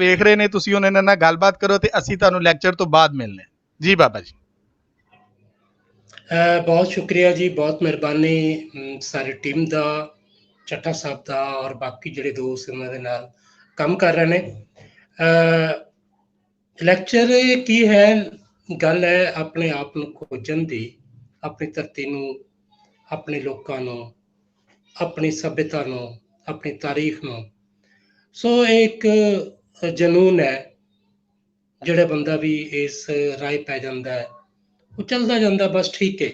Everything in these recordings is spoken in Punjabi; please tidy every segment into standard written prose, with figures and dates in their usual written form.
ਵੇਖ ਰਹੇ ਨੇ ਤੁਸੀਂ ਉਹਨਾਂ ਨਾਲ ਗੱਲਬਾਤ ਕਰੋ ਤੇ ਅਸੀਂ ਤੁਹਾਨੂੰ ਲੈਕਚਰ ਤੋਂ ਬਾਅਦ ਮਿਲਨੇ ਜੀ ਬਾਬਾ ਜੀ। बहुत शुक्रिया जी, बहुत मेहरबानी सारी टीम का, ਚੱਠਾ ਸਾਹਿਬ ਦਾ ਔਰ ਬਾਕੀ ਜਿਹੜੇ ਦੋਸਤ ਉਹਨਾਂ ਦੇ ਨਾਲ ਕੰਮ ਕਰ ਰਹੇ ਨੇ। ਲੈਕਚਰ ਕੀ ਹੈ, ਗੱਲ ਹੈ ਆਪਣੇ ਆਪ ਨੂੰ ਖੋਜਣ ਦੀ, ਆਪਣੀ ਧਰਤੀ ਨੂੰ, ਆਪਣੇ ਲੋਕਾਂ ਨੂੰ, ਆਪਣੀ ਸੱਭਿਅਤਾ ਨੂੰ, ਆਪਣੀ ਤਾਰੀਖ ਨੂੰ। ਸੋ ਇਹ ਇੱਕ ਜਨੂਨ ਹੈ, ਜਿਹੜਾ ਬੰਦਾ ਵੀ ਇਸ ਰਾਹ ਪੈ ਜਾਂਦਾ ਹੈ ਉਹ ਚੱਲਦਾ ਜਾਂਦਾ ਬਸ ਠੀਕ ਹੈ।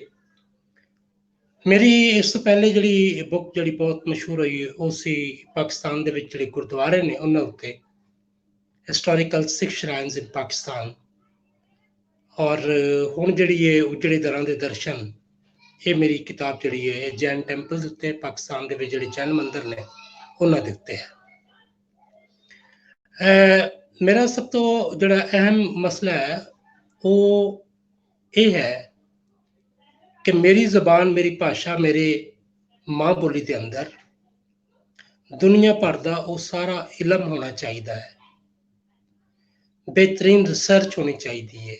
ਮੇਰੀ ਇਸ ਤੋਂ ਪਹਿਲੇ ਜਿਹੜੀ ਬੁੱਕ ਜਿਹੜੀ ਬਹੁਤ ਮਸ਼ਹੂਰ ਹੋਈ ਉਹ ਸੀ ਪਾਕਿਸਤਾਨ ਦੇ ਵਿੱਚ ਜਿਹੜੇ ਗੁਰਦੁਆਰੇ ਨੇ ਉਹਨਾਂ ਉੱਤੇ, ਹਿਸਟੋਰੀਕਲ ਸਿੱਖ ਸ਼ਰਾਈਨਸ ਇਨ ਪਾਕਿਸਤਾਨ। ਔਰ ਹੁਣ ਜਿਹੜੀ ਇਹ ਉਜੜੇ ਦਰਾਂ ਦੇ ਦਰਸ਼ਨ, ਇਹ ਮੇਰੀ ਕਿਤਾਬ ਜਿਹੜੀ ਹੈ ਜੈਨ ਟੈਂਪਲ ਦੇ ਉੱਤੇ, ਪਾਕਿਸਤਾਨ ਦੇ ਵਿੱਚ ਜਿਹੜੇ ਜੈਨ ਮੰਦਿਰ ਨੇ ਉਹਨਾਂ ਦੇ ਉੱਤੇ ਹੈ। ਮੇਰਾ ਸਭ ਤੋਂ ਜਿਹੜਾ ਅਹਿਮ ਮਸਲਾ ਹੈ ਉਹ ਇਹ ਹੈ ਕਿ ਮੇਰੀ ਜ਼ਬਾਨ, ਮੇਰੀ ਭਾਸ਼ਾ, ਮੇਰੇ ਮਾਂ ਬੋਲੀ ਦੇ ਅੰਦਰ ਦੁਨੀਆ ਭਰ ਦਾ ਉਹ ਸਾਰਾ ਇਲਮ ਹੋਣਾ ਚਾਹੀਦਾ ਹੈ, ਬਿਹਤਰੀਨ ਰਿਸਰਚ ਹੋਣੀ ਚਾਹੀਦੀ ਹੈ,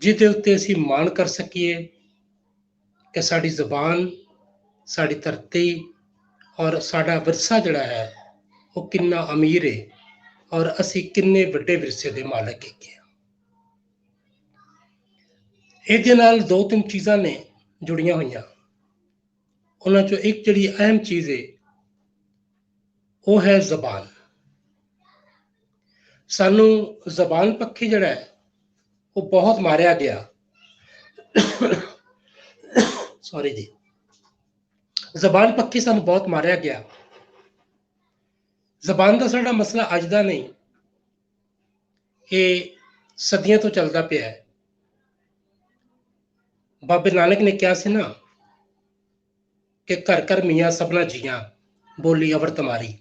ਜਿਹਦੇ ਉੱਤੇ ਅਸੀਂ ਮਾਣ ਕਰ ਸਕੀਏ ਕਿ ਸਾਡੀ ਜ਼ਬਾਨ, ਸਾਡੀ ਧਰਤੀ ਔਰ ਸਾਡਾ ਵਿਰਸਾ ਜਿਹੜਾ ਹੈ ਉਹ ਕਿੰਨਾ ਅਮੀਰ ਹੈ ਔਰ ਅਸੀਂ ਕਿੰਨੇ ਵੱਡੇ ਵਿਰਸੇ ਦੇ ਮਾਲਕ ਹੈਗੇ। ਇਹਦੇ ਨਾਲ ਦੋ ਤਿੰਨ ਚੀਜ਼ਾਂ ਨੇ ਜੁੜੀਆਂ ਹੋਈਆਂ। ਉਹਨਾਂ ਚੋਂ ਇੱਕ ਜਿਹੜੀ ਅਹਿਮ ਚੀਜ਼ ਹੈ ਉਹ ਹੈ ਜ਼ਬਾਨ। ਸਾਨੂੰ ਜ਼ਬਾਨ ਪੱਖੀ ਜਿਹੜਾ ਹੈ ਉਹ ਬਹੁਤ ਮਾਰਿਆ ਗਿਆ। ਸੌਰੀ ਜੀ, ਜ਼ਬਾਨ ਪੱਖੀ ਸਾਨੂੰ ਬਹੁਤ ਮਾਰਿਆ ਗਿਆ। ਜ਼ਬਾਨ ਦਾ ਸਾਡਾ ਮਸਲਾ ਅੱਜ ਦਾ ਨਹੀਂ, ਇਹ ਸਦੀਆਂ ਤੋਂ ਚੱਲਦਾ ਪਿਆ ਹੈ। ਬਾਬੇ ਨਾਨਕ ਨੇ ਕਿਹਾ ਸੀ ਨਾ ਕਿ ਘਰ ਘਰ ਮੀਆਂ ਸਭਨਾ ਜੀਆਂ, ਬੋਲੀ ਅਵਰ ਤੁਮਾਰੀ।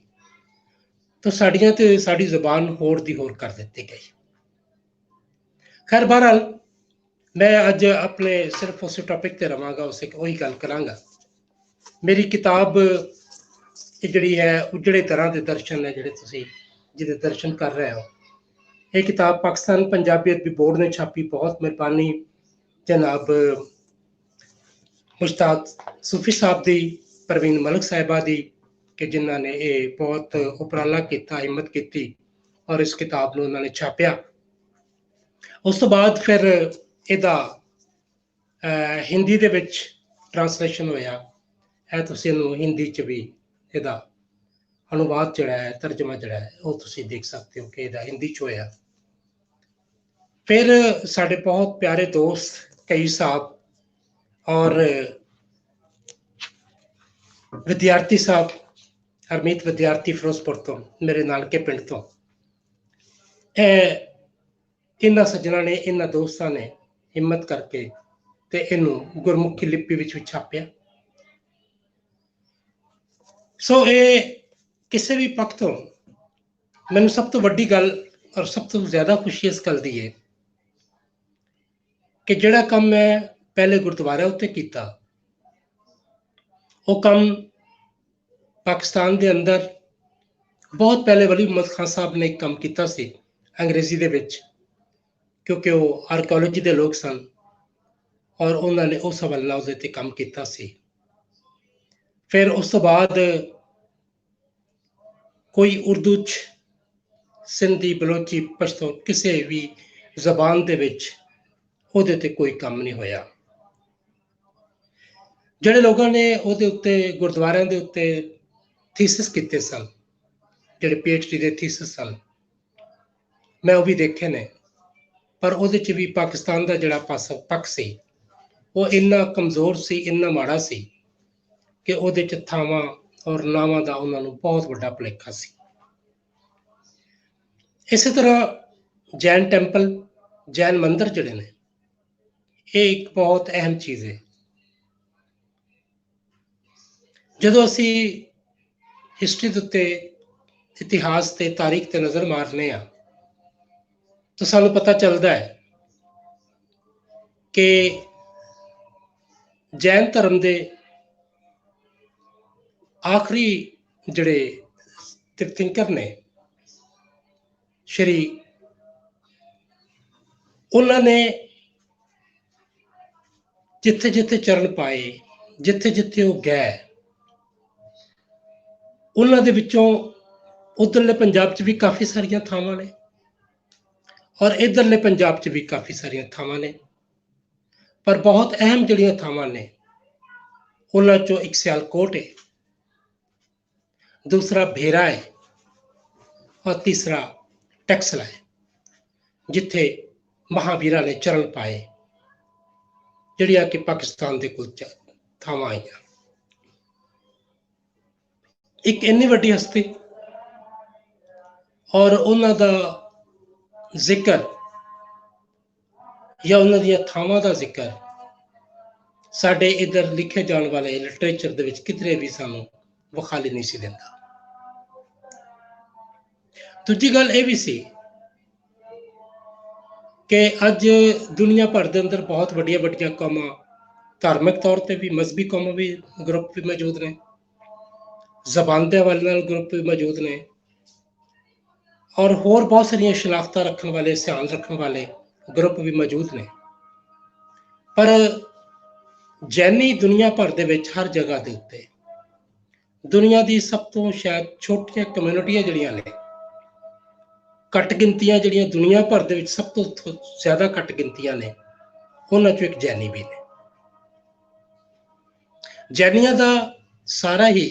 ਤਾਂ ਸਾਡੀਆਂ ਤੇ ਸਾਡੀ ਜ਼ਬਾਨ ਹੋਰ ਦੀ ਹੋਰ ਕਰ ਦਿੱਤੀ ਗਈ। ਖੈਰ ਬਹਰਹਾਲ ਮੈਂ ਅੱਜ ਆਪਣੇ ਸਿਰਫ ਉਸੇ ਟੌਪਿਕ ਤੇ ਰਵਾਂਗਾ, ਉਸੇ ਉਹੀ ਗੱਲ ਕਰਾਂਗਾ। ਮੇਰੀ ਕਿਤਾਬ ਇਹ ਜਿਹੜੀ ਹੈ ਉਜੜੇ ਦਰਾਂ ਦੇ ਦਰਸ਼ਨ ਹੈ, ਜਿਹੜੇ ਤੁਸੀਂ ਜਿਹਦੇ ਦਰਸ਼ਨ ਕਰ ਰਹੇ ਹੋ, ਇਹ ਕਿਤਾਬ ਪਾਕਿਸਤਾਨ ਪੰਜਾਬੀ ਅਦਬੀ ਬੋਰਡ ਨੇ ਛਾਪੀ। ਬਹੁਤ ਮਿਹਰਬਾਨੀ जनाब मुश्ताक सूफी साहब दी, परवीन मलिक साहिबा दी, कि जिन्हों ने ये बहुत उपराला किया, हिम्मत की और इस किताब को उन्होंने छापिया। उस तो बाद फिर ਇਹਦਾ हिंदी ਦੇ ਵਿੱਚ ट्रांसलेशन होया है। ਤੁਸੀਂ ਇਹਨੂੰ ਹਿੰਦੀ ਚ ਵੀ ਇਹਦਾ अनुवाद ਜਿਹੜਾ ਹੈ, ਤਰਜਮਾ ਜਿਹੜਾ ਹੈ ਉਹ ਤੁਸੀਂ ਦੇਖ ਸਕਦੇ ਹੋ ਕਿ ਇਹਦਾ ਹਿੰਦੀ ਚ ਹੋਇਆ। फिर साढ़े बहुत प्यारे दोस्त कई साहब और विद्यार्थी साहब, हरमीत विद्यार्थी फिरोजपुर तो, मेरे नानके पिंड तो, इन्हां सज्जणा ने, इन्हां दोस्तां ने हिम्मत करके ते इनू गुरमुखी लिपि विच छापिया। सो ये किसी भी पक्ष तो मैनूं सब तो वड्डी गल और सब तो ज्यादा खुशी इस गल दी है कि ਜਿਹੜਾ ਕੰਮ ਮੈਂ ਪਹਿਲੇ ਗੁਰਦੁਆਰੇ ਉੱਤੇ ਕੀਤਾ, ਉਹ ਕੰਮ ਪਾਕਿਸਤਾਨ ਦੇ ਅੰਦਰ ਬਹੁਤ ਪਹਿਲੇ ਵਲੀ ਮੁਹੰਮਦ ਖਾਨ ਸਾਹਿਬ ਨੇ ਇੱਕ ਕੰਮ ਕੀਤਾ ਸੀ ਅੰਗਰੇਜ਼ੀ ਦੇ ਵਿੱਚ, ਕਿਉਂਕਿ ਉਹ ਆਰਕੀਓਲੋਜੀ ਦੇ ਲੋਕ ਸਨ ਔਰ ਉਹਨਾਂ ਨੇ ਉਸ ਹਵਾਲੇ ਨਾਲ ਉਹਦੇ ਤੇ ਕੰਮ ਕੀਤਾ ਸੀ। ਫਿਰ ਉਸ ਤੋਂ ਬਾਅਦ ਕੋਈ ਉਰਦੂ ਚ, ਸਿੰਧੀ, ਬਲੋਚੀ, ਪਸ਼ਤੋ ਕਿਸੇ ਵੀ ਜ਼ਬਾਨ ਦੇ ਵਿੱਚ ਉਹਦੇ ਤੇ ਕੋਈ ਕੰਮ ਨਹੀਂ ਹੋਇਆ। ਜਿਹੜੇ ਲੋਕਾਂ ਨੇ ਉਹਦੇ ਉੱਤੇ, ਗੁਰਦੁਆਰਿਆਂ ਦੇ ਉੱਤੇ ਥੀਸਿਸ ਕੀਤੇ ਸਨ, ਜਿਹੜੇ PhD ਦੇ ਥੀਸਿਸ ਸਨ, ਮੈਂ ਉਹ ਵੀ ਦੇਖੇ ਨੇ, ਪਰ ਉਹਦੇ ਚ ਵੀ ਪਾਕਿਸਤਾਨ ਦਾ ਜਿਹੜਾ ਪੱਖ ਸੀ ਉਹ ਇੰਨਾ ਕਮਜ਼ੋਰ ਸੀ, ਇੰਨਾ ਮਾੜਾ ਸੀ ਕਿ ਉਹਦੇ ਚ ਥਾਵਾਂ ਔਰ ਨਾਵਾਂ ਦਾ ਉਹਨਾਂ ਨੂੰ ਬਹੁਤ ਵੱਡਾ ਭੁਲੇਖਾ ਸੀ। ਇਸੇ ਤਰ੍ਹਾਂ ਜੈਨ ਟੈਂਪਲ, ਜੈਨ ਮੰਦਿਰ ਜਿਹੜੇ ਨੇ, ਇਹ ਇੱਕ ਬਹੁਤ ਅਹਿਮ ਚੀਜ਼ ਹੈ। ਜਦੋਂ ਅਸੀਂ ਹਿਸਟਰੀ ਦੇ ਉੱਤੇ, ਇਤਿਹਾਸ ਤੇ, ਤਾਰੀਖ ਤੇ ਨਜ਼ਰ ਮਾਰਨੇ ਆ ਤਾਂ ਸਾਨੂੰ ਪਤਾ ਚੱਲਦਾ ਹੈ ਕਿ ਜੈਨ ਧਰਮ ਦੇ ਆਖਰੀ ਜਿਹੜੇ ਤਿਰਥੰਕਰ ਨੇ ਸ਼੍ਰੀ ਉਹਨਾਂ ਨੇ ਜਿੱਥੇ ਜਿੱਥੇ ਚਰਨ ਪਾਏ, ਜਿੱਥੇ ਜਿੱਥੇ ਉਹ ਗਏ, ਉਹਨਾਂ ਦੇ ਵਿੱਚੋਂ ਉਧਰਲੇ ਪੰਜਾਬ 'ਚ ਵੀ ਕਾਫੀ ਸਾਰੀਆਂ ਥਾਵਾਂ ਨੇ ਔਰ ਇਧਰਲੇ ਪੰਜਾਬ 'ਚ ਵੀ ਕਾਫੀ ਸਾਰੀਆਂ ਥਾਵਾਂ ਨੇ, ਪਰ ਬਹੁਤ ਅਹਿਮ ਜਿਹੜੀਆਂ ਥਾਵਾਂ ਨੇ ਉਹਨਾਂ 'ਚੋਂ ਇੱਕ ਸਿਆਲਕੋਟ ਹੈ, ਦੂਸਰਾ ਭੇਰਾ ਹੈ ਔਰ ਤੀਸਰਾ ਟੈਕਸਲਾ ਹੈ, ਜਿੱਥੇ ਮਹਾਵੀਰਾਂ ਨੇ ਚਰਨ ਪਾਏ, ਜਿਹੜੀਆਂ ਕਿ ਪਾਕਿਸਤਾਨ ਦੇ ਕੁਝ ਥਾਵਾਂ ਆਈਆਂ। ਇੱਕ ਇੰਨੀ ਵੱਡੀ ਹਸਤੀ ਔਰ ਉਹਨਾਂ ਦਾ ਜ਼ਿਕਰ ਜਾਂ ਉਹਨਾਂ ਦੀਆਂ ਥਾਵਾਂ ਦਾ ਜ਼ਿਕਰ ਸਾਡੇ ਇੱਧਰ ਲਿਖੇ ਜਾਣ ਵਾਲੇ ਲਿਟਰੇਚਰ ਦੇ ਵਿੱਚ ਕਿਧਰੇ ਵੀ ਸਾਨੂੰ ਵਿਖਾਈ ਨਹੀਂ ਸੀ ਦਿੰਦਾ। ਦੂਜੀ ਗੱਲ ਇਹ ਵੀ ਸੀ ਕਿ ਅੱਜ ਦੁਨੀਆ ਭਰ ਦੇ ਅੰਦਰ ਬਹੁਤ ਵੱਡੀਆਂ ਵੱਡੀਆਂ ਕੌਮਾਂ, ਧਾਰਮਿਕ ਤੌਰ ਤੇ ਵੀ, ਮਜ਼ਹਬੀ ਕੌਮਾਂ ਵੀ, ਗਰੁੱਪ ਵੀ ਮੌਜੂਦ ਨੇ, ਜ਼ਬਾਨ ਦੇ ਹਵਾਲੇ ਨਾਲ ਗਰੁੱਪ ਵੀ ਮੌਜੂਦ ਨੇ ਔਰ ਹੋਰ ਬਹੁਤ ਸਾਰੀਆਂ ਸ਼ਨਾਖਤਾਂ ਰੱਖਣ ਵਾਲੇ, ਸਿਆਣ ਰੱਖਣ ਵਾਲੇ ਗਰੁੱਪ ਵੀ ਮੌਜੂਦ ਨੇ, ਪਰ ਜੈਨੀ ਦੁਨੀਆ ਭਰ ਦੇ ਵਿੱਚ ਹਰ ਜਗ੍ਹਾ ਦੇ ਉੱਤੇ ਦੁਨੀਆ ਦੀ ਸਭ ਤੋਂ ਸ਼ਾਇਦ ਛੋਟੀਆਂ ਕਮਿਊਨਿਟੀਆਂ ਜਿਹੜੀਆਂ ਨੇ, ਘੱਟ ਗਿਣਤੀਆਂ ਜਿਹੜੀਆਂ ਦੁਨੀਆ ਭਰ ਦੇ ਵਿੱਚ ਸਭ ਤੋਂ ਜ਼ਿਆਦਾ ਘੱਟ ਗਿਣਤੀਆਂ ਨੇ, ਉਹਨਾਂ ਚੋਂ ਇੱਕ ਜੈਨੀ ਵੀ ਨੇ। ਜੈਨੀਆਂ ਦਾ ਸਾਰਾ ਹੀ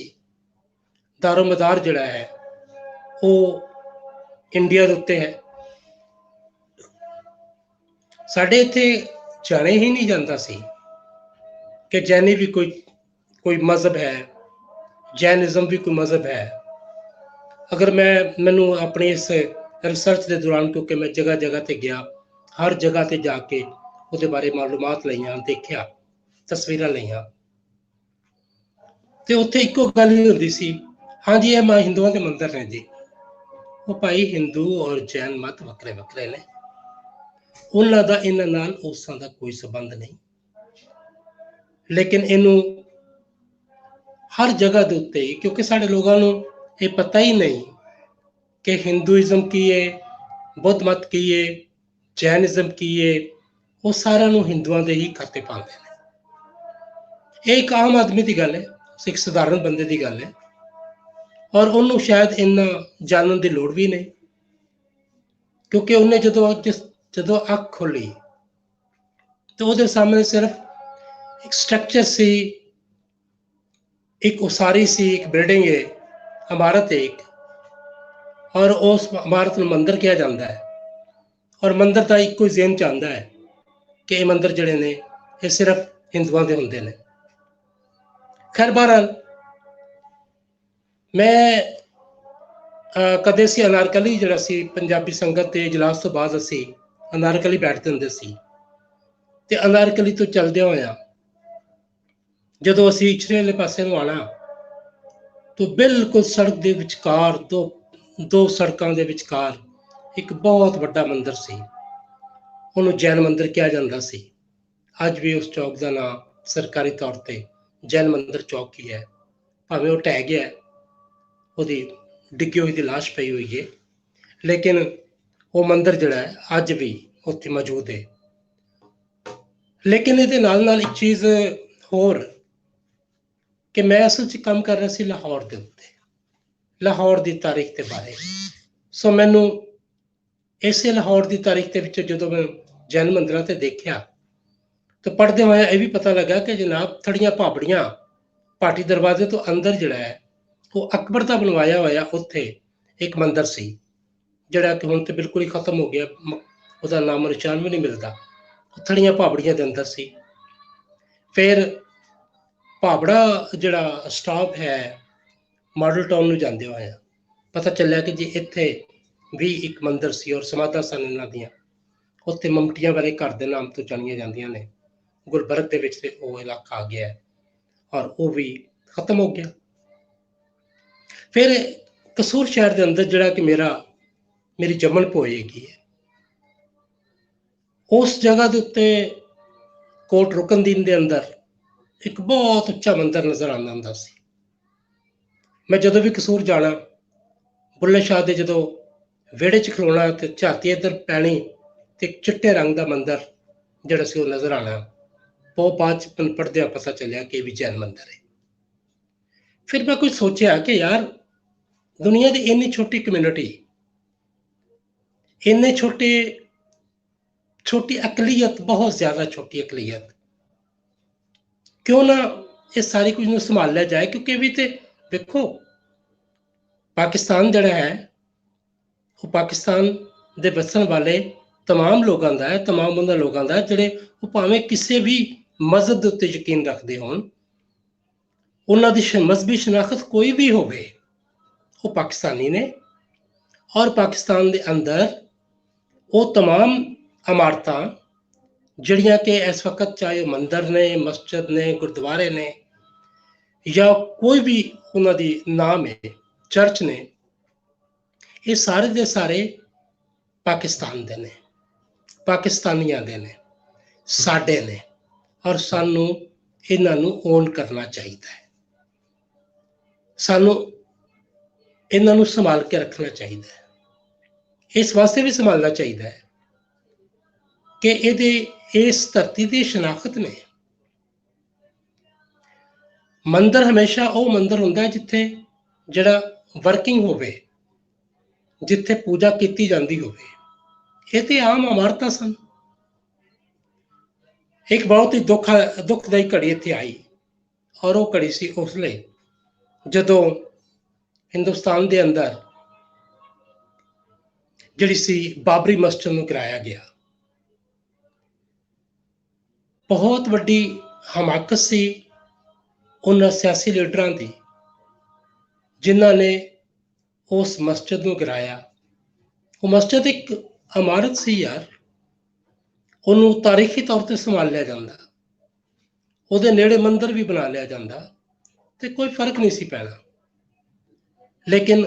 ਦਾਰੋਮਦਾਰ ਜਿਹੜਾ ਹੈ ਉਹ ਇੰਡੀਆ ਦੇ ਉੱਤੇ ਹੈ। ਸਾਡੇ ਇੱਥੇ ਜਾਣੇ ਹੀ ਨਹੀਂ ਜਾਂਦਾ ਸੀ ਕਿ ਜੈਨੀ ਵੀ ਕੋਈ ਮਜ਼ਹਬ ਹੈ, ਜੈਨਿਜ਼ਮ ਵੀ ਕੋਈ ਮਜ਼ਹਬ ਹੈ। ਅਗਰ ਮੈਨੂੰ ਆਪਣੀ ਇਸ ਰਿਸਰਚ ਦੇ ਦੌਰਾਨ, ਕਿਉਂਕਿ ਮੈਂ ਜਗ੍ਹਾ ਜਗ੍ਹਾ ਤੇ ਗਿਆ, ਹਰ ਜਗ੍ਹਾ ਤੇ ਜਾ ਕੇ ਉਹਦੇ ਬਾਰੇ ਮਾਲੂਮਾਤ ਲਈਆਂ, ਦੇਖਿਆ, ਤਸਵੀਰਾਂ ਲਈਆਂ, ਤੇ ਉੱਥੇ ਇੱਕੋ ਗੱਲ ਹੀ ਹੁੰਦੀ ਸੀ, ਹਾਂਜੀ ਇਹ ਹਿੰਦੂਆਂ ਦੇ ਮੰਦਿਰ ਨੇ ਜੀ। ਉਹ ਭਾਈ ਹਿੰਦੂ ਔਰ ਜੈਨ ਮਤ ਵੱਖਰੇ ਵੱਖਰੇ ਨੇ, ਉਹਨਾਂ ਦਾ ਇਹਨਾਂ ਨਾਲ ਉਸਾਂ ਦਾ ਕੋਈ ਸੰਬੰਧ ਨਹੀਂ, ਲੇਕਿਨ ਇਹਨੂੰ ਹਰ ਜਗ੍ਹਾ ਦੇ ਉੱਤੇ, ਕਿਉਂਕਿ ਸਾਡੇ ਲੋਕਾਂ ਨੂੰ ਇਹ ਪਤਾ ਹੀ ਨਹੀਂ ਕਿ ਹਿੰਦੂਇਜ਼ਮ ਕੀ ਹੈ, ਬੁੱਧ ਮਤ ਕੀ ਹੈ, ਜੈਨਿਜ਼ਮ ਕੀ ਹੈ, ਉਹ ਸਾਰਿਆਂ ਨੂੰ ਹਿੰਦੂਆਂ ਦੇ ਹੀ ਖਾਤੇ ਪਾਉਂਦੇ ਨੇ। ਇਹ ਇੱਕ ਆਮ ਆਦਮੀ ਦੀ ਗੱਲ ਹੈ, ਇੱਕ ਸਧਾਰਨ ਬੰਦੇ ਦੀ ਗੱਲ ਹੈ ਔਰ ਉਹਨੂੰ ਸ਼ਾਇਦ ਇੰਨਾ ਜਾਣਨ ਦੀ ਲੋੜ ਵੀ ਨਹੀਂ, ਕਿਉਂਕਿ ਉਹਨੇ ਜਦੋਂ ਅੱਖ ਖੋਲੀ ਤਾਂ ਉਹਦੇ ਸਾਹਮਣੇ ਸਿਰਫ ਇੱਕ ਸਟਰਕਚਰ ਸੀ, ਇੱਕ ਉਸਾਰੀ ਸੀ, ਇੱਕ ਬਿਲਡਿੰਗ ਹੈ, ਇਮਾਰਤ ਹੈ ਇੱਕ, ਔਰ ਉਸ ਇਮਾਰਤ ਨੂੰ ਮੰਦਿਰ ਕਿਹਾ ਜਾਂਦਾ ਹੈ ਔਰ ਮੰਦਿਰ ਦਾ ਇੱਕੋ ਹੀ ਜ਼ਿਹਨ ਚ ਆਉਂਦਾ ਹੈ ਕਿ ਇਹ ਮੰਦਿਰ ਜਿਹੜੇ ਨੇ ਇਹ ਸਿਰਫ ਹਿੰਦੂਆਂ ਦੇ ਹੁੰਦੇ ਨੇ। ਖੈਰ ਬਹਰਹਾਲ, ਮੈਂ ਕਦੇ ਸੀ ਅਨਾਰਕਲੀ ਜਿਹੜਾ ਸੀ, ਪੰਜਾਬੀ ਸੰਗਤ ਦੇ ਇਜਲਾਸ ਤੋਂ ਬਾਅਦ ਅਸੀਂ ਅਨਾਰਕਲੀ ਬੈਠਦੇ ਹੁੰਦੇ ਸੀ, ਤੇ ਅਨਾਰਕਲੀ ਤੋਂ ਚੱਲਦਿਆਂ ਹੋਇਆ ਜਦੋਂ ਅਸੀਂ ਇਛਰੇ ਵਾਲੇ ਪਾਸੇ ਨੂੰ ਆਉਣਾ, ਤਾਂ ਬਿਲਕੁਲ ਸੜਕ ਦੇ ਵਿਚਕਾਰ, ਦੋ ਸੜਕਾਂ ਦੇ ਵਿਚਕਾਰ ਇੱਕ ਬਹੁਤ ਵੱਡਾ ਮੰਦਿਰ ਸੀ, ਉਹਨੂੰ ਜੈਨ ਮੰਦਿਰ ਕਿਹਾ ਜਾਂਦਾ ਸੀ। ਅੱਜ ਵੀ ਉਸ ਚੌਕ ਦਾ ਨਾਮ ਸਰਕਾਰੀ ਤੌਰ ਤੇ ਜੈਨ ਮੰਦਿਰ ਚੌਕ ਹੀ ਹੈ, ਭਾਵੇਂ ਉਹ ਢਹਿ ਗਿਆ, ਉਹਦੀ ਡਿੱਗੀ ਹੋਈ ਦੀ ਲਾਸ਼ ਪਈ ਹੋਈ ਹੈ, ਲੇਕਿਨ ਉਹ ਮੰਦਿਰ ਜਿਹੜਾ ਹੈ ਅੱਜ ਵੀ ਉੱਥੇ ਮੌਜੂਦ ਹੈ। ਲੇਕਿਨ ਇਹਦੇ ਨਾਲ ਨਾਲ ਇੱਕ ਚੀਜ਼ ਹੋਰ, ਕਿ ਮੈਂ ਅਸਲ 'ਚ ਕੰਮ ਕਰ ਰਿਹਾ ਸੀ ਲਾਹੌਰ ਦੇ ਉੱਤੇ, ਲਾਹੌਰ ਦੀ ਤਾਰੀਖ ਦੇ ਬਾਰੇ। ਸੋ ਮੈਨੂੰ ਇਸੇ ਲਾਹੌਰ ਦੀ ਤਾਰੀਖ ਦੇ ਵਿੱਚ ਜਦੋਂ ਮੈਂ ਜੈਨ ਮੰਦਿਰਾਂ ਤੇ ਦੇਖਿਆ ਤਾਂ ਪੜ੍ਹਦੇ ਹੋਏ ਇਹ ਵੀ ਪਤਾ ਲੱਗਾ ਕਿ ਜਨਾਬ ਥੜੀਆਂ ਭਾਬੜੀਆਂ ਪਾਟੀ ਦਰਵਾਜ਼ੇ ਤੋਂ ਅੰਦਰ ਜਿਹੜਾ ਹੈ ਉਹ ਅਕਬਰ ਦਾ ਬਣਵਾਇਆ ਹੋਇਆ ਉੱਥੇ ਇੱਕ ਮੰਦਿਰ ਸੀ, ਜਿਹੜਾ ਕਿ ਹੁਣ ਤੇ ਬਿਲਕੁਲ ਹੀ ਖਤਮ ਹੋ ਗਿਆ, ਉਹਦਾ ਨਾਮ ਨਿਸ਼ਾਨ ਵੀ ਨਹੀਂ ਮਿਲਦਾ, ਥੜੀਆਂ ਭਾਬੜੀਆਂ ਦੇ ਅੰਦਰ ਸੀ। ਫਿਰ ਭਾਬੜਾ ਜਿਹੜਾ ਸਟਾਪ ਹੈ ਮਾਡਲ ਟਾਊਨ ਨੂੰ ਜਾਂਦੇ ਹੋਏ ਪਤਾ ਚੱਲਿਆ ਕਿ ਜੀ ਇੱਥੇ ਵੀ ਇੱਕ ਮੰਦਿਰ ਸੀ ਔਰ ਸਮਾਧਾਂ ਸਨ ਇਹਨਾਂ ਦੀਆਂ, ਉੱਥੇ ਮਮਟੀਆਂ ਵਾਲੇ ਘਰ ਦੇ ਨਾਮ ਤੋਂ ਜਾਣੀਆਂ ਜਾਂਦੀਆਂ ਨੇ। ਗੁਲਬਰਗ ਦੇ ਵਿੱਚ ਤੇ ਉਹ ਇਲਾਕਾ ਆ ਗਿਆ ਔਰ ਉਹ ਵੀ ਖਤਮ ਹੋ ਗਿਆ। ਫਿਰ ਕਸੂਰ ਸ਼ਹਿਰ ਦੇ ਅੰਦਰ ਜਿਹੜਾ ਕਿ ਮੇਰੀ ਜੰਮਣ ਭੋਏ ਹੈਗੀ ਹੈ, ਉਸ ਜਗ੍ਹਾ ਦੇ ਉੱਤੇ ਕੋਟ ਰੁਕਨਦੀਨ ਦੇ ਅੰਦਰ ਇੱਕ ਬਹੁਤ ਉੱਚਾ ਮੰਦਿਰ ਨਜ਼ਰ ਆਉਂਦਾ ਹੁੰਦਾ ਸੀ। ਮੈਂ ਜਦੋਂ ਵੀ ਕਸੂਰ ਜਾਣਾ, ਬੁੱਲੇ ਸ਼ਾਹ ਦੇ ਜਦੋਂ ਵਿਹੜੇ 'ਚ ਖਲੋਣਾ ਤੇ ਝਾਤੀ ਇੱਧਰ ਪੈਣੀ ਤੇ ਇੱਕ ਚਿੱਟੇ ਰੰਗ ਦਾ ਮੰਦਿਰ ਜਿਹੜਾ ਸੀ ਉਹ ਨਜ਼ਰ ਆਉਣਾ। ਉਹ ਬਾਅਦ 'ਚ ਪੜ੍ਹਦਿਆਂ ਪਤਾ ਚੱਲਿਆ ਕਿ ਇਹ ਵੀ ਜੈਨ ਮੰਦਿਰ ਹੈ। ਫਿਰ ਮੈਂ ਕੁਝ ਸੋਚਿਆ ਕਿ ਯਾਰ ਦੁਨੀਆ ਦੀ ਇੰਨੀ ਛੋਟੀ ਕਮਿਊਨਿਟੀ, ਇੰਨੇ ਛੋਟੀ ਅਕਲੀਅਤ, ਬਹੁਤ ਜ਼ਿਆਦਾ ਛੋਟੀ ਅਕਲੀਅਤ, ਕਿਉਂ ਨਾ ਇਹ ਸਾਰੀ ਕੁਝ ਨੂੰ ਸੰਭਾਲਿਆ ਜਾਏ। ਕਿਉਂਕਿ ਵੀ ਤੇ ਵੇਖੋ, ਪਾਕਿਸਤਾਨ ਜਿਹੜਾ ਹੈ ਉਹ ਪਾਕਿਸਤਾਨ ਦੇ ਵਸਣ ਵਾਲੇ ਤਮਾਮ ਲੋਕਾਂ ਦਾ ਹੈ, ਤਮਾਮ ਉਹਨਾਂ ਲੋਕਾਂ ਦਾ ਜਿਹੜੇ ਉਹ ਭਾਵੇਂ ਕਿਸੇ ਵੀ ਮਜ਼ਹਬ ਦੇ ਉੱਤੇ ਯਕੀਨ ਰੱਖਦੇ ਹੋਣ, ਉਹਨਾਂ ਦੀ ਮਜ਼ਹਬੀ ਸ਼ਨਾਖਤ ਕੋਈ ਵੀ ਹੋਵੇ, ਉਹ ਪਾਕਿਸਤਾਨੀ ਨੇ। ਔਰ ਪਾਕਿਸਤਾਨ ਦੇ ਅੰਦਰ ਉਹ तमाम ਇਮਾਰਤਾਂ ਜਿਹੜੀਆਂ ਕਿ ਇਸ ਵਕਤ ਚਾਹੇ ਮੰਦਰ ਨੇ, ਮਸਜਿਦ ਨੇ, ਗੁਰਦੁਆਰੇ ਨੇ, ਜਾਂ ਕੋਈ ਵੀ ਉਹਨਾਂ ਦੀ ਨਾਮ ਹੈ, ਚਰਚ ਨੇ, ਇਹ ਸਾਰੇ ਦੇ ਸਾਰੇ ਪਾਕਿਸਤਾਨ ਦੇ ਨੇ, ਪਾਕਿਸਤਾਨੀਆਂ ਦੇ ਨੇ, ਸਾਡੇ ਨੇ। ਔਰ ਸਾਨੂੰ ਇਹਨਾਂ ਨੂੰ ਓਨ ਕਰਨਾ ਚਾਹੀਦਾ ਹੈ, ਸਾਨੂੰ ਇਹਨਾਂ ਨੂੰ ਸੰਭਾਲ ਕੇ ਰੱਖਣਾ ਚਾਹੀਦਾ ਹੈ। ਇਸ ਵਾਸਤੇ ਵੀ ਸੰਭਾਲਣਾ ਚਾਹੀਦਾ ਹੈ ਕਿ ਇਸ ਧਰਤੀ ਦੀ ਸ਼ਨਾਖਤ ਨੇ। ਮੰਦਰ ਹਮੇਸ਼ਾ ਉਹ ਮੰਦਰ ਹੁੰਦਾ ਹੈ ਜਿੱਥੇ ਜਿਹੜਾ ਵਰਕਿੰਗ ਹੋਵੇ, ਜਿੱਥੇ ਪੂਜਾ ਕੀਤੀ ਜਾਂਦੀ ਹੋਵੇ। ਇਹ ਤੇ ਆਮ ਇਮਾਰਤਾਂ ਸਨ। ਇੱਕ ਬਹੁਤ ਹੀ ਦੁਖਦਾਈ ਘੜੀ ਇੱਥੇ ਆਈ, ਔਰ ਉਹ ਘੜੀ ਸੀ ਉਸ ਲਈ ਜਦੋਂ ਹਿੰਦੁਸਤਾਨ ਦੇ ਅੰਦਰ ਜਿਹੜੀ ਸੀ ਬਾਬਰੀ ਮਸਜਿਦ ਨੂੰ ਗਿਰਾਇਆ ਗਿਆ। ਬਹੁਤ ਵੱਡੀ ਹਮਾਕਤ ਸੀ ਉਹਨਾਂ ਸਿਆਸੀ ਲੀਡਰਾਂ ਦੀ ਜਿਨ੍ਹਾਂ ਨੇ ਉਸ ਮਸਜਿਦ ਨੂੰ ਗਿਰਾਇਆ। ਉਹ ਮਸਜਿਦ ਇੱਕ ਇਮਾਰਤ ਸੀ ਯਾਰ, ਉਹਨੂੰ ਤਾਰੀਖੀ ਤੌਰ ਤੇ ਸੰਭਾਲ ਲਿਆ ਜਾਂਦਾ, ਉਹਦੇ ਨੇੜੇ ਮੰਦਰ ਵੀ ਬਣਾ ਲਿਆ ਜਾਂਦਾ ਤੇ ਕੋਈ ਫਰਕ ਨਹੀਂ ਸੀ ਪੈਣਾ। ਲੇਕਿਨ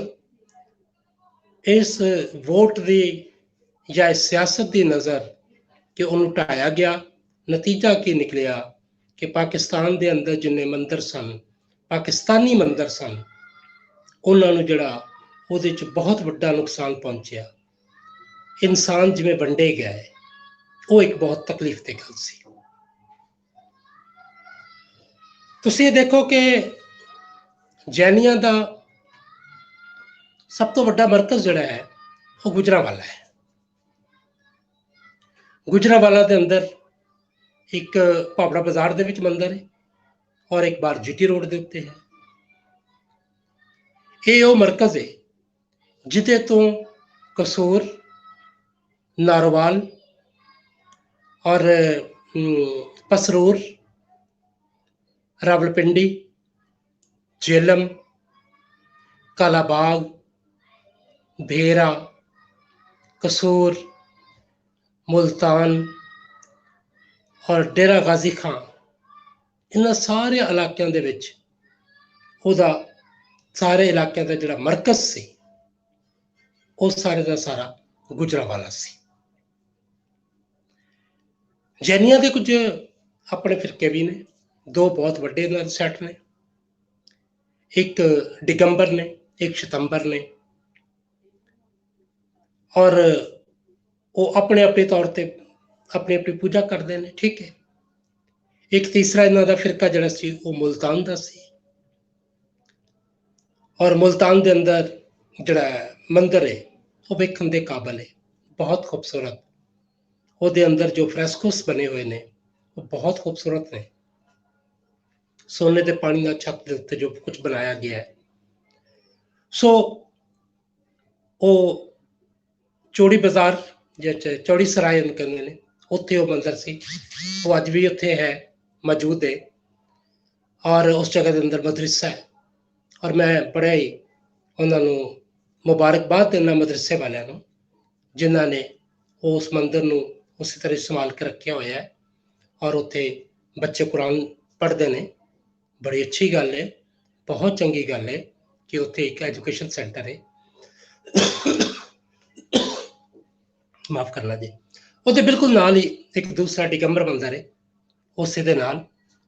ਇਸ ਵੋਟ ਦੀ ਜਾਂ ਇਸ ਸਿਆਸਤ ਦੀ ਨਜ਼ਰ ਕਿ ਉਹਨੂੰ ਢਾਇਆ ਗਿਆ, ਨਤੀਜਾ ਕੀ ਨਿਕਲਿਆ ਕਿ ਪਾਕਿਸਤਾਨ ਦੇ ਅੰਦਰ ਜਿੰਨੇ ਮੰਦਰ ਸਨ, ਪਾਕਿਸਤਾਨੀ ਮੰਦਰ ਸਨ, ਉਹਨਾਂ ਨੂੰ ਜਿਹੜਾ ਉਹਦੇ 'ਚ ਬਹੁਤ ਵੱਡਾ ਨੁਕਸਾਨ ਪਹੁੰਚਿਆ। ਇਨਸਾਨ ਜਿਵੇਂ ਵੰਡੇ ਗਏ, ਉਹ ਇੱਕ ਬਹੁਤ ਤਕਲੀਫ ਦੀ ਗੱਲ ਸੀ। ਤੁਸੀਂ ਇਹ ਦੇਖੋ ਕਿ ਜੈਨੀਆਂ ਦਾ ਸਭ ਤੋਂ ਵੱਡਾ ਮਰਕਜ਼ ਜਿਹੜਾ ਹੈ ਉਹ ਗੁਜਰਾਂਵਾਲਾ ਹੈ। ਗੁਜਰਾਂਵਾਲਾ ਦੇ ਅੰਦਰ ਇੱਕ ਭਾਵੜਾ ਬਾਜ਼ਾਰ ਦੇ ਵਿੱਚ ਮੰਦਰ ਹੈ ਔਰ ਇੱਕ ਬਾਰ GT ਰੋਡ ਦੇ ਉੱਤੇ ਹੈ। ਇਹ ਉਹ ਮਰਕਜ਼ ਹੈ ਜਿਹਦੇ ਤੋਂ ਕਸੂਰ, ਨਾਰੋਵਾਲ ਔਰ ਪਸਰੂਰ, ਰਾਵਲਪਿੰਡੀ, ਜੇਲਮ, ਕਾਲਾਬਾਗ, भेरा, कसूर, मुल्तान और डेरा गाजी खां, इन्हां सारे इलाकों दे विच ਉਹਦਾ ਸਾਰੇ ਇਲਾਕਿਆਂ ਦਾ ਜਿਹੜਾ ਮਰਕਜ਼ ਸੀ ਉਹ ਸਾਰੇ ਦਾ ਸਾਰਾ ਗੁਜਰਾਂਵਾਲਾ ਸੀ। ਜੈਨੀਆਂ ਦੇ ਕੁਝ ਆਪਣੇ ਫਿਰਕੇ ਵੀ ਨੇ, ਦੋ ਬਹੁਤ ਵੱਡੇ ਇਹਨਾਂ ਦੇ ਸੈੱਟ ਨੇ, ਇੱਕ ਦਿਗੰਬਰ ਨੇ, ਇੱਕ ਸ਼ਤੰਬਰ ਨੇ, ਔਰ ਉਹ ਆਪਣੇ ਆਪਣੇ ਤੌਰ ਤੇ ਆਪਣੀ ਆਪਣੀ ਪੂਜਾ ਕਰਦੇ ਨੇ। ਠੀਕ ਹੈ। ਇੱਕ ਤੀਸਰਾ ਇਹਨਾਂ ਦਾ ਫਿਰਕਾ ਜਿਹੜਾ ਸੀ ਉਹ ਮੁਲਤਾਨ ਦਾ ਸੀ, ਔਰ ਮੁਲਤਾਨ ਦੇ ਅੰਦਰ ਜਿਹੜਾ ਮੰਦਰ ਹੈ ਉਹ ਵੇਖਣ ਦੇ ਕਾਬਲ ਹੈ, ਬਹੁਤ ਖੂਬਸੂਰਤ। ਉਹਦੇ ਅੰਦਰ ਜੋ ਫਰੈਸਕੋਸ ਬਣੇ ਹੋਏ ਨੇ ਉਹ ਬਹੁਤ ਖੂਬਸੂਰਤ ਨੇ। ਸੋਨੇ ਦੇ ਪਾਣੀ ਨਾਲ ਛੱਤ ਦੇ ਉੱਤੇ ਜੋ ਕੁਝ ਬਣਾਇਆ ਗਿਆ ਹੈ। ਸੋ ਉਹ ਚੌੜੀ ਬਾਜ਼ਾਰ ਜਾਂ ਚੌੜੀ ਸਰਾਏ ਨੂੰ ਕਹਿੰਦੇ ਨੇ, ਉੱਥੇ ਉਹ ਮੰਦਰ ਸੀ। ਉਹ ਅੱਜ ਵੀ ਉੱਥੇ ਹੈ, ਮੌਜੂਦ ਹੈ। ਔਰ ਉਸ ਜਗ੍ਹਾ ਦੇ ਅੰਦਰ ਮਦਰਸਾ ਹੈ। ਔਰ ਮੈਂ ਬੜਾ ਹੀ ਉਹਨਾਂ ਨੂੰ ਮੁਬਾਰਕਬਾਦ ਦਿੰਦਾ ਮਦਰਸੇ ਵਾਲਿਆਂ ਨੂੰ, ਜਿਨ੍ਹਾਂ ਨੇ ਉਸ ਮੰਦਰ ਨੂੰ ਉਸੇ ਤਰ੍ਹਾਂ ਸੰਭਾਲ ਕੇ ਰੱਖਿਆ ਹੋਇਆ ਹੈ। ਔਰ ਉੱਥੇ ਬੱਚੇ ਕੁਰਾਨ ਪੜ੍ਹਦੇ ਨੇ। ਬੜੀ ਅੱਛੀ ਗੱਲ ਹੈ, ਬਹੁਤ ਚੰਗੀ ਗੱਲ ਹੈ ਕਿ ਉੱਥੇ ਇੱਕ ਐਜੂਕੇਸ਼ਨ ਸੈਂਟਰ ਹੈ। ਮਾਫ ਕਰਨਾ ਜੀ। ਉਹਦੇ ਬਿਲਕੁਲ ਨਾਲ ਹੀ ਇੱਕ ਦੂਸਰਾ ਦਿਗੰਬਰ ਮੰਦਰ ਹੈ, ਉਸੇ ਦੇ ਨਾਲ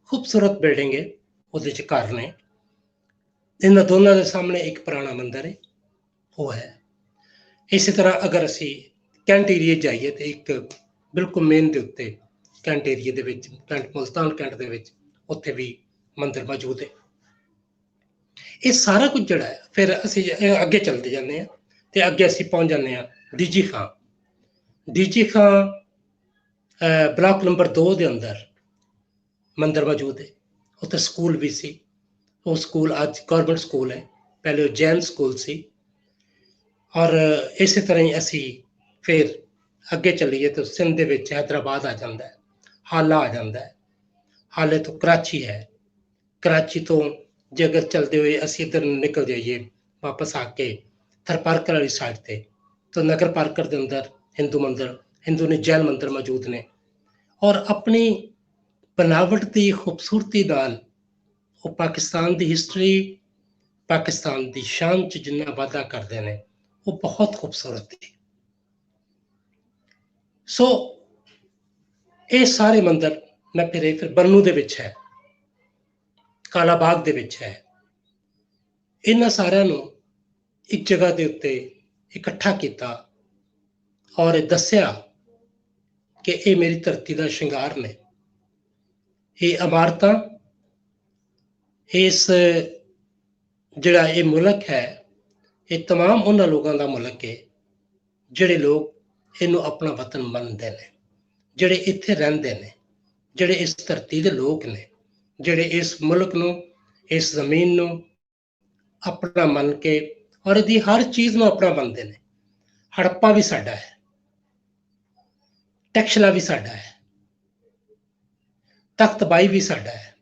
ਖੂਬਸੂਰਤ ਬਿਲਡਿੰਗ ਹੈ, ਉਹਦੇ 'ਚ ਘਰ ਨੇ। ਇਹਨਾਂ ਦੋਨਾਂ ਦੇ ਸਾਹਮਣੇ ਇੱਕ ਪੁਰਾਣਾ ਮੰਦਰ ਹੈ, ਉਹ ਹੈ। ਇਸੇ ਤਰ੍ਹਾਂ ਅਗਰ ਅਸੀਂ ਕੈਂਟ ਏਰੀਏ ਜਾਈਏ ਤੇ ਇੱਕ ਬਿਲਕੁਲ ਮੇਨ ਦੇ ਉੱਤੇ ਕੈਂਟ ਏਰੀਏ ਦੇ ਵਿੱਚ, ਕੈਂਟ ਮੁਲਤਾਨ ਕੈਂਟ ਦੇ ਵਿੱਚ, ਉੱਥੇ ਵੀ ਮੰਦਿਰ ਮੌਜੂਦ ਹੈ। ਇਹ ਸਾਰਾ ਕੁਝ ਜਿਹੜਾ ਹੈ, ਫਿਰ ਅਸੀਂ ਅੱਗੇ ਚੱਲਦੇ ਜਾਂਦੇ ਹਾਂ ਤੇ ਅੱਗੇ ਅਸੀਂ ਪਹੁੰਚ ਜਾਂਦੇ ਹਾਂ ਡੀਜੀ ਖਾਂ। ਡੀਜੀ ਖਾਂ ਬਲਾਕ ਨੰਬਰ 2 ਦੇ ਅੰਦਰ ਮੰਦਿਰ ਮੌਜੂਦ ਹੈ। ਉੱਥੇ ਸਕੂਲ ਵੀ ਸੀ। ਉਹ ਸਕੂਲ ਅੱਜ ਗੌਰਮੈਂਟ ਸਕੂਲ ਹੈ, ਪਹਿਲੇ ਉਹ ਜੈਨ ਸਕੂਲ ਸੀ। ਔਰ ਇਸੇ ਤਰ੍ਹਾਂ ਹੀ ਅਸੀਂ ਫਿਰ ਅੱਗੇ ਚੱਲੀਏ ਤਾਂ ਸਿੰਧ ਦੇ ਵਿੱਚ ਹੈਦਰਾਬਾਦ ਆ ਜਾਂਦਾ ਹੈ, ਹਾਲਾ ਆ ਜਾਂਦਾ ਹੈ, ਹਾਲੇ ਤੋਂ ਕਰਾਚੀ ਹੈ। ਕਰਾਚੀ ਤੋਂ ਜੇ ਅਗਰ ਚਲਦੇ ਹੋਏ ਅਸੀਂ ਇੱਧਰ ਨੂੰ ਨਿਕਲ ਜਾਈਏ ਵਾਪਸ ਆ ਕੇ ਥਰਪਾਰਕਰ ਵਾਲੀ ਸਾਈਡ ਤੇ, ਤਾਂ ਨਗਰ ਪਾਰਕਰ ਦੇ ਅੰਦਰ ਹਿੰਦੂ ਮੰਦਿਰ, ਹਿੰਦੂ ਨੇ ਜੈਨ ਮੰਦਿਰ ਮੌਜੂਦ ਨੇ। ਔਰ ਆਪਣੀ ਬਣਾਵਟ ਦੀ ਖੂਬਸੂਰਤੀ ਨਾਲ ਉਹ ਪਾਕਿਸਤਾਨ ਦੀ ਹਿਸਟਰੀ, ਪਾਕਿਸਤਾਨ ਦੀ ਸ਼ਾਨ 'ਚ ਜਿੰਨਾ ਵਾਧਾ ਕਰਦੇ ਨੇ, ਉਹ ਬਹੁਤ ਖੂਬਸੂਰਤ ਹੈ। ਸੋ ਇਹ ਸਾਰੇ ਮੰਦਿਰ ਮੈਂ ਫਿਰ ਬੰਨੂ ਦੇ ਵਿੱਚ ਹੈ, ਕਾਲਾ ਬਾਗ ਦੇ ਵਿੱਚ ਹੈ। ਇਹਨਾਂ ਸਾਰਿਆਂ ਨੂੰ ਇੱਕ ਜਗ੍ਹਾ ਦੇ ਉੱਤੇ ਇਕੱਠਾ ਕੀਤਾ ਔਰ ਦੱਸਿਆ ਕਿ ਇਹ ਮੇਰੀ ਧਰਤੀ ਦਾ ਸ਼ਿੰਗਾਰ ਨੇ। ਇਹ ਇਮਾਰਤਾਂ, ਇਸ ਜਿਹੜਾ ਇਹ ਮੁਲਕ ਹੈ, ਇਹ तमाम ਉਹਨਾਂ ਲੋਕਾਂ ਦਾ ਮੁਲਕ ਹੈ ਜਿਹੜੇ ਲੋਕ ਇਹਨੂੰ ਆਪਣਾ ਵਤਨ ਮੰਨਦੇ ਨੇ, ਜਿਹੜੇ ਇੱਥੇ ਰਹਿੰਦੇ ਨੇ, ਜਿਹੜੇ ਇਸ ਧਰਤੀ ਦੇ ਲੋਕ ਨੇ, ਜਿਹੜੇ ਇਸ ਮੁਲਕ ਨੂੰ, ਇਸ ਜ਼ਮੀਨ ਨੂੰ ਆਪਣਾ ਮੰਨ ਕੇ ਔਰ ਇਹਦੀ ਹਰ ਚੀਜ਼ ਨੂੰ ਆਪਣਾ ਮੰਨਦੇ ਨੇ। ਹੜੱਪਾ ਵੀ ਸਾਡਾ ਹੈ, ਟੈਕਸ਼ਲਾ ਵੀ ਸਾਡਾ ਹੈ, ਤਖਤਬਾਈ ਵੀ ਸਾਡਾ ਹੈ।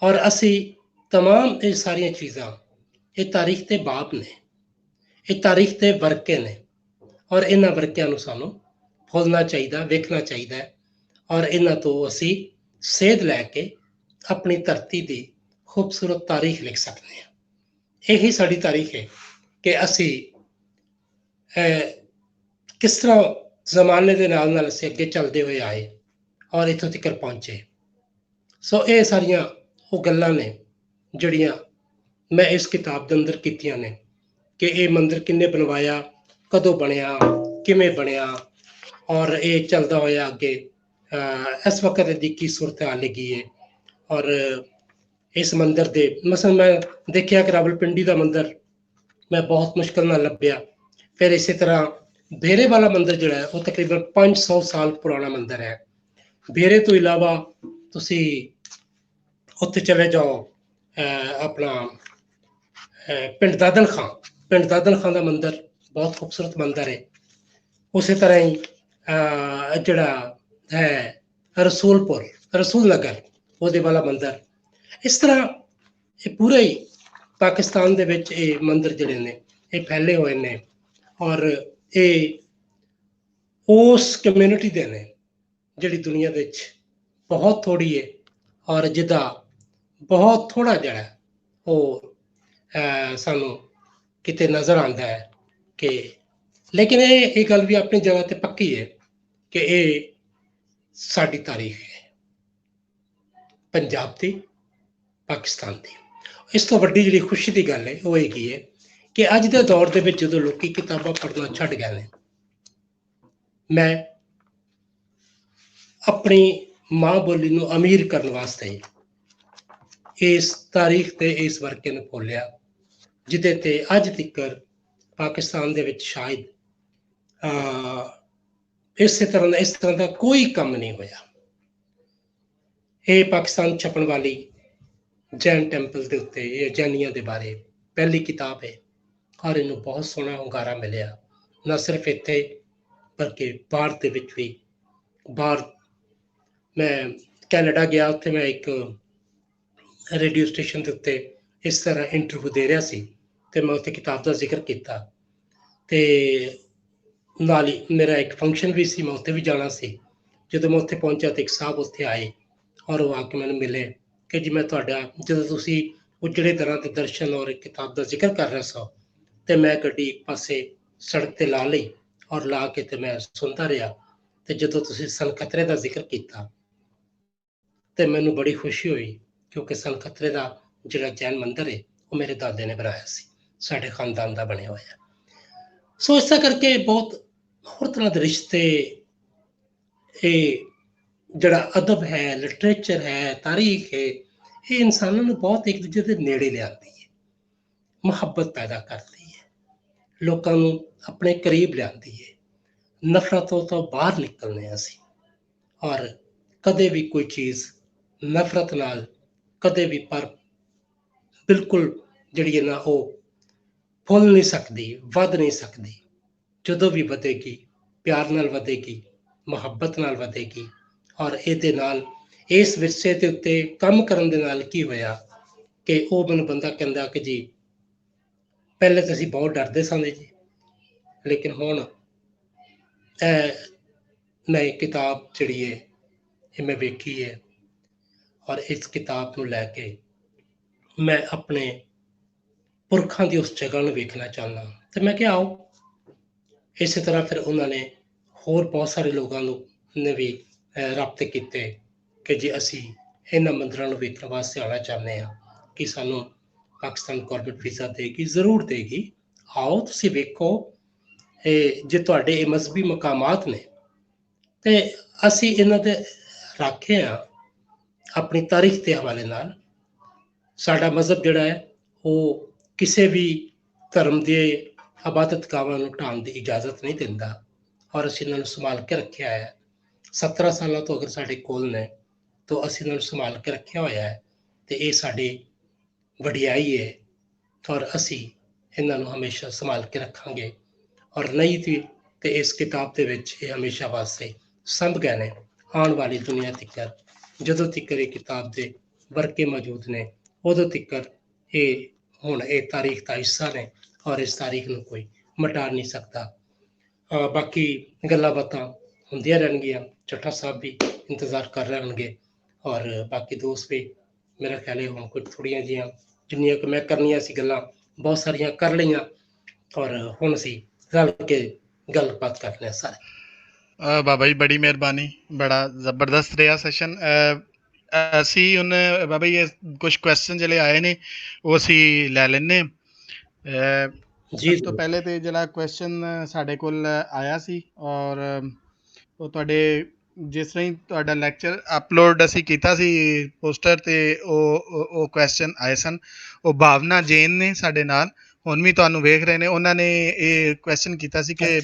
ਔਰ ਅਸੀਂ तमाम ਇਹ ਸਾਰੀਆਂ ਚੀਜ਼ਾਂ, ਇਹ ਤਾਰੀਖ ਦੇ ਬਾਪ ਨੇ, ਇਹ ਤਾਰੀਖ ਦੇ ਵਰਕੇ ਨੇ। ਔਰ ਇਹਨਾਂ ਵਰਕਿਆਂ ਨੂੰ ਸਾਨੂੰ ਖੋਲ੍ਹਣਾ ਚਾਹੀਦਾ, ਵੇਖਣਾ ਚਾਹੀਦਾ ਹੈ। ਔਰ ਇਹਨਾਂ ਤੋਂ ਅਸੀਂ ਸੇਧ ਲੈ ਕੇ ਆਪਣੀ ਧਰਤੀ ਦੀ ਖੂਬਸੂਰਤ ਤਾਰੀਖ ਲਿਖ ਸਕਦੇ ਹਾਂ। ਇਹੀ ਸਾਡੀ ਤਾਰੀਖ ਹੈ ਕਿ ਅਸੀਂ ਕਿਸ ਤਰ੍ਹਾਂ ਜ਼ਮਾਨੇ ਦੇ ਨਾਲ ਨਾਲ ਅਸੀਂ ਅੱਗੇ ਚੱਲਦੇ ਹੋਏ ਆਏ ਔਰ ਇੱਥੋਂ ਤੱਕ ਪਹੁੰਚੇ। ਸੋ ਇਹ ਸਾਰੀਆਂ ਉਹ ਗੱਲਾਂ ਨੇ ਜਿਹੜੀਆਂ ਮੈਂ ਇਸ ਕਿਤਾਬ ਦੇ ਅੰਦਰ ਕੀਤੀਆਂ ਨੇ ਕਿ ਇਹ ਮੰਦਿਰ ਕਿੰਨੇ ਬਣਵਾਇਆ, ਕਦੋਂ ਬਣਿਆ, ਕਿਵੇਂ ਬਣਿਆ ਔਰ ਇਹ ਚੱਲਦਾ ਹੋਇਆ ਅੱਗੇ ਇਸ ਵਕਤ ਦੀ ਕੀ ਸੂਰਤ ਹਾਲ ਹੈਗੀ ਹੈ। ਔਰ ਇਸ ਮੰਦਿਰ ਦੇ ਮਸਲ ਮੈਂ ਦੇਖਿਆ ਕਿ ਰਾਵਲਪਿੰਡੀ ਦਾ ਮੰਦਿਰ ਮੈਂ ਬਹੁਤ ਮੁਸ਼ਕਲ ਨਾਲ ਲੱਭਿਆ। ਫਿਰ ਇਸੇ ਤਰ੍ਹਾਂ ਭੇਰੇ ਵਾਲਾ ਮੰਦਿਰ ਜਿਹੜਾ ਹੈ ਉਹ ਤਕਰੀਬਨ 500 ਸਾਲ ਪੁਰਾਣਾ ਮੰਦਿਰ ਹੈ। ਭੇਰੇ ਤੋਂ ਇਲਾਵਾ ਤੁਸੀਂ ਉੱਥੇ ਚਲੇ ਜਾਓ ਆਪਣਾ ਪਿੰਡ ਦਾਦਨ ਖਾਂ, ਪਿੰਡ ਦਾਦਨ ਖਾਂ ਦਾ ਮੰਦਿਰ ਬਹੁਤ ਖੂਬਸੂਰਤ ਮੰਦਿਰ ਹੈ। ਉਸੇ ਤਰ੍ਹਾਂ ਹੀ ਜਿਹੜਾ ਹੈ ਰਸੂਲਪੁਰ, ਰਸੂਲ ਨਗਰ, ਉਹਦੇ ਵਾਲਾ ਮੰਦਿਰ। ਇਸ ਤਰ੍ਹਾਂ ਇਹ ਪੂਰੇ ਹੀ ਪਾਕਿਸਤਾਨ ਦੇ ਵਿੱਚ ਇਹ ਮੰਦਿਰ ਜਿਹੜੇ ਨੇ ਇਹ ਫੈਲੇ ਹੋਏ ਨੇ। ਔਰ ਇਹ ਉਸ ਕਮਿਊਨਿਟੀ ਦੇ ਨੇ ਜਿਹੜੀ ਦੁਨੀਆ ਦੇ ਵਿੱਚ ਬਹੁਤ ਥੋੜੀ ਹੈ ਔਰ ਜਿਹਦਾ ਬਹੁਤ ਥੋੜਾ ਜਿਹੜਾ ਉਹ ਸਾਨੂੰ ਕਿਤੇ ਨਜ਼ਰ ਆਉਂਦਾ ਹੈ ਕਿ, ਲੇਕਿਨ ਇਹ ਗੱਲ ਵੀ ਆਪਣੀ ਜਗ੍ਹਾ ਤੇ ਪੱਕੀ ਹੈ ਕਿ ਇਹ ਸਾਡੀ ਤਾਰੀਖ ਹੈ, ਪੰਜਾਬ ਦੀ, ਪਾਕਿਸਤਾਨ ਦੀ। ਇਸ ਤੋਂ ਵੱਡੀ ਜਿਹੜੀ ਖੁਸ਼ੀ ਦੀ ਗੱਲ ਹੈ ਉਹ ਇਹ ਕੀ ਹੈ ਕਿ ਅੱਜ ਦੇ ਦੌਰ ਦੇ ਵਿੱਚ ਜਦੋਂ ਲੋਕੀ ਕਿਤਾਬਾਂ ਪੜ੍ਹਨਾ ਛੱਡ ਗਏ ਨੇ, ਮੈਂ ਆਪਣੀ ਮਾਂ ਬੋਲੀ ਨੂੰ ਅਮੀਰ ਕਰਨ ਵਾਸਤੇ ਇਸ ਤਾਰੀਖ ਤੇ ਇਸ ਵਰਕੇ ਨੂੰ ਖੋਲਿਆ ਜਿਹਦੇ ਤੇ ਅੱਜ ਤੱਕ ਪਾਕਿਸਤਾਨ ਦੇ ਵਿੱਚ ਸ਼ਾਇਦ ਇਸ ਤਰ੍ਹਾਂ ਦਾ ਕੋਈ ਕੰਮ ਨਹੀਂ ਹੋਇਆ। ਇਹ ਪਾਕਿਸਤਾਨ ਛਪਣ ਵਾਲੀ ਜੈਨ ਟੈਂਪਲ ਦੇ ਉੱਤੇ ਇਹ ਜੈਨੀਆਂ ਦੇ ਬਾਰੇ ਪਹਿਲੀ ਕਿਤਾਬ ਹੈ ਔਰ ਇਹਨੂੰ ਬਹੁਤ ਸੋਹਣਾ ਹੁੰਗਾਰਾ ਮਿਲਿਆ, ਨਾ ਸਿਰਫ ਇੱਥੇ ਬਲਕਿ ਬਾਹਰ ਦੇ ਵਿੱਚ ਵੀ। ਬਾਹਰ ਮੈਂ ਕੈਨੇਡਾ ਗਿਆ, ਉੱਥੇ ਮੈਂ ਇੱਕ ਰੇਡੀਓ ਸਟੇਸ਼ਨ ਦੇ ਉੱਤੇ ਇਸ ਤਰ੍ਹਾਂ ਇੰਟਰਵਿਊ ਦੇ ਰਿਹਾ ਸੀ ਤੇ ਮੈਂ ਉੱਥੇ ਕਿਤਾਬ ਦਾ ਜ਼ਿਕਰ ਕੀਤਾ ਤੇ ਨਾਲ ਹੀ ਮੇਰਾ ਇੱਕ ਫੰਕਸ਼ਨ ਵੀ ਸੀ, ਮੈਂ ਉੱਥੇ ਵੀ ਜਾਣਾ ਸੀ। ਜਦੋਂ ਮੈਂ ਉੱਥੇ ਪਹੁੰਚਿਆ ਤੇ ਇੱਕ ਸਾਹਿਬ ਉੱਥੇ ਆਏ ਔਰ ਉਹ ਆ ਕੇ ਮੈਨੂੰ ਮਿਲੇ ਕਿ ਜੀ ਮੈਂ ਤੁਹਾਡਾ, ਜਦੋਂ ਤੁਸੀਂ ਉਜੜੇ ਦਰਾਂ ਦੇ ਦਰਸ਼ਨ ਔਰ ਕਿਤਾਬ ਦਾ ਜ਼ਿਕਰ ਕਰ ਰਹੇ ਸੋ ਤੇ ਮੈਂ ਗੱਡੀ ਇੱਕ ਪਾਸੇ ਸੜਕ ਤੇ ਲਾ ਲਈ ਔਰ ਲਾ ਕੇ ਤੇ ਮੈਂ ਸੁਣਦਾ ਰਿਹਾ। ਤੇ ਜਦੋਂ ਤੁਸੀਂ ਸਨਖਤਰੇ ਦਾ ਜ਼ਿਕਰ ਕੀਤਾ ਤੇ ਮੈਨੂੰ ਬੜੀ ਖੁਸ਼ੀ ਹੋਈ ਕਿਉਂਕਿ ਸਨਖਤਰੇ ਦਾ ਜਿਹੜਾ ਜੈਨ ਮੰਦਿਰ ਹੈ ਉਹ ਮੇਰੇ ਦਾਦੇ ਨੇ ਬਣਾਇਆ ਸੀ, ਸਾਡੇ ਖਾਨਦਾਨ ਦਾ ਬਣਿਆ ਹੋਇਆ। ਸੋ ਇਸਾ ਕਰਕੇ ਬਹੁਤ ਹੋਰ ਤਰ੍ਹਾਂ ਦੇ ਰਿਸ਼ਤੇ, ਇਹ ਜਿਹੜਾ ਅਦਬ ਹੈ, ਲਿਟਰੇਚਰ ਹੈ, ਤਾਰੀਖ ਹੈ, ਇਹ ਇਨਸਾਨਾਂ ਨੂੰ ਬਹੁਤ ਇੱਕ ਦੂਜੇ ਦੇ ਨੇੜੇ ਲਿਆਉਂਦੀ ਹੈ, ਮੁਹੱਬਤ ਪੈਦਾ ਕਰਦੀ ਹੈ, ਲੋਕਾਂ ਨੂੰ ਆਪਣੇ ਕਰੀਬ ਲਿਆਉਂਦੀ ਹੈ, ਨਫ਼ਰਤੋਂ ਤੋਂ ਬਾਹਰ ਨਿਕਲਦੇ ਹਾਂ ਅਸੀਂ। ਔਰ ਕਦੇ ਵੀ ਕੋਈ ਚੀਜ਼ ਨਫ਼ਰਤ ਨਾਲ ਕਦੇ ਵੀ ਪਰ ਬਿਲਕੁਲ ਜਿਹੜੀ ਹੈ ਨਾ ਉਹ ਫੁੱਲ ਨਹੀਂ ਸਕਦੀ, ਵੱਧ ਨਹੀਂ ਸਕਦੀ। ਜਦੋਂ ਵੀ ਵਧੇਗੀ ਪਿਆਰ ਨਾਲ ਵਧੇਗੀ, ਮੁਹੱਬਤ ਨਾਲ ਵਧੇਗੀ। ਔਰ ਇਹਦੇ ਨਾਲ ਇਸ ਵਿਰਸੇ ਦੇ ਉੱਤੇ ਕੰਮ ਕਰਨ ਦੇ ਨਾਲ ਕੀ ਹੋਇਆ ਕਿ ਉਹ ਮੈਨੂੰ ਬੰਦਾ ਕਹਿੰਦਾ ਕਿ ਜੀ ਪਹਿਲੇ ਤਾਂ ਅਸੀਂ ਬਹੁਤ ਡਰਦੇ ਸਾਂ ਜੀ, ਲੇਕਿਨ ਹੁਣ ਮੈਂ ਇਹ ਕਿਤਾਬ ਜਿਹੜੀ ਹੈ ਇਹ ਮੈਂ ਵੇਖੀ ਹੈ, ਔਰ ਇਸ ਕਿਤਾਬ ਨੂੰ ਲੈ ਕੇ ਮੈਂ ਆਪਣੇ ਪੁਰਖਾਂ ਦੀ ਉਸ ਜਗ੍ਹਾ ਨੂੰ ਵੇਖਣਾ ਚਾਹੁੰਦਾ। ਤੇ ਮੈਂ ਕਿਹਾ ਆਓ। ਇਸੇ ਤਰ੍ਹਾਂ ਫਿਰ ਉਹਨਾਂ ਨੇ ਹੋਰ ਬਹੁਤ ਸਾਰੇ ਲੋਕਾਂ ਨੂੰ ਨੇ ਵੀ ਰਾਬਤੇ ਕੀਤੇ ਕਿ ਜੇ ਅਸੀਂ ਇਹਨਾਂ ਮੰਦਰਾਂ ਨੂੰ ਵੇਖਣ ਵਾਸਤੇ ਆਉਣਾ ਚਾਹੁੰਦੇ ਹਾਂ, ਕਿ ਸਾਨੂੰ ਪਾਕਿਸਤਾਨ ਗੌਰਮੈਂਟ ਵੀਜ਼ਾ ਦੇਗੀ, ਜ਼ਰੂਰ ਦੇਗੀ, ਆਓ ਤੁਸੀਂ ਵੇਖੋ। ਜੇ ਤੁਹਾਡੇ ਇਹ ਮਜ਼ਹਬੀ ਮਕਾਮਾਤ ਨੇ ਤੇ ਅਸੀਂ ਇਹਨਾਂ ਦੇ ਰੱਖੇ ਆ ਆਪਣੀ ਤਾਰੀਖ ਦੇ ਹਵਾਲੇ ਨਾਲ। ਸਾਡਾ ਮਜ਼ਹਬ ਜਿਹੜਾ ਹੈ ਉਹ ਕਿਸੇ ਵੀ ਧਰਮ ਦੇ ਇਬਾਦਤਗਾਹਾਂ ਨੂੰ ਢਾਉਣ ਦੀ ਇਜਾਜ਼ਤ ਨਹੀਂ ਦਿੰਦਾ, ਔਰ ਅਸੀਂ ਇਹਨਾਂ ਨੂੰ ਸੰਭਾਲ ਕੇ ਰੱਖਿਆ ਹੈ। 17 ਸਾਲਾਂ ਤੋਂ ਅਗਰ ਸਾਡੇ ਕੋਲ ਨੇ ਤਾਂ ਅਸੀਂ ਇਹਨਾਂ ਨੂੰ ਸੰਭਾਲ ਕੇ ਰੱਖਿਆ ਹੋਇਆ ਹੈ, ਤੇ ਇਹ ਸਾਡੀ ਵਡਿਆਈ ਹੈ, ਔਰ ਅਸੀਂ ਇਹਨਾਂ ਨੂੰ ਹਮੇਸ਼ਾ ਸੰਭਾਲ ਕੇ ਰੱਖਾਂਗੇ। ਔਰ ਨਹੀਂ ਤੇ ਇਸ ਕਿਤਾਬ ਦੇ ਵਿੱਚ ਇਹ ਹਮੇਸ਼ਾ ਵਾਸਤੇ ਸੰਭ ਗਏ ਨੇ। ਆਉਣ ਵਾਲੀ ਦੁਨੀਆ ਤੱਕ, ਜਦੋਂ ਤੱਕ ਇਹ ਕਿਤਾਬ ਦੇ ਵਰਕੇ ਮੌਜੂਦ ਨੇ, ਉਦੋਂ ਤੱਕ ਇਹ ਹੁਣ ਇਹ ਤਾਰੀਖ ਦਾ ਹਿੱਸਾ ਨੇ, ਔਰ ਇਸ ਤਾਰੀਖ ਨੂੰ ਕੋਈ ਮਿਟਾ ਨਹੀਂ ਸਕਦਾ। ਬਾਕੀ ਗੱਲਾਂ ਬਾਤਾਂ ਹੁੰਦੀਆਂ ਰਹਿਣਗੀਆਂ, ਚੱਠਾ ਸਾਹਿਬ ਵੀ ਇੰਤਜ਼ਾਰ ਕਰ ਰਹੇ ਹੋਣਗੇ, ਔਰ ਬਾਕੀ ਦੋਸਤ ਵੀ। ਮੇਰਾ ਖਿਆਲ ਹੈ ਹੁਣ ਕੁਝ ਥੋੜ੍ਹੀਆਂ ਜਿਹੀਆਂ ਜਿੰਨੀਆਂ ਕਿ ਮੈਂ ਕਰਨੀਆਂ ਸੀ ਗੱਲਾਂ ਬਹੁਤ ਸਾਰੀਆਂ ਕਰ ਲਈਆਂ, ਔਰ ਹੁਣ ਅਸੀਂ ਰਲ ਕੇ ਗੱਲਬਾਤ ਕਰਨੇ ਆ ਸਾਰੇ। ਬਾਬਾ ਜੀ ਬੜੀ ਮਿਹਰਬਾਨੀ, ਬੜਾ ਜ਼ਬਰਦਸਤ ਰਿਹਾ ਸੈਸ਼ਨ। ਅਸੀਂ ਹੁਣ ਬਾਬਾ ਜੀ ਕੁਝ ਕੁਐਸਚਨ ਜਿਹੜੇ ਆਏ ਨੇ ਉਹ ਅਸੀਂ ਲੈ ਲੈਂਦੇ। ਜੀ ਸਭ ਤੋਂ ਪਹਿਲੇ ਤੇ ਜਿਹੜਾ ਕੁਐਸਚਨ ਸਾਡੇ ਕੋਲ ਆਇਆ ਸੀ, ਔਰ ਉਹ ਤੁਹਾਡੇ ਜਿਸ ਤਰ੍ਹਾਂ ਤੁਹਾਡਾ ਲੈਕਚਰ ਅਪਲੋਡ ਅਸੀਂ ਕੀਤਾ ਸੀ ਪੋਸਟਰ ਤੇ, ਉਹ ਕੁਐਸਚਨ ਆਏ ਸਨ। ਉਹ ਭਾਵਨਾ ਜੈਨ ਨੇ ਸਾਡੇ ਨਾਲ, ਹੁਣ ਵੀ ਤੁਹਾਨੂੰ ਵੇਖ ਰਹੇ ਨੇ। ਉਹਨਾਂ ਨੇ ਇਹ ਕੁਐਸਚਨ ਕੀਤਾ ਸੀ ਕਿ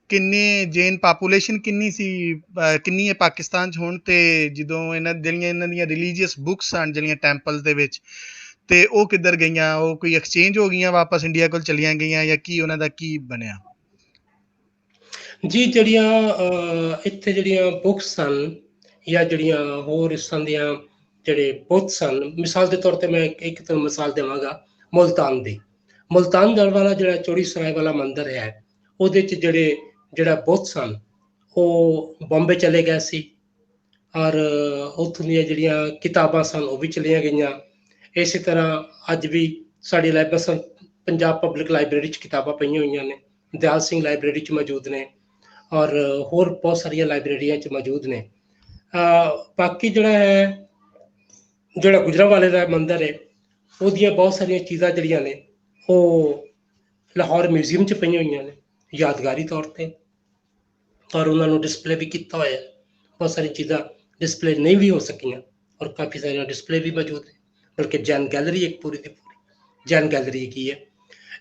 ਕਿੰਨੀ ਜੈਨ ਪਾਪੂਲੇਸ਼ਨ ਕਿੰਨੀ ਸੀ, ਕਿੰਨੀ ਹੈ ਪਾਕਿਸਤਾਨ 'ਚ ਹੁਣ, ਤੇ ਜਦੋਂ ਇਹਨਾਂ ਦੀਆਂ ਰਿਲੀਜੀਅਸ ਬੁੱਕਸ ਹਨ ਜਿਹੜੀਆਂ ਟੈਂਪਲ ਦੇ ਵਿੱਚ, ਤੇ ਉਹ ਕਿੱਧਰ ਗਈਆਂ? ਉਹ ਕੋਈ ਐਕਸਚੇਂਜ ਹੋ ਗਈਆਂ, ਵਾਪਸ ਇੰਡੀਆ ਕੋਲ ਚਲੀਆਂ ਗਈਆਂ, ਜਾਂ ਕੀ ਉਹਨਾਂ ਦਾ ਕੀ ਬਣਿਆ? ਜੀ ਜਿਹੜੀਆਂ ਇੱਥੇ ਜਿਹੜੀਆਂ ਬੁੱਕਸ ਸਨ, ਜਾਂ ਜਿਹੜੀਆਂ ਹੋਰ ਇਸ ਤਰ੍ਹਾਂ ਦੀਆਂ ਜਿਹੜੇ ਬੁੱਤ ਸਨ, ਮਿਸਾਲ ਦੇ ਤੌਰ ਤੇ ਮੈਂ ਇੱਕ ਤੁਹਾਨੂੰ ਮਿਸਾਲ ਦੇਵਾਂਗਾ ਮੁਲਤਾਨ ਦੀ। ਮੁਲਤਾਨ ਵਾਲਾ ਜਿਹੜਾ ਚੌੜੀ ਸਰਾਏ ਵਾਲਾ ਮੰਦਿਰ ਹੈ, ਉਹਦੇ 'ਚ ਜਿਹੜਾ ਬੁੱਤ ਸਨ ਉਹ ਬੰਬੇ ਚਲੇ ਗਏ ਸੀ, ਔਰ ਉੱਥੋਂ ਦੀਆਂ ਜਿਹੜੀਆਂ ਕਿਤਾਬਾਂ ਸਨ ਉਹ ਵੀ ਚਲੀਆਂ ਗਈਆਂ। ਇਸੇ ਤਰ੍ਹਾਂ ਅੱਜ ਵੀ ਸਾਡੀ ਲਾਇਬ੍ਰੇਰੀ, ਪੰਜਾਬ ਪਬਲਿਕ ਲਾਇਬ੍ਰੇਰੀ 'ਚ ਕਿਤਾਬਾਂ ਪਈਆਂ ਹੋਈਆਂ ਨੇ, ਦਿਆਲ ਸਿੰਘ ਲਾਇਬ੍ਰੇਰੀ 'ਚ ਮੌਜੂਦ ਨੇ, ਔਰ ਹੋਰ ਬਹੁਤ ਸਾਰੀਆਂ ਲਾਇਬ੍ਰੇਰੀਆਂ 'ਚ ਮੌਜੂਦ ਨੇ। ਬਾਕੀ ਜਿਹੜਾ ਗੁਜਰਾਂਵਾਲੇ ਦਾ ਮੰਦਿਰ ਹੈ, ਉਹਦੀਆਂ ਬਹੁਤ ਸਾਰੀਆਂ ਚੀਜ਼ਾਂ ਜਿਹੜੀਆਂ ਨੇ ਉਹ ਲਾਹੌਰ ਮਿਊਜ਼ੀਅਮ 'ਚ ਪਈਆਂ ਹੋਈਆਂ ਨੇ ਯਾਦਗਾਰੀ ਤੌਰ ਤੇ, ਔਰ ਉਹਨਾਂ ਨੂੰ ਡਿਸਪਲੇ ਵੀ ਕੀਤਾ ਹੋਇਆ। ਬਹੁਤ ਸਾਰੀਆਂ ਚੀਜ਼ਾਂ ਡਿਸਪਲੇ ਨਹੀਂ ਵੀ ਹੋ ਸਕੀਆਂ, ਔਰ ਕਾਫੀ ਸਾਰੀਆਂ ਡਿਸਪਲੇ ਵੀ ਮੌਜੂਦ ਨੇ, ਬਲਕਿ ਜੈਨ ਗੈਲਰੀ ਇੱਕ ਪੂਰੀ ਦੀ ਪੂਰੀ ਜੈਨ ਗੈਲਰੀ ਕੀ ਹੈ।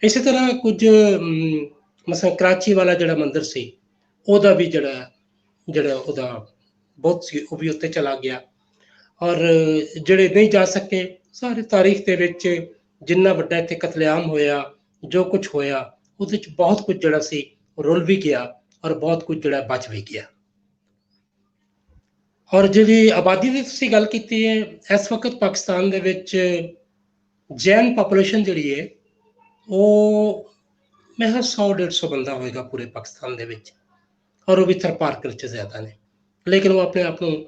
ਇਸੇ ਤਰ੍ਹਾਂ ਕੁਝ ਮਸਲਾ ਕਰਾਚੀ ਵਾਲਾ ਜਿਹੜਾ ਮੰਦਿਰ ਸੀ, ਉਹਦਾ ਵੀ ਜਿਹੜਾ ਉਹਦਾ ਬਹੁਤ ਸੀ, ਉਹ ਵੀ ਉੱਤੇ ਚਲਾ ਗਿਆ। ਔਰ ਜਿਹੜੇ ਨਹੀਂ ਜਾ ਸਕੇ, ਸਾਰੇ ਤਾਰੀਖ ਦੇ ਵਿੱਚ ਜਿੰਨਾ ਵੱਡਾ ਇੱਥੇ ਕਤਲੇਆਮ ਹੋਇਆ, ਜੋ ਕੁਝ ਹੋਇਆ, ਉਹਦੇ 'ਚ ਬਹੁਤ ਕੁਝ ਜਿਹੜਾ ਸੀ ਰੁਲ ਵੀ ਗਿਆ, ਔਰ ਬਹੁਤ ਕੁਝ ਜਿਹੜਾ ਬਚ ਵੀ ਗਿਆ। ਔਰ ਜਿਹੜੀ ਆਬਾਦੀ ਦੀ ਤੁਸੀਂ ਗੱਲ ਕੀਤੀ ਹੈ, ਇਸ ਵਕਤ ਪਾਕਿਸਤਾਨ ਦੇ ਵਿੱਚ ਜੈਨ ਪਾਪੂਲੇਸ਼ਨ ਜਿਹੜੀ ਹੈ ਉਹ ਮੈਂ ਕਿਹਾ 100-150 ਬੰਦਾ ਹੋਏਗਾ ਪੂਰੇ ਪਾਕਿਸਤਾਨ ਦੇ ਵਿੱਚ, ਔਰ ਉਹ ਵੀ ਥਰਪਾਰਕਰ 'ਚ ਜ਼ਿਆਦਾ ਨੇ। ਲੇਕਿਨ ਉਹ ਆਪਣੇ ਆਪ ਨੂੰ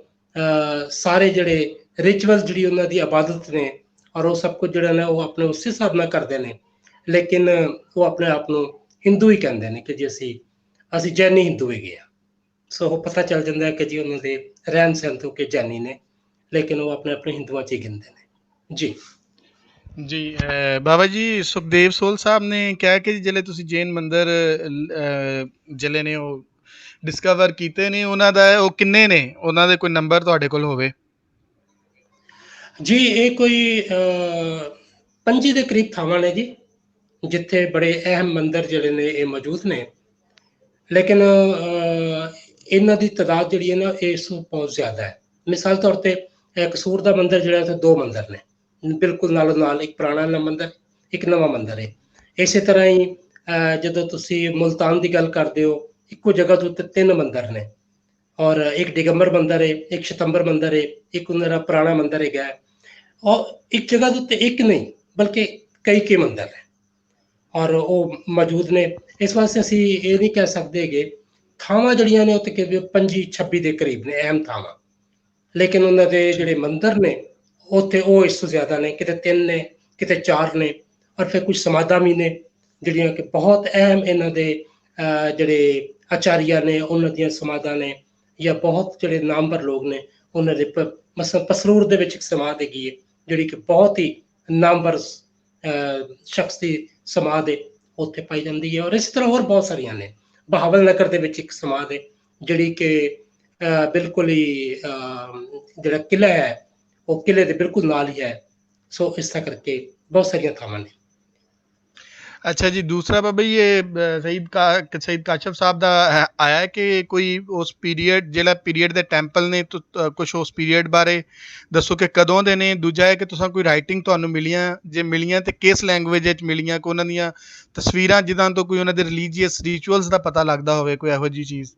ਸਾਰੇ ਜਿਹੜੇ ਰਿਚੁਅਲ ਜਿਹੜੀ ਉਹਨਾਂ ਦੀ ਇਬਾਦਤ ਨੇ, ਔਰ ਉਹ ਸਭ ਕੁਝ ਜਿਹੜਾ ਨੇ ਉਹ ਆਪਣੇ ਉਸੇ ਹਿਸਾਬ ਨਾਲ ਕਰਦੇ ਨੇ, ਲੇਕਿਨ ਉਹ ਆਪਣੇ ਆਪ ਨੂੰ ਹਿੰਦੂ ਹੀ ਕਹਿੰਦੇ ਨੇ ਕਿ ਜੀ ਅਸੀਂ ਜੈਨੀ ਹਿੰਦੂ ਹੈਗੇ ਆ। ਸੋ ਉਹ ਪਤਾ ਚੱਲ ਜਾਂਦਾ ਹੈ ਕਿ ਜੀ ਉਹਨਾਂ ਦੇ ਰਹਿਣ ਸਹਿਣ ਤੋਂ ਕਿ ਜੈਨੀ ਨੇ, ਲੇਕਿਨ ਉਹ ਆਪਣੇ ਹਿੰਦੂਆਂ 'ਚ ਹੀ ਗਿਣਦੇ ਨੇ ਜੀ। ਜੀ ਬਾਬਾ ਜੀ ਸੁਖਦੇਵ ਸੋਲ ਸਾਹਿਬ ਨੇ ਕਿਹਾ ਕਿ ਜਿਹੜੇ ਤੁਸੀਂ ਜੈਨ ਮੰਦਿਰ ਜਿਹੜੇ ਨੇ ਉਹ ਡਿਸਕਵਰ ਕੀਤੇ ਨੇ ਉਹਨਾਂ ਦਾ ਉਹ ਕਿੰਨੇ ਨੇ, ਉਹਨਾਂ ਦੇ ਕੋਈ ਨੰਬਰ ਤੁਹਾਡੇ ਕੋਲ ਹੋਵੇ? ਜੀ ਇਹ ਕੋਈ 25 ਦੇ ਕਰੀਬ ਥਾਵਾਂ ਨੇ ਜੀ, ਜਿੱਥੇ ਬੜੇ ਅਹਿਮ ਮੰਦਿਰ ਜਿਹੜੇ ਨੇ ਇਹ ਮੌਜੂਦ ਨੇ। ਲੇਕਿਨ ਇਹਨਾਂ ਦੀ ਤਾਦਾਦ ਜਿਹੜੀ ਹੈ ਨਾ, ਇਸ ਤੋਂ ਬਹੁਤ ਜ਼ਿਆਦਾ ਹੈ। ਮਿਸਾਲ ਤੌਰ ਤੇ ਕਸੂਰ ਦਾ ਮੰਦਿਰ ਜਿਹੜਾ, ਉੱਥੇ 2 ਮੰਦਿਰ ਨੇ, ਬਿਲਕੁਲ ਨਾਲੋਂ ਨਾਲ, ਇੱਕ ਪੁਰਾਣਾ ਮੰਦਿਰ, ਇੱਕ ਨਵਾਂ ਮੰਦਿਰ ਹੈ। ਇਸੇ ਤਰ੍ਹਾਂ ਹੀ ਜਦੋਂ ਤੁਸੀਂ ਮੁਲਤਾਨ ਦੀ ਗੱਲ ਕਰਦੇ ਹੋ, ਇੱਕੋ ਜਗ੍ਹਾ ਦੇ ਉੱਤੇ 3 ਮੰਦਿਰ ਨੇ, ਔਰ ਇੱਕ ਦਿਗੰਬਰ ਮੰਦਿਰ ਹੈ, ਇੱਕ ਸ਼ਤੰਬਰ ਮੰਦਿਰ ਹੈ, ਇੱਕ ਉਹਨਾਂ ਦਾ ਪੁਰਾਣਾ ਮੰਦਿਰ ਹੈਗਾ ਹੈ। ਔਰ ਇੱਕ ਜਗ੍ਹਾ ਦੇ ਉੱਤੇ ਇੱਕ ਨਹੀਂ, ਬਲਕਿ ਕਈ ਮੰਦਿਰ ਹੈ ਔਰ ਉਹ ਮੌਜੂਦ ਨੇ। ਇਸ ਵਾਸਤੇ ਅਸੀਂ ਇਹ ਨਹੀਂ ਕਹਿ ਸਕਦੇ ਕਿ ਥਾਵਾਂ ਜਿਹੜੀਆਂ ਨੇ ਉਹ ਤਕਰੀਬਨ 25-26 ਦੇ ਕਰੀਬ ਨੇ, ਅਹਿਮ ਥਾਵਾਂ। ਲੇਕਿਨ ਉਹਨਾਂ ਦੇ ਜਿਹੜੇ ਮੰਦਿਰ ਨੇ ਉੱਥੇ ਉਹ ਇਸ ਤੋਂ ਜ਼ਿਆਦਾ ਨੇ, ਕਿਤੇ 3 ਨੇ, ਕਿਤੇ 4 ਨੇ। ਔਰ ਫਿਰ ਕੁਝ ਸਮਾਧਾਂ ਵੀ ਨੇ ਜਿਹੜੀਆਂ ਕਿ ਬਹੁਤ ਅਹਿਮ, ਇਹਨਾਂ ਦੇ ਜਿਹੜੇ ਆਚਾਰੀਆ ਨੇ ਉਹਨਾਂ ਦੀਆਂ ਸਮਾਧਾਂ ਨੇ, ਜਾਂ ਬਹੁਤ ਜਿਹੜੇ ਨਾਮਵਰ ਲੋਕ ਨੇ ਉਹਨਾਂ ਦੇ। ਮਸਲ ਪਸਰੂਰ ਦੇ ਵਿੱਚ ਇੱਕ ਸਮਾਧ ਹੈਗੀ ਹੈ ਜਿਹੜੀ ਕਿ ਬਹੁਤ ਹੀ ਨਾਮਵਰ ਸ਼ਖਸ ਦੀ ਸਮਾਧ ਹੈ, ਉੱਥੇ ਪਾਈ ਜਾਂਦੀ ਹੈ। ਔਰ ਇਸ ਤਰ੍ਹਾਂ ਹੋਰ ਬਹੁਤ ਸਾਰੀਆਂ ਨੇ। ਬਹਾਵਲ ਨਗਰ ਦੇ ਵਿੱਚ ਇੱਕ ਸਮਾਧ ਹੈ ਜਿਹੜੀ ਕਿ ਬਿਲਕੁਲ ਹੀ ਜਿਹੜਾ ਕਿਲ੍ਹਾ ਹੈ ਉਹ ਕਿਲ੍ਹੇ ਦੇ ਬਿਲਕੁਲ ਨਾਲ ਹੀ ਹੈ। ਸੋ ਇਸ ਤਰ੍ਹਾਂ ਕਰਕੇ ਬਹੁਤ ਸਾਰੀਆਂ ਥਾਵਾਂ ਨੇ। ਅੱਛਾ ਜੀ, ਦੂਸਰਾ ਬਾਬਾ ਜੀ ਇਹ ਸ਼ਹੀਦ ਕਾਸ਼ਫ ਸਾਹਿਬ ਦਾ ਆਇਆ ਕਿ ਕੋਈ ਉਸ ਪੀਰੀਅਡ, ਜਿਹੜਾ ਪੀਰੀਅਡ ਦੇ ਟੈਂਪਲ ਨੇ, ਕੁਛ ਉਸ ਪੀਰੀਅਡ ਬਾਰੇ ਦੱਸੋ ਕਿ ਕਦੋਂ ਦੇ ਨੇ। ਦੂਜਾ ਹੈ ਕਿ ਤੁਸੀਂ ਕੋਈ ਰਾਈਟਿੰਗ ਤੁਹਾਨੂੰ ਮਿਲੀਆਂ, ਜੇ ਮਿਲੀਆਂ ਤੇ ਕਿਸ ਲੈਂਗੁਏਜ ਵਿੱਚ ਮਿਲੀਆਂ, ਕਿ ਉਹਨਾਂ ਦੀਆਂ ਤਸਵੀਰਾਂ ਜਿੱਦਾਂ ਤੋਂ ਕੋਈ ਉਹਨਾਂ ਦੇ ਰਿਲੀਜੀਅਸ ਰਿਚੁਅਲਸ ਦਾ ਪਤਾ ਲੱਗਦਾ ਹੋਵੇ, ਕੋਈ ਇਹੋ ਜਿਹੀ ਚੀਜ਼?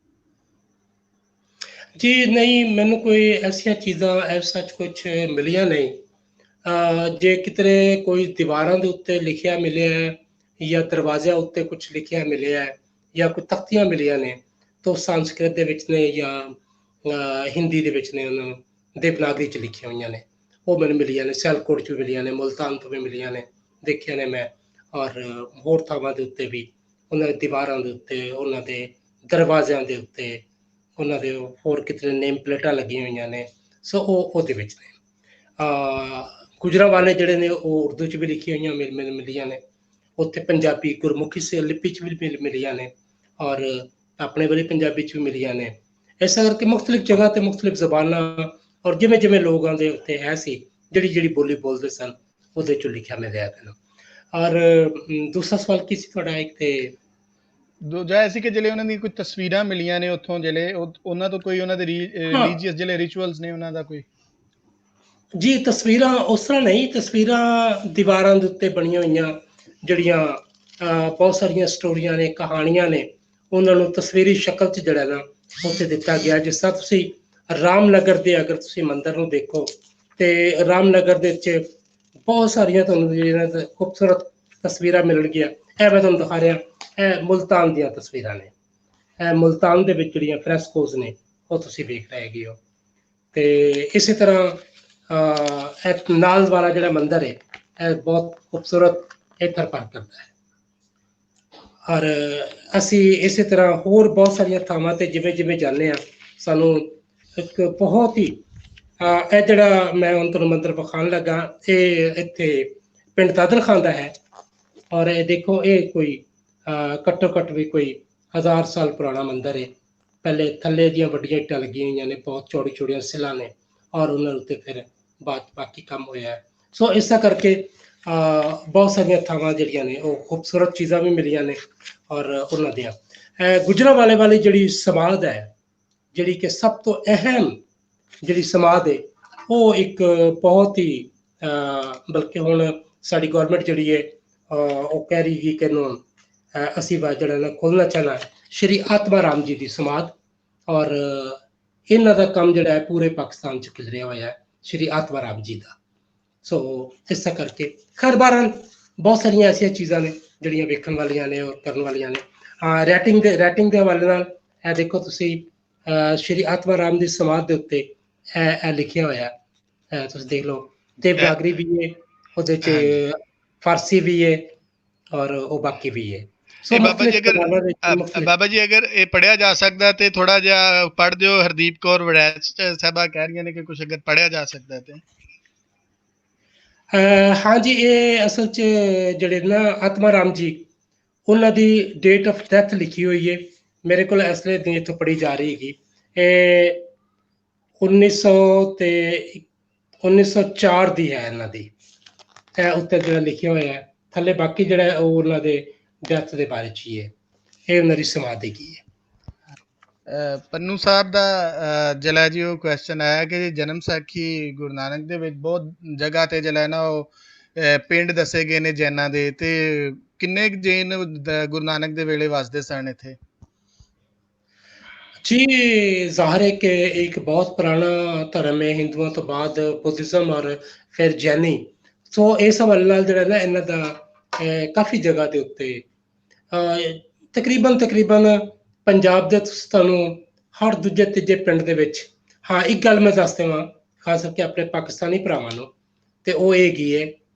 ਜੀ ਨਹੀਂ, ਮੈਨੂੰ ਕੋਈ ਐਸੀਆਂ ਚੀਜ਼ਾਂ ਐਸ ਸੱਚ ਕੁਛ ਮਿਲੀਆਂ ਨਹੀਂ। ਜੇ ਕਿਤੇ ਕੋਈ ਦੀਵਾਰਾਂ ਦੇ ਉੱਤੇ ਲਿਖਿਆ ਮਿਲਿਆ ਹੈ, ਜਾਂ ਦਰਵਾਜ਼ਿਆਂ ਉੱਤੇ ਕੁਛ ਲਿਖਿਆ ਮਿਲਿਆ ਹੈ, ਜਾਂ ਕੋਈ ਤਖਤੀਆਂ ਮਿਲੀਆਂ ਨੇ, ਤਾਂ ਸੰਸਕ੍ਰਿਤ ਦੇ ਵਿੱਚ ਨੇ ਜਾਂ ਹਿੰਦੀ ਦੇ ਵਿੱਚ ਨੇ, ਉਹਨਾਂ ਨੂੰ ਦੇਵਨਾਗਰੀ 'ਚ ਲਿਖੀਆਂ ਹੋਈਆਂ ਨੇ, ਉਹ ਮੈਨੂੰ ਮਿਲੀਆਂ ਨੇ। ਸਿਆਲਕੋਟ 'ਚ ਵੀ ਮਿਲੀਆਂ ਨੇ, ਮੁਲਤਾਨ ਤੋਂ ਵੀ ਮਿਲੀਆਂ ਨੇ, ਦੇਖੀਆਂ ਨੇ ਮੈਂ। ਔਰ ਹੋਰ ਥਾਵਾਂ ਦੇ ਉੱਤੇ ਵੀ, ਉਹਨਾਂ ਦੀ ਦੀਵਾਰਾਂ ਦੇ ਉੱਤੇ, ਉਹਨਾਂ ਦੇ ਦਰਵਾਜ਼ਿਆਂ ਦੇ ਉੱਤੇ, ਉਹਨਾਂ ਦੇ ਹੋਰ ਕਿਤੇ ਨੇਮ ਪਲੇਟਾਂ ਲੱਗੀਆਂ ਹੋਈਆਂ ਨੇ। ਸੋ ਉਹ ਉਹਦੇ ਵਿੱਚ ਨੇ। ਗੁਜਰਾਂਵਾਲੇ ਜਿਹੜੇ ਨੇ ਉਹ ਉਰਦੂ 'ਚ ਵੀ ਲਿਖੀਆਂ ਹੋਈਆਂ ਮੈਨੂੰ ਮਿਲੀਆਂ ਨੇ। ਉੱਥੇ ਪੰਜਾਬੀ ਗੁਰਮੁਖੀ ਲਿਪੀ 'ਚ ਵੀ ਮਿਲੀਆਂ ਨੇ, ਔਰ ਆਪਣੇ ਵਾਲੀ ਪੰਜਾਬੀ 'ਚ ਵੀ ਮਿਲੀਆਂ ਨੇ। ਇਸ ਕਰਕੇ ਮੁਖਤਲਿਫ ਜਗ੍ਹਾ ਤੇ ਮੁਖਤਲਿਫ ਜ਼ਬਾਨਾਂ, ਔਰ ਜਿਵੇਂ ਜਿਵੇਂ ਲੋਕਾਂ ਦੇ ਉੱਤੇ ਹੈ ਸੀ, ਜਿਹੜੀ ਬੋਲੀ ਬੋਲਦੇ ਸਨ, ਉਹਦੇ 'ਚੋਂ ਲਿਖਿਆ ਮਿਲਿਆ ਮੈਨੂੰ। ਔਰ ਦੂਸਰਾ ਸਵਾਲ ਕੀ ਸੀ ਤੁਹਾਡਾ? ਇੱਕ ਤੇ ਦੂਜਾ ਇਹ ਸੀ ਕਿ ਜਿਹੜੇ ਉਹਨਾਂ ਦੀਆਂ ਕੋਈ ਤਸਵੀਰਾਂ ਮਿਲੀਆਂ ਨੇ ਉੱਥੋਂ, ਜਿਹੜੇ ਉਹਨਾਂ ਤੋਂ ਕੋਈ ਉਹਨਾਂ ਦੇ ਹਾਂ ਰਿਲੀਜੀਅਸ ਜਿਹੜੇ ਰਿਚੁਅਲਸ ਨੇ ਉਹਨਾਂ ਦਾ ਕੋਈ? ਜੀ, ਤਸਵੀਰਾਂ ਉਸ ਤਰ੍ਹਾਂ ਨਹੀਂ। ਤਸਵੀਰਾਂ ਦੀਵਾਰਾਂ ਦੇ ਉੱਤੇ ਬਣੀਆਂ ਹੋਈਆਂ ਜਿਹੜੀਆਂ ਬਹੁਤ ਸਾਰੀਆਂ ਸਟੋਰੀਆਂ ਨੇ, ਕਹਾਣੀਆਂ ਨੇ, ਉਹਨਾਂ ਨੂੰ ਤਸਵੀਰੀ ਸ਼ਕਲ 'ਚ ਜਿਹੜਾ ਨਾ ਉੱਥੇ ਦਿੱਤਾ ਗਿਆ। ਜਿਸ ਤਰ੍ਹਾਂ ਤੁਸੀਂ ਰਾਮਨਗਰ ਦੇ ਅਗਰ ਤੁਸੀਂ ਮੰਦਿਰ ਨੂੰ ਦੇਖੋ, ਤੇ ਰਾਮਨਗਰ ਦੇ ਵਿੱਚ ਬਹੁਤ ਸਾਰੀਆਂ ਤੁਹਾਨੂੰ ਜਿਹੜੀਆਂ ਖੂਬਸੂਰਤ ਤਸਵੀਰਾਂ ਮਿਲਣਗੀਆਂ। ਇਹ ਮੈਂ ਤੁਹਾਨੂੰ ਦਿਖਾ ਰਿਹਾ, ਇਹ ਮੁਲਤਾਨ ਦੀਆਂ ਤਸਵੀਰਾਂ ਨੇ। ਇਹ ਮੁਲਤਾਨ ਦੇ ਵਿੱਚ ਜਿਹੜੀਆਂ ਫਰੈਸਕੋਜ਼ ਨੇ ਉਹ ਤੁਸੀਂ ਵੇਖ ਰਹੇ ਹੈਗੇ ਹੋ। ਤੇ ਇਸੇ ਤਰ੍ਹਾਂ ਇਹ ਨਾਲ ਵਾਲਾ ਜਿਹੜਾ ਮੰਦਿਰ ਹੈ, ਇਹ ਬਹੁਤ ਖੂਬਸੂਰਤ ਇੱਥਰ ਪਰ ਕਰਦਾ ਹੈ। ਔਰ ਅਸੀਂ ਇਸੇ ਤਰ੍ਹਾਂ ਹੋਰ ਬਹੁਤ ਸਾਰੀਆਂ ਥਾਵਾਂ ਤੇ ਜਿਵੇਂ ਜਿਵੇਂ ਜਾਂਦੇ ਹਾਂ, ਸਾਨੂੰ ਇੱਕ ਬਹੁਤ ਹੀ ਇਹ ਜਿਹੜਾ ਮੈਂ ਹੁਣ ਤੁਹਾਨੂੰ ਮੰਦਿਰ ਵਿਖਾਉਣ ਲੱਗਾ, ਇਹ ਇੱਥੇ ਪਿੰਡ ਦਾਦਰ ਖਾਨ ਦਾ ਹੈ। ਔਰ ਇਹ ਦੇਖੋ, ਇਹ ਕੋਈ ਘੱਟੋ ਘੱਟ ਵੀ ਕੋਈ 1000 ਸਾਲ ਪੁਰਾਣਾ ਮੰਦਿਰ ਹੈ। ਪਹਿਲੇ ਥੱਲੇ ਦੀਆਂ ਵੱਡੀਆਂ ਇੱਟਾਂ ਲੱਗੀਆਂ ਹੋਈਆਂ ਨੇ, ਬਹੁਤ ਚੌੜੀ ਚੌੜੀਆਂ ਸਿਲਾਂ ਨੇ, ਔਰ ਉਹਨਾਂ ਉੱਤੇ ਫਿਰ ਬਾਕੀ ਕੰਮ ਹੋਇਆ ਹੈ। ਸੋ ਇਸਾ ਕਰਕੇ ਬਹੁਤ ਸਾਰੀਆਂ ਥਾਵਾਂ ਜਿਹੜੀਆਂ ਨੇ ਉਹ ਖੂਬਸੂਰਤ ਚੀਜ਼ਾਂ ਵੀ ਮਿਲੀਆਂ ਨੇ। ਔਰ ਉਹਨਾਂ ਦੀਆਂ ਗੁਜਰਾਂਵਾਲੇ ਵਾਲੀ ਜਿਹੜੀ ਸਮਾਧ ਹੈ, ਜਿਹੜੀ ਕਿ ਸਭ ਤੋਂ ਅਹਿਮ ਜਿਹੜੀ ਸਮਾਧ ਹੈ, ਉਹ ਇੱਕ ਬਹੁਤ ਹੀ ਬਲਕਿ ਹੁਣ ਸਾਡੀ ਗੌਰਮੈਂਟ ਜਿਹੜੀ ਹੈ ਉਹ ਕਹਿ ਰਹੀ ਸੀ ਕਿ ਇਹਨੂੰ ਅਸੀਂ ਜਿਹੜਾ ਨਾ ਖੋਲ੍ਹਣਾ ਚਾਹਣਾ, ਸ਼੍ਰੀ ਆਤਮਾ ਰਾਮ ਜੀ ਦੀ ਸਮਾਧ। ਔਰ ਇਹਨਾਂ ਦਾ ਕੰਮ ਜਿਹੜਾ ਹੈ ਪੂਰੇ ਪਾਕਿਸਤਾਨ 'ਚ ਖਿਲਰਿਆ ਹੋਇਆ ਹੈ, ਸ਼੍ਰੀ ਆਤਮਾ ਰਾਮ ਜੀ ਦਾ। ਸੋ ਇਸ ਤਰ੍ਹਾਂ ਕਰਕੇ ਖੈਰ ਬਹਰਹਾਲ ਬਹੁਤ ਸਾਰੀਆਂ ਐਸੀਆਂ ਚੀਜ਼ਾਂ ਨੇ ਜਿਹੜੀਆਂ ਵੇਖਣ ਵਾਲੀਆਂ ਨੇ ਔਰ ਕਰਨ ਵਾਲੀਆਂ ਨੇ। ਰਾਈਟਿੰਗ ਦੇ ਹਵਾਲੇ ਨਾਲ ਇਹ ਦੇਖੋ ਤੁਸੀਂ, ਸ਼੍ਰੀ ਆਤਮਾ ਰਾਮ ਦੀ ਸਮਾਧ ਦੇ ਉੱਤੇ ਇਹ ਲਿਖਿਆ ਹੋਇਆ, ਤੁਸੀਂ ਦੇਖ ਲਓ। ਦੇਵਨਾਗਰੀ ਵੀ ਹੈ ਉਹਦੇ 'ਚ, ਹਾਂਜੀ। ਫਾਰਸੀ ਵੀ ਹੈ, ਔਰ ਉਹ ਬਾਕੀ ਵੀ ਹੈ। ਸੋ ਇਹ ਮੁਖਤਲਿਫ ਜ਼ਬਾਨਾਂ ਵਿੱਚ ਮੁਖਤਲਿਫ। ਬਾਬਾ ਜੀ ਅਗਰ ਇਹ ਪੜਿਆ ਜਾ ਸਕਦਾ ਤੇ ਥੋੜਾ ਜਿਹਾ ਪੜ੍ਹ ਦਿਓ। ਹਰਦੀਪ ਕੌਰ ਵੜੈਚ ਸਾਹਿਬਾ ਕਹਿ ਰਹੀਆਂ ਨੇ ਕਿ ਕੁਝ ਅਗਰ ਪੜਿਆ ਜਾ ਸਕਦਾ ਤੇ। ਹਾਂ ਜੀ, ਇਹ ਅਸਲ 'ਚ ਜਿਹੜੇ ਨਾ ਆਤਮਾ ਰਾਮ ਜੀ, ਉਹਨਾਂ ਦੀ ਡੇਟ ਆਫ ਡੈਥ ਲਿਖੀ ਹੋਈ ਹੈ ਮੇਰੇ ਕੋਲ, ਇਸ ਵੇਲੇ ਦੀ ਇੱਥੋਂ ਪੜ੍ਹੀ ਜਾ ਰਹੀ ਹੈਗੀ। ਇਹ 1900 ਤੇ 1904 ਦੀ ਹੈ ਇਹਨਾਂ ਦੀ। ਇਹ ਉੱਤੇ ਜਿਹੜਾ ਲਿਖਿਆ ਹੋਇਆ ਹੈ, ਥੱਲੇ ਬਾਕੀ ਜਿਹੜਾ ਉਹ ਉਹਨਾਂ ਦੇ ਡੈਥ ਦੇ ਬਾਰੇ 'ਚ ਹੀ ਹੈ। ਇਹ ਉਹਨਾਂ ਦੀ ਸਮਾਧੀ ਕੀ ਹੈ। ਪੰਨੂ ਸਾਹਿਬ ਦਾ ਜਿਹੜਾ ਜੀ ਉਹ ਕੁਐਸਚਨ ਆਇਆ ਕਿ ਜੀ ਜਨਮ ਸਾਖੀ ਗੁਰੂ ਨਾਨਕ ਦੇ ਵਿੱਚ ਬਹੁਤ ਜਗ੍ਹਾ ਤੇ ਜਿਹੜਾ ਹੈ ਨਾ ਉਹ ਪਿੰਡ ਦੱਸੇ ਗਏ ਨੇ ਜੈਨਾਂ ਦੇ, ਤੇ ਕਿੰਨੇ ਕੁ ਜੈਨ ਗੁਰੂ ਨਾਨਕ ਦੇ ਵੇਲੇ ਵਸਦੇ ਸਨ ਇੱਥੇ? जी, ज़ाहिर है कि एक बहुत पुराना धर्म है हिंदुओं तो बाद बुद्धिज़्म और फिर जैनी। ਸੋ ਇਸ ਹਵਾਲੇ ਨਾਲ ਜਿਹੜਾ ਨਾ ਇਹਨਾਂ ਦਾ ਕਾਫੀ ਜਗ੍ਹਾ ਦੇ ਉੱਤੇ ਤਕਰੀਬਨ ਪੰਜਾਬ ਦੇ ਤੁਹਾਨੂੰ ਹਰ ਦੂਜੇ ਤੀਜੇ ਪਿੰਡ ਦੇ ਵਿੱਚ, ਹਾਂ ਇੱਕ ਗੱਲ ਮੈਂ ਦੱਸ ਦੇਵਾਂ ਖਾਸ ਕਰਕੇ ਆਪਣੇ ਪਾਕਿਸਤਾਨੀ ਭਰਾਵਾਂ ਨੂੰ, ਤੇ ਉਹ ਇਹ ਹੈਗੀ ਹੈ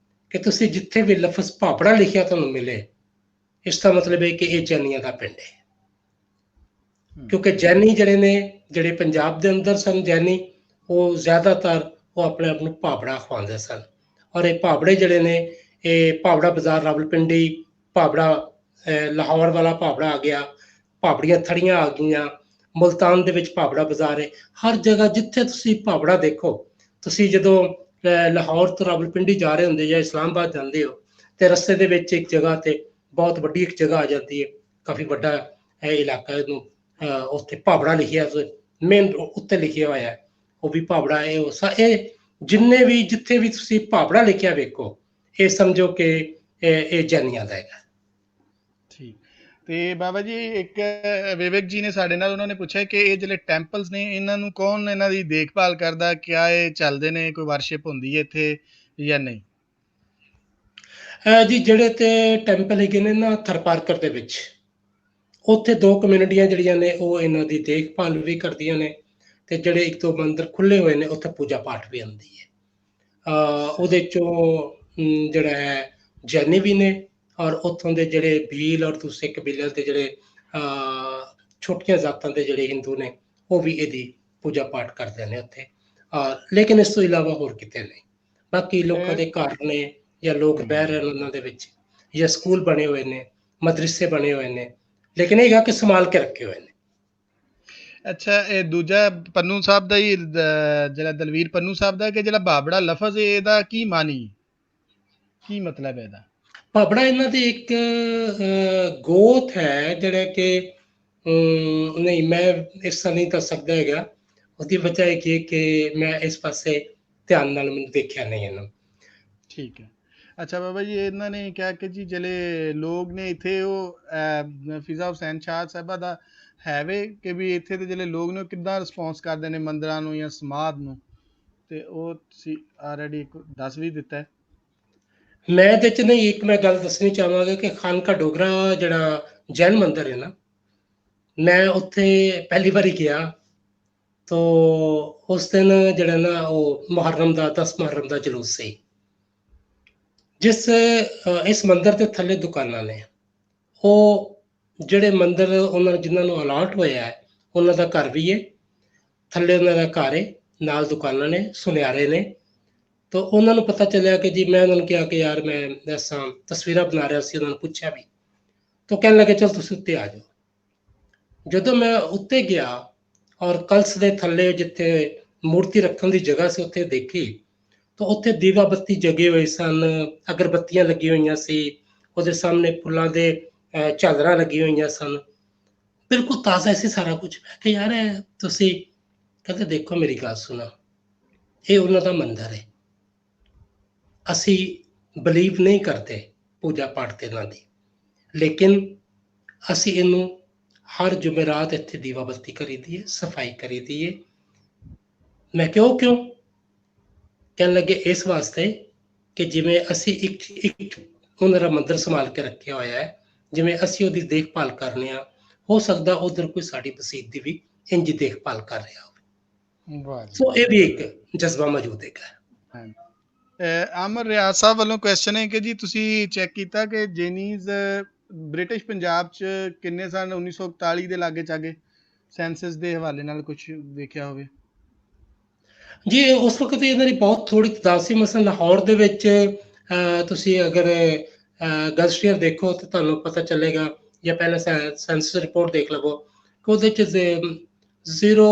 ਕਿ ਤੁਸੀਂ ਜਿੱਥੇ ਵੀ ਲਫ਼ਜ਼ ਭਾਪੜਾ ਲਿਖਿਆ ਤੁਹਾਨੂੰ ਮਿਲੇ, ਇਸ ਦਾ ਮਤਲਬ ਹੈ ਕਿ ਇਹ ਜੈਨੀਆਂ ਦਾ ਪਿੰਡ ਹੈ। ਕਿਉਂਕਿ ਜੈਨੀ ਜਿਹੜੇ ਨੇ, ਜਿਹੜੇ ਪੰਜਾਬ ਦੇ ਅੰਦਰ ਸਨ ਜੈਨੀ, ਉਹ ਜ਼ਿਆਦਾਤਰ ਉਹ ਆਪਣੇ ਆਪ ਨੂੰ ਭਾਪੜਾ ਖਵਾਉਂਦੇ ਸਨ। ਔਰ ਇਹ ਭਾਪੜੇ ਜਿਹੜੇ ਨੇ, ਇਹ ਭਾਪੜਾ ਬਾਜ਼ਾਰ ਰਾਵਲਪਿੰਡੀ, ਭਾਪੜਾ ਲਾਹੌਰ ਵਾਲਾ ਭਾਪੜਾ ਆ ਗਿਆ, ਭਾਪੜੀਆਂ ਥੜੀਆਂ ਆ ਗਈਆਂ, ਮੁਲਤਾਨ ਦੇ ਵਿੱਚ ਭਾਪੜਾ ਬਾਜ਼ਾਰ ਹੈ। ਹਰ ਜਗ੍ਹਾ ਜਿੱਥੇ ਤੁਸੀਂ ਭਾਪੜਾ ਦੇਖੋ, ਤੁਸੀਂ ਜਦੋਂ ਲਾਹੌਰ ਤੋਂ ਰਾਵਲਪਿੰਡੀ ਜਾ ਰਹੇ ਹੁੰਦੇ ਜਾਂ ਇਸਲਾਮਾਬਾਦ ਜਾਂਦੇ ਹੋ, ਤੇ ਰਸਤੇ ਦੇ ਵਿੱਚ ਇੱਕ ਜਗ੍ਹਾ ਤੇ ਬਹੁਤ ਵੱਡੀ ਇੱਕ ਜਗ੍ਹਾ ਆ ਜਾਂਦੀ ਹੈ, ਕਾਫੀ ਵੱਡਾ ਇਹ ਇਲਾਕਾ, ਇਹਨੂੰ ਉੱਥੇ ਭਾਪੜਾ ਲਿਖਿਆ, ਮੇਨ ਉੱਤੇ ਲਿਖਿਆ ਹੋਇਆ ਹੈ, ਉਹ ਵੀ ਭਾਪੜਾ ਹੈ। ਇਹ ਜਿੰਨੇ ਵੀ ਜਿੱਥੇ ਵੀ ਤੁਸੀਂ ਭਾਪੜਾ ਲਿਖਿਆ ਵੇਖੋ, ਇਹ ਸਮਝੋ ਕਿ ਇਹ ਜੈਨੀਆਂ ਦਾ ਹੈਗਾ। ਠੀਕ। ਤੇ ਬਾਬਾ ਜੀ ਇੱਕ ਵਿਵੇਕ ਜੀ ਨੇ ਸਾਡੇ ਨਾਲ, ਉਹਨਾਂ ਨੇ ਪੁੱਛਿਆ ਕਿ ਇਹ ਜਿਹੜੇ ਟੈਂਪਲਸ ਨੇ ਇਹਨਾਂ ਨੂੰ ਕੌਣ ਇਹਨਾਂ ਦੀ ਦੇਖਭਾਲ ਕਰਦਾ, ਕਿਆ ਇਹ ਚੱਲਦੇ ਨੇ, ਕੋਈ ਵਰਸ਼ਿਪ ਹੁੰਦੀ ਹੈ ਇੱਥੇ ਜਾਂ ਨਹੀਂ? ਜੀ ਜਿਹੜੇ ਤੇ ਟੈਂਪਲ ਹੈਗੇ ਨੇ ਨਾ ਥਰਪਾਰਕਰ ਦੇ ਵਿੱਚ, ਉੱਥੇ ਦੋ ਕਮਿਊਨਿਟੀਆਂ ਜਿਹੜੀਆਂ ਨੇ ਉਹ ਇਹਨਾਂ ਦੀ ਦੇਖਭਾਲ ਵੀ ਕਰਦੀਆਂ ਨੇ, ਤੇ ਜਿਹੜੇ ਇੱਕ ਦੋ ਮੰਦਿਰ ਖੁੱਲੇ ਹੋਏ ਨੇ ਉੱਥੇ ਪੂਜਾ ਪਾਠ ਵੀ ਹੁੰਦੀ ਹੈ। ਉਹਦੇ ਚੋਂ ਜਿਹੜਾ ਹੈ ਜੈਨੀ ਵੀ ਨੇ, ਔਰ ਉੱਥੋਂ ਦੇ ਜਿਹੜੇ ਭੀਲ ਔਰ ਦੂਸਰੇ ਕਬੀਲਿਆਂ ਦੇ ਜਿਹੜੇ ਛੋਟੀਆਂ ਜ਼ਾਤਾਂ ਦੇ ਜਿਹੜੇ ਹਿੰਦੂ ਨੇ, ਉਹ ਵੀ ਇਹਦੀ ਪੂਜਾ ਪਾਠ ਕਰਦੇ ਨੇ ਉੱਥੇ। ਲੇਕਿਨ ਇਸ ਤੋਂ ਇਲਾਵਾ ਹੋਰ ਕਿਤੇ ਨਹੀਂ। ਬਾਕੀ ਲੋਕਾਂ ਦੇ ਘਰ ਨੇ ਜਾਂ ਲੋਕ ਬਹਿ ਰਹੇ ਨੇ ਉਹਨਾਂ ਦੇ ਵਿੱਚ, ਜਾਂ ਸਕੂਲ ਬਣੇ ਹੋਏ ਨੇ, ਮਦਰਸੇ ਬਣੇ ਹੋਏ ਨੇ, ਲੇਕਿਨ ਇਹ ਹੈਗਾ ਕਿ ਸੰਭਾਲ ਕੇ ਰੱਖੇ ਹੋਏ ਨੇ। ਅੱਛਾ, ਇਹ ਦੂਜਾ ਪੰਨੂ ਸਾਹਿਬ ਦਾ ਹੀ ਜਿਹੜਾ ਦਲਵੀਰ ਪੰਨੂ ਸਾਹਿਬ ਦਾ, ਕਿ ਜਿਹੜਾ ਭਾਪੜਾ ਲਫ਼ਜ਼ ਇਹਦਾ ਕੀ ਮਾਨੀ, ਕੀ ਮਤਲਬ ਹੈ ਇਹਦਾ? ਭਾਪੜਾ ਇਹਨਾਂ ਦੀ ਇੱਕ ਗੋਤ ਹੈ, ਜਿਹੜਾ ਕਿ ਨਹੀਂ ਮੈਂ ਇਸ ਤਰ੍ਹਾਂ ਨਹੀਂ ਦੱਸ ਸਕਦਾ ਹੈਗਾ। ਉਹਦੀ ਵਜ੍ਹਾ ਇਹ ਹੈ ਕਿ ਮੈਂ ਇਸ ਪਾਸੇ ਧਿਆਨ ਨਾਲ ਮੈਨੂੰ ਦੇਖਿਆ ਨਹੀਂ ਇਹਨੂੰ। ਠੀਕ ਹੈ। ਅੱਛਾ ਬਾਬਾ ਜੀ, ਇਹਨਾਂ ਨੇ ਕਿਹਾ ਕਿ ਜੀ ਜਿਹੜੇ ਲੋਕ ਨੇ ਇੱਥੇ ਉਹ ਫਿਜ਼ਾ ਹੁਸੈਨ ਸ਼ਾਹ ਸਾਹਿਬਾ ਦਾ ਹੈ ਵੇ, ਕਿ ਵੀ ਇੱਥੇ ਦੇ ਜਿਹੜੇ ਲੋਕ ਨੇ ਉਹ ਕਿੱਦਾਂ ਰਿਸਪੌਂਸ ਕਰਦੇ ਨੇ ਮੰਦਿਰਾਂ ਨੂੰ ਜਾਂ ਸਮਾਧ ਨੂੰ, ਤੇ ਉਹ ਤੁਸੀਂ ਆਲਰੇਡੀ ਦੱਸ ਵੀ ਦਿੱਤਾ ਹੈ। ਮੈਂ ਇਹਦੇ 'ਚ ਨਹੀਂ, ਇੱਕ ਮੈਂ ਗੱਲ ਦੱਸਣੀ ਚਾਹਾਂਗਾ ਕਿ ਖਾਨਕਾ ਡੋਗਰਾ ਜਿਹੜਾ ਜੈਨ ਮੰਦਿਰ ਹੈ ਨਾ, ਮੈਂ ਉੱਥੇ ਪਹਿਲੀ ਵਾਰੀ ਗਿਆ, ਤੋ ਉਸ ਦਿਨ ਜਿਹੜਾ ਨਾ ਉਹ ਮੁਹर्रम ਦਾ 10 ਮੁਹर्रम ਦਾ ਜਲੂਸ ਸੀ। ਜਿਸ ਇਸ ਮੰਦਿਰ ਦੇ ਥੱਲੇ ਦੁਕਾਨਾਂ ਨੇ, ਉਹ ਜਿਹੜੇ ਮੰਦਿਰ ਉਹਨਾਂ ਜਿਨ੍ਹਾਂ ਨੂੰ ਅਲਾਟ ਹੋਇਆ ਹੈ, ਉਹਨਾਂ ਦਾ ਘਰ ਵੀ ਹੈ, ਥੱਲੇ ਉਹਨਾਂ ਦਾ ਘਰ ਹੈ, ਨਾਲ ਦੁਕਾਨਾਂ ਨੇ, ਸੁਨਿਆਰੇ ਨੇ। ਤਾਂ ਉਹਨਾਂ ਨੂੰ ਪਤਾ ਚੱਲਿਆ ਕਿ ਜੀ, ਮੈਂ ਉਹਨਾਂ ਨੂੰ ਕਿਹਾ ਕਿ ਯਾਰ ਮੈਂ ਐਸਾ ਤਸਵੀਰਾਂ ਬਣਾ ਰਿਹਾ ਸੀ, ਉਹਨਾਂ ਨੂੰ ਪੁੱਛਿਆ ਵੀ, ਤਾਂ ਕਹਿਣ ਲੱਗੇ ਚਲ ਤੁਸੀਂ ਉੱਤੇ ਆ ਜਾਓ। ਜਦੋਂ ਮੈਂ ਉੱਤੇ ਗਿਆ ਔਰ ਕਲਸ਼ ਦੇ ਥੱਲੇ ਜਿੱਥੇ ਮੂਰਤੀ ਰੱਖਣ ਦੀ ਜਗ੍ਹਾ ਸੀ ਉੱਥੇ ਦੇਖੀ, ਤਾਂ ਉੱਥੇ ਦੀਵਾ ਬੱਤੀ ਜਗੇ ਹੋਏ ਸਨ, ਅਗਰਬੱਤੀਆਂ ਲੱਗੀਆਂ ਹੋਈਆਂ ਸੀ, ਉਹਦੇ ਸਾਹਮਣੇ ਫੁੱਲਾਂ ਦੇ ਝਾਲਰਾਂ ਲੱਗੀਆਂ ਹੋਈਆਂ ਸਨ, ਬਿਲਕੁਲ ਤਾਜ਼ਾ ਸੀ ਸਾਰਾ ਕੁਝ। ਮੈਂ ਕਿਹਾ ਯਾਰ ਇਹ ਤੁਸੀਂ, ਕਹਿੰਦੇ ਦੇਖੋ ਮੇਰੀ ਗੱਲ ਸੁਣੋ, ਇਹ ਉਹਨਾਂ ਦਾ ਮੰਦਿਰ ਹੈ, ਅਸੀਂ ਬਲੀਵ ਨਹੀਂ ਕਰਦੇ ਪੂਜਾ ਪਾਠ ਤੇ ਇਹਨਾਂ ਦੀ, ਲੇਕਿਨ ਅਸੀਂ ਇਹਨੂੰ ਹਰ ਜੁਮੇਰਾਤ ਇੱਥੇ ਦੀਵਾ ਬੱਤੀ ਕਰੀਦੀ ਹੈ, ਸਫਾਈ ਕਰੀਦੀ ਹੈ। ਮੈਂ ਕਿਹਾ ਕਿਉਂ? ਕਹਿਣ ਲੱਗੇ ਇਸ ਵਾਸਤੇ ਕਿ ਜਿਵੇਂ ਅਸੀਂ ਇੱਕ ਉਹਨਾਂ ਦਾ ਮੰਦਿਰ ਸੰਭਾਲ ਕੇ ਰੱਖਿਆ ਹੋਇਆ ਹੈ, ਜਿਵੇਂ ਅਸੀਂ ਉਹਦੀ ਦੇਖਭਾਲ ਕਰਨੇ ਆ, ਹੋ ਸਕਦਾ ਉਧਰ ਕੋਈ ਸਾਡੀ ਮਸੀਤ ਦੀ ਵੀ ਇੰਜ ਦੇਖਭਾਲ ਕਰ ਰਿਹਾ ਹੋਵੇ। ਵਾਹ ਜੀ। ਸੋ ਇਹ ਵੀ ਇੱਕ ਜਜ਼ਬਾ ਮੌਜੂਦ ਹੈਗਾ। ਅਮਰ ਰਿਆਜ਼ ਸਾਹਿਬ ਵੱਲੋਂ ਕੁਐਸਚਨ ਹੈ ਕਿ ਜੀ ਤੁਸੀਂ ਚੈੱਕ ਕੀਤਾ ਕਿ ਜੈਨੀਜ਼ ਬ੍ਰਿਟਿਸ਼ ਪੰਜਾਬ 'ਚ ਕਿੰਨੇ ਸਨ 1941 ਦੇ ਲਾਗੇ ਚਾਗੇ, ਸੈਂਸਸ ਦੇ ਹਵਾਲੇ ਨਾਲ ਕੁਝ ਦੇਖਿਆ ਹੋਵੇ? ਜੀ ਉਸ ਵਕਤ ਇਹਨਾਂ ਦੀ ਬਹੁਤ ਥੋੜੀ ਤਾਦਾਦ ਸੀ। ਮਸਲਨ ਲਾਹੌਰ ਦੇ ਵਿੱਚ ਤੁਸੀਂ ਅਗਰ ਗਜ਼ਟੀਅਰ ਦੇਖੋ ਤਾਂ ਤੁਹਾਨੂੰ ਪਤਾ ਚੱਲੇਗਾ, ਜਾਂ ਪਹਿਲਾਂ ਸੈਂਸਸ ਰਿਪੋਰਟ ਦੇਖ ਲਵੋ ਕਿ ਉਹਦੇ 'ਚ 0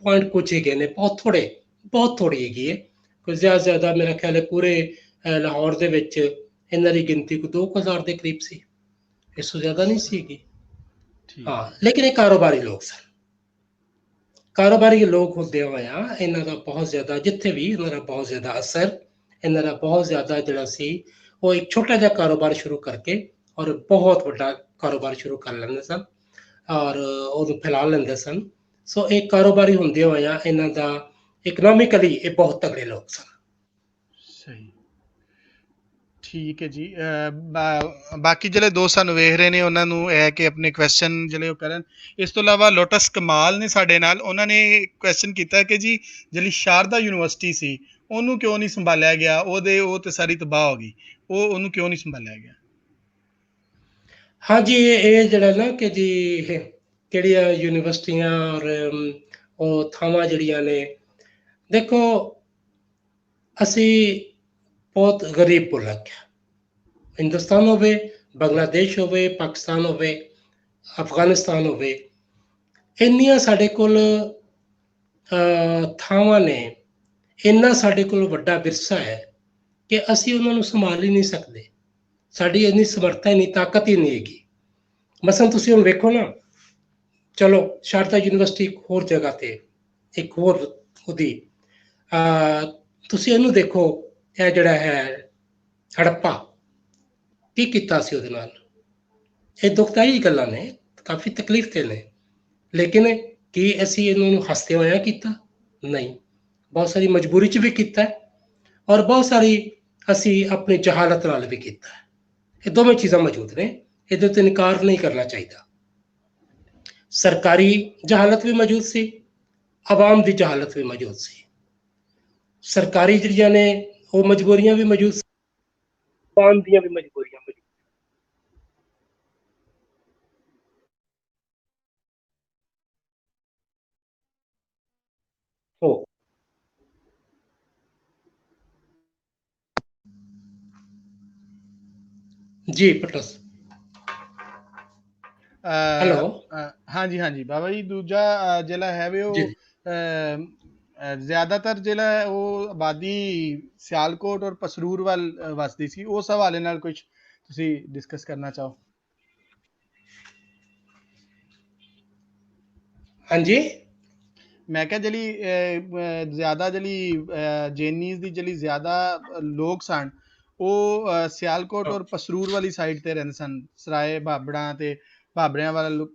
ਪੁਆਇੰਟ ਕੁਛ ਹੈਗੇ ਨੇ, ਬਹੁਤ ਥੋੜੀ ਹੈਗੀ ਹੈ। ਕੋਈ ਜ਼ਿਆਦਾ ਮੇਰਾ ਖਿਆਲ ਹੈ ਪੂਰੇ ਲਾਹੌਰ ਦੇ ਵਿੱਚ ਇਹਨਾਂ ਦੀ ਗਿਣਤੀ ਕੋਈ 2000 ਦੇ ਕਰੀਬ ਸੀ, ਇਸ ਤੋਂ ਜ਼ਿਆਦਾ ਨਹੀਂ ਸੀਗੀ। ਠੀਕ ਹਾਂ, ਹੈ। ਲੇਕਿਨ ਇਹ ਕਾਰੋਬਾਰੀ ਲੋਕ ਸਨ। ਕਾਰੋਬਾਰੀ ਲੋਕ ਹੁੰਦੇ ਹੋਇਆ ਇਹਨਾਂ ਦਾ ਬਹੁਤ ਜ਼ਿਆਦਾ, ਜਿੱਥੇ ਵੀ ਇਹਨਾਂ ਦਾ ਬਹੁਤ ਜ਼ਿਆਦਾ ਅਸਰ, ਇਹਨਾਂ ਦਾ ਬਹੁਤ ਜ਼ਿਆਦਾ ਜਿਹੜਾ ਸੀ, ਉਹ ਇੱਕ ਛੋਟਾ ਜਿਹਾ ਕਾਰੋਬਾਰ ਸ਼ੁਰੂ ਕਰਕੇ ਔਰ ਬਹੁਤ ਵੱਡਾ ਕਾਰੋਬਾਰ ਸ਼ੁਰੂ ਕਰ ਲੈਂਦੇ ਸਨ ਔਰ ਉਹਨੂੰ ਫੈਲਾ ਲੈਂਦੇ ਸਨ। ਸੋ ਇਹ ਕਾਰੋਬਾਰੀ ਹੁੰਦੇ ਹੋਇਆ ਇਹਨਾਂ ਦਾ ਇਕਨੋਮਿਕਲੀ ਇਹ ਬਹੁਤ ਤਗੜੇ ਲੋਕ ਸਨ। ਸਹੀ, ਠੀਕ ਹੈ ਜੀ। ਬਾਕੀ ਜਿਹੜੇ ਦੋਸਤ ਸਾਨੂੰ ਵੇਖ ਰਹੇ ਨੇ ਉਹਨਾਂ ਨੂੰ ਇਹ ਕਿ ਆਪਣੇ ਕੁਐਸਚਨ ਜਿਹੜੇ ਉਹ ਕਰਨ। ਇਸ ਤੋਂ ਇਲਾਵਾ ਲੋਟਸ ਕਮਾਲ ਨੇ ਸਾਡੇ ਨਾਲ, ਉਹਨਾਂ ਨੇ ਕੁਐਸਚਨ ਕੀਤਾ ਕਿ ਜੀ ਜਿਹੜੀ ਸ਼ਾਰਦਾ ਯੂਨੀਵਰਸਿਟੀ ਸੀ ਉਹਨੂੰ ਕਿਉਂ ਨਹੀਂ ਸੰਭਾਲਿਆ ਗਿਆ, ਉਹ ਤੇ ਸਾਰੀ ਤਬਾਹ ਹੋ ਗਈ, ਉਹਨੂੰ ਕਿਉਂ ਨਹੀਂ ਸੰਭਾਲਿਆ ਗਿਆ? ਹਾਂਜੀ, ਇਹ ਜਿਹੜਾ ਨਾ ਕਿ ਜੀ ਕਿਹੜੀਆਂ ਯੂਨੀਵਰਸਿਟੀਆਂ ਔਰ ਉਹ ਥਾਵਾਂ ਜਿਹੜੀਆਂ ਨੇ, ਦੇਖੋ ਅਸੀਂ ਬਹੁਤ ਗਰੀਬ ਮੁਲਕ ਹੈ। ਹਿੰਦੁਸਤਾਨ ਹੋਵੇ, ਬੰਗਲਾਦੇਸ਼ ਹੋਵੇ, ਪਾਕਿਸਤਾਨ ਹੋਵੇ, ਅਫਗਾਨਿਸਤਾਨ ਹੋਵੇ, ਇੰਨੀਆਂ ਸਾਡੇ ਕੋਲ ਥਾਵਾਂ ਨੇ, ਇੰਨਾ ਸਾਡੇ ਕੋਲ ਵੱਡਾ ਵਿਰਸਾ ਹੈ ਕਿ ਅਸੀਂ ਉਹਨਾਂ ਨੂੰ ਸੰਭਾਲ ਹੀ ਨਹੀਂ ਸਕਦੇ। ਸਾਡੀ ਇੰਨੀ ਸਮਰੱਥਾ, ਇੰਨੀ ਤਾਕਤ ਹੀ ਨਹੀਂ ਹੈਗੀ। ਮਸਲਨ ਤੁਸੀਂ ਹੁਣ ਵੇਖੋ ਨਾ, ਚਲੋ ਸ਼ਾਰਦਾ ਯੂਨੀਵਰਸਿਟੀ ਇੱਕ ਹੋਰ ਜਗ੍ਹਾ ਤੇ, ਇੱਕ ਹੋਰ ਉਹਦੀ ਤੁਸੀਂ ਇਹਨੂੰ ਦੇਖੋ, ਇਹ ਜਿਹੜਾ ਹੈ ਹੜੱਪਾ, ਕੀ ਕੀਤਾ ਸੀ ਉਹਦੇ ਨਾਲ। ਇਹ ਦੁਖਦਾਈ ਗੱਲਾਂ ਨੇ, ਕਾਫੀ ਤਕਲੀਫ ਤੇ ਨੇ, ਲੇਕਿਨ ਕੀ ਅਸੀਂ ਇਹਨਾਂ ਨੂੰ ਹੱਸਦੇ ਹੋਇਆ ਕੀਤਾ? ਨਹੀਂ, ਬਹੁਤ ਸਾਰੀ ਮਜਬੂਰੀ 'ਚ ਵੀ ਕੀਤਾ ਔਰ ਬਹੁਤ ਸਾਰੀ ਅਸੀਂ ਆਪਣੀ ਜਹਾਲਤ ਨਾਲ ਵੀ ਕੀਤਾ। ਇਹ ਦੋਵੇਂ ਚੀਜ਼ਾਂ ਮੌਜੂਦ ਨੇ, ਇਹਦੇ ਉੱਤੇ ਇਨਕਾਰ ਨਹੀਂ ਕਰਨਾ ਚਾਹੀਦਾ। ਸਰਕਾਰੀ ਜਹਾਲਤ ਵੀ ਮੌਜੂਦ ਸੀ, ਆਵਾਮ ਦੀ ਜਹਾਲਤ ਵੀ ਮੌਜੂਦ ਸੀ। ਸਰਕਾਰੀ ਜਿਹੜੀਆਂ ਨੇ ਉਹ ਮਜਬੂਰੀਆਂ ਵੀ ਮੌਜੂਦ ਸੀ, ਆਵਾਮ ਦੀਆਂ ਵੀ ਮਜਬੂਰੀਆਂ ਮੌਜੂਦ ਹੋ। ਜੀ ਪਟਸ, ਹੈਲੋ। ਹਾਂਜੀ ਹਾਂਜੀ ਬਾਬਾ ਜੀ, ਦੂਜਾ ਜਿਹੜਾ ਹੈ ਵੀ ਜੀ ਉਹ ਜ਼ਿਆਦਾਤਰ ਜਿਹੜਾ ਹੈ ਉਹ ਆਬਾਦੀ ਸਿਆਲਕੋਟ ਔਰ ਪਸਰੂਰ ਵੱਲ ਵਸਦੀ ਸੀ, ਉਸ ਹਵਾਲੇ ਨਾਲ ਕੁਝ ਤੁਸੀਂ ਡਿਸਕਸ ਕਰਨਾ ਚਾਹੋ? ਹਾਂਜੀ, ਮੈਂ ਕਿਹਾ ਜਿਹੜੀ ਜ਼ਿਆਦਾ ਜਿਹੜੀ ਜੈਨੀਜ਼ ਦੀ ਜਿਹੜੀ ਜ਼ਿਆਦਾ ਲੋਕ ਸਨ ਉਹ ਸਿਆਲਕੋਟ ਔਰ ਪਸਰੂਰ ਵਾਲੀ ਸਾਈਡ ਤੇ ਰਹਿੰਦੇ ਸਨ, ਸਰਾਏ ਬਾਬੜਾਂ ਤੇ ਬਾਬਰਿਆਂ ਵਾਲਾ